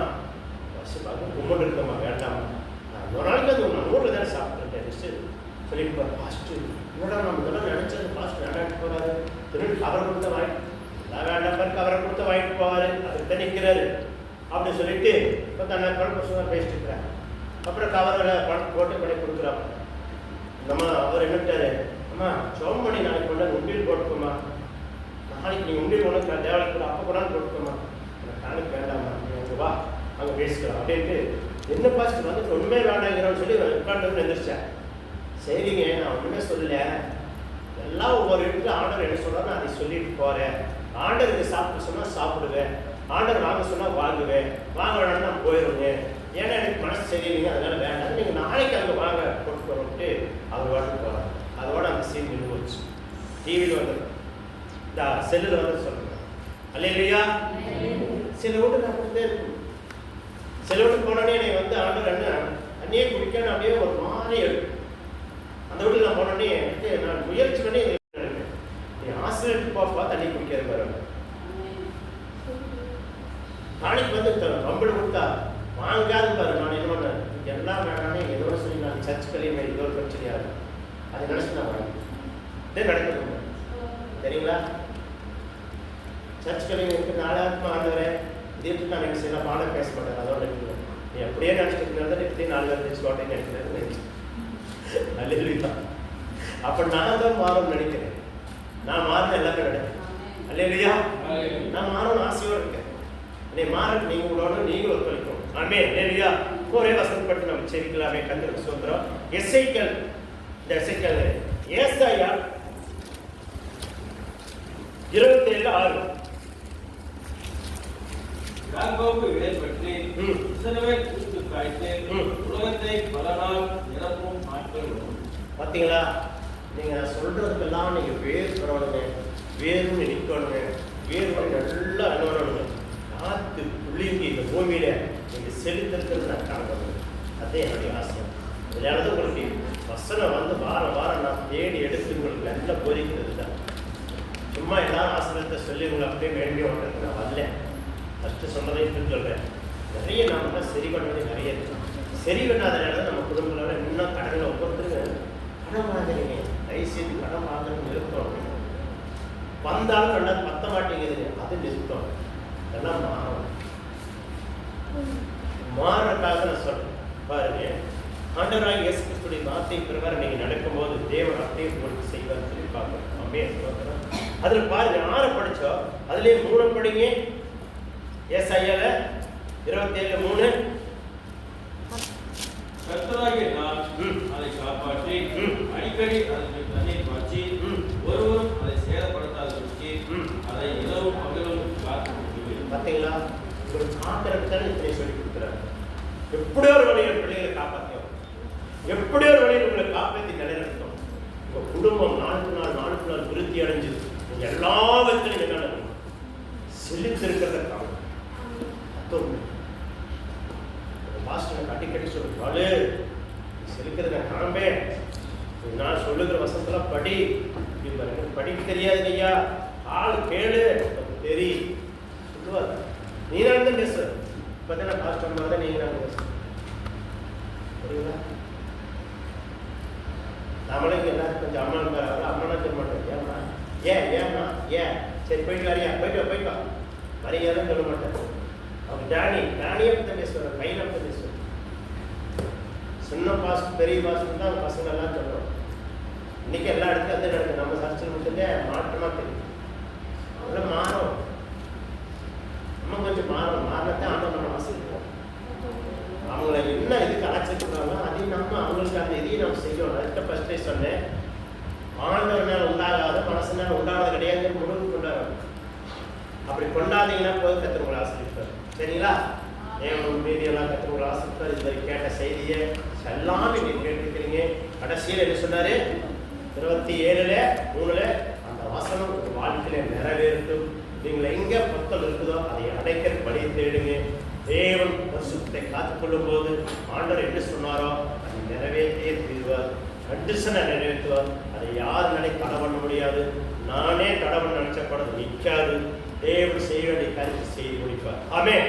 பஸ் பார்க்க கும்பிட்டு இருக்கம்மா வேண்டாம்மா, நான் ஒரு நாளைக்கு அது நான் ஊரில் தானே சாப்பிட்டுருக்கேன் சொல்லிட்டு ஃபாஸ்ட்டு என்னடா நம்ம இதெல்லாம் நினச்சது ஃபாஸ்ட் வேண்டாட்டு போகிறாரு. திரும்பி கவரை கொடுத்த வாங்கிட்டு எல்லாம் வேண்டாம் பாரு கவரை கொடுத்த வாங்கிட்டு போவார். அதுக்கு தான் நிற்கிறாரு அப்படின்னு சொல்லிட்டு இப்போ தன்னை பழம் பேசிட்டு இருக்கிறார். அப்புறம் கவரில் பணம் போட்டு பண்ணி கொடுக்குறாங்க. நம்ம அவர் என்னட்டாரு, அம்மா ஜோம் பண்ணி நாளைக்கு கொண்டா உண்டியல் போட்டுக்கோமா, நாளைக்கு நீங்கள் உண்டியல் கொண்டு தேவைக்கு கூட அப்போ கொண்டாந்து போட்டுக்கோமா, எனக்கு நாளைக்கு வேண்டாமா, நீ அங்கே வா அங்கே பேசிக்கலாம் அப்படின்ட்டு என்ன பாஸ்ட் வந்து ஒன்றுமே வேண்டாங்கிறான்னு சொல்லி உட்காந்து எழுந்திரிச்சேன். சரிங்க நான் ஒன்றுமே சொல்லலை, எல்லாம் ஒவ்வொரு இடத்துல ஆர்டர் என்ன சொல்கிறாரு நான் அதை சொல்லிட்டு போகிறேன். ஆர்டருக்கு சாப்பிட்டு சொன்னால் சாப்பிடுவேன், ஆர்டர் வாங்க சொன்னால் வாங்குவேன், வாங்க வேணாம்னு நான் போயிடுவேன். ஏன்னா எனக்கு மனசு சரியில்லைங்க அதனால வேண்டாம், நீங்கள் நாளைக்கு அங்கே வாங்க கொண்டு போகிறோம்ட்டு அவர் வாட்டு போகிறார். அதோட அந்த சீன் நின்று போச்சு. டிவியில் வந்து இந்த செல்லில் வந்து சொல்லுங்க அல்லையா. சில வீட்டுக்கு அப்படியே இருக்கும். சில வீட்டுக்கு போனோடனே என்னை வந்து ஆர்டர் அண்ணியே குடிக்கணும் அப்படியே ஒரு மாதிரி இருக்கும். அந்த வீட்டுக்கு நான் போனோடனே நான் முயற்சி பண்ணி நீ ஆசிரியருக்கு போப்பா தண்ணி குடிக்கிறது பாரு. நாளைக்கு வந்து கம்பெனி கொடுத்தா வாங்காது பாரு. நான் என்ன பண்ணேன் எல்லாம் வேணாமே ஏதோ சொல்லி நான் சர்ச் கல்வியுமே ஏதோ ஒரு பிரச்சனையாக அதை நினச்சி நான் வாங்கி இதே நடக்குது சரிங்களா. சர்ச் கல்வி எனக்கு 4 ஆண்டுகிறேன். இதே நான் என்ன செய்யலாம் பாடம் பேச மாட்டேன். அதோட இருக்கிறேன் நீ அப்படியே நினச்சிட்டு இருந்தால் இப்படி 4 இருந்துச்சு கோட்டைன்னு நினைக்கிறேன். அல்ல அப்போ நான் தான் மாறணும்னு நினைக்கிறேன். நான் மாறின எல்லாமே நினைக்கிறேன் அல்லையா. நான் மாறணும்னு ஆசையோடு இருக்கேன். என்னை மாற நீங்கள் உங்களோட நீங்களும் ஒத்துழைக்கும். ஆமே இல்லையா. ஒரே வசனப்பட்டு நம்ம செவிக்கலாமே கத்திற்கு சொல்கிறோம். எஸ்ஐக்கள் இந்த எஸ்ஐக்கள் ஏசாயா 27:6 யாக்கோபு இடைப்பட்டு இஸ்ரவேல் கூட்டு காய்த்து உலகத்தை பலனால் நிரப்பும் நாட்கள் வரும். பார்த்தீங்களா, நீங்கள் சொல்கிறதுக்கெல்லாம் நீங்கள் வேர் பெறணுங்க, வேர்னு நிற்கணுங்க, வேர் நல்லா அனுவரணுங்க. காற்று புள்ளிங்கி இந்த பூமியில் நீங்கள் செலுத்திருக்கிறது நான் காணணும். அதே என்னுடைய ஆசை. இதனால உங்களுக்கு வசனம் வந்து வாரம் வாரம் நான் தேடி எடுத்து உங்களுக்கு நல்லா போதிக்கிறது தான். சும்மா எல்லாரும் ஆசிரியத்தை சொல்லி உங்களை அப்படியே வேண்டிய ஒன்றது நான் வரல. ஃபஸ்ட்டு சொன்னதையும் சொல்கிறேன். நிறைய நாம சரி பண்ணுறது நிறைய இருக்குது. சரி பண்ணாதனால நம்ம குடும்பங்களோட இன்னும் கடனில் ஒவ்வொருத்தருங்க கடன் வாங்குறீங்க. தயவுசெய்து கடன் வாங்குறது நிறுத்தம். வந்தாலும் நல்லா பத்த மாட்டேங்குது, அது நிறுத்தம். இதெல்லாம் மாறணும். மாறுறதுக்காக நான் சொல்கிறேன். பாருங்க ஆண்டவராகிய இயேசு கிறிஸ்துடைய வார்த்தை பிரகாரம் நீங்க நடக்கும்போது தேவன் அப்படியே உங்களுக்கு செய்வார் சொல்லி பார்க்கணும். அப்படியே ஸ்தோத்திரம். அதுல பாருங்க, 6 படிச்சோம், அதுலயே 3 படிங்க. ஏசாயால 27:3. கர்த்தராகிய நான் அதை காப்பாற்றி அடிக்கடி அதற்கு தண்ணீர் பாய்ச்சி ஒருவரும் அதை சேதப்படுத்தாதபடிக்கு அதை இரவும் பகலும் காத்து கொடுக்கிறேன். பார்த்தீங்களா, ஒரு காக்கிறதுக்கான இத்தனை சொல்லி கொடுக்குறாரு. எப்படியோ ஒரு வழியில் பிள்ளைகளை காப்பாற்றும், எப்படியோ ஒரு வழியில் உங்களை காப்பாற்றி நிலைநிறுத்தும். உங்க குடும்பம் நாளுக்கு நாள் விருத்தி அடைஞ்சு எல்லா விதத்திலும் என்ன நடக்கும், செழித்திருக்கிறத மாஸ்டர் கட்டி சொல்லுவாள், செலுக்கிறத காண்பே, நான் சொல்லுகிற வசனத்தெல்லாம் படி. படிக்க தெரியாது ஐயா, ஆள் கேளு தெரி சொல்லுவார். நீ தான் தான் பேச பார்த்தா பாஸ்டர் மாதிரி நீங்க தான் பேச புரியுங்களா? நம்மளே எல்லாரும் கொஞ்சம் அம்மா அம்மானா சொல்ல மாட்டேன். ஏம்மா ஏம்மா சரி போயிட்டு வரியா, போயிட்டு வா வரியாதான் சொல்ல மாட்டேன். அவங்க டானியை பற்றி பேசுவார், பையனை பற்றி பேசுவார். சின்ன பாஸ்ட் பெரிய பாஸ்ட் தான் பசங்க எல்லாம் சொல்றோம். இன்னைக்கு எல்லா இடத்துலையும் அதே நடக்குது. நம்ம சர்ச்சில் மட்டும்தே மாற்றமா தெரியும். அதெல்லாம் மாறும், நம்ம கொஞ்சம் மாறினத்தான் ஆண்டவர் நம்ம ஆசைப்போம். அவங்கள என்ன இதுக்கு அழைச்சிருக்காங்களோ அதையும் நம்ம அவங்களுக்கு அந்த இதையும் நம்ம செய்யணும். அதுக்கு ஃபர்ஸ்டே சொன்னேன், ஆண்டவர் மேல உண்டாகாத மனசு மேல உண்டானது கிடையாது, முடிவு கொண்டாடுறாங்க. அப்படி கொண்டாதீங்கன்னா போது கர்த்தர் உங்களை ஆசீர்வதிப்பார். சரிங்களா? மீதியெல்லாம் கர்த்தர் உங்களை ஆசீர்வதிப்பார். இந்த கேட்ட செய்தியை எல்லாமே நீங்க கேட்டுக்கிறீங்க. கடைசியில் என்ன சொன்னாரு? 27:3 அந்த வசனம் உங்க வாழ்க்கையில நிறைவேற்றும். நீங்கள் எங்க பொருத்தல் இருக்குதோ அதை அடைக்கிற வழியை தேடுங்க. தேவன் பரிசுத்தத்தை காத்துக்கொள்ளும் போது ஆண்டவர் என்ன சொன்னாரோ அதை நிறைவேற்றியே தீர்வார், கண்டிஷனை நிறைவேற்றுவார். அதை யாருனாலே தடை பண்ண முடியாது. நானே தடை பண்ண நினைச்சப்படாது நிற்காது. தேவன் செய்ய வேண்டிய காரியத்தை செய்து முடிப்பார். ஆமென்.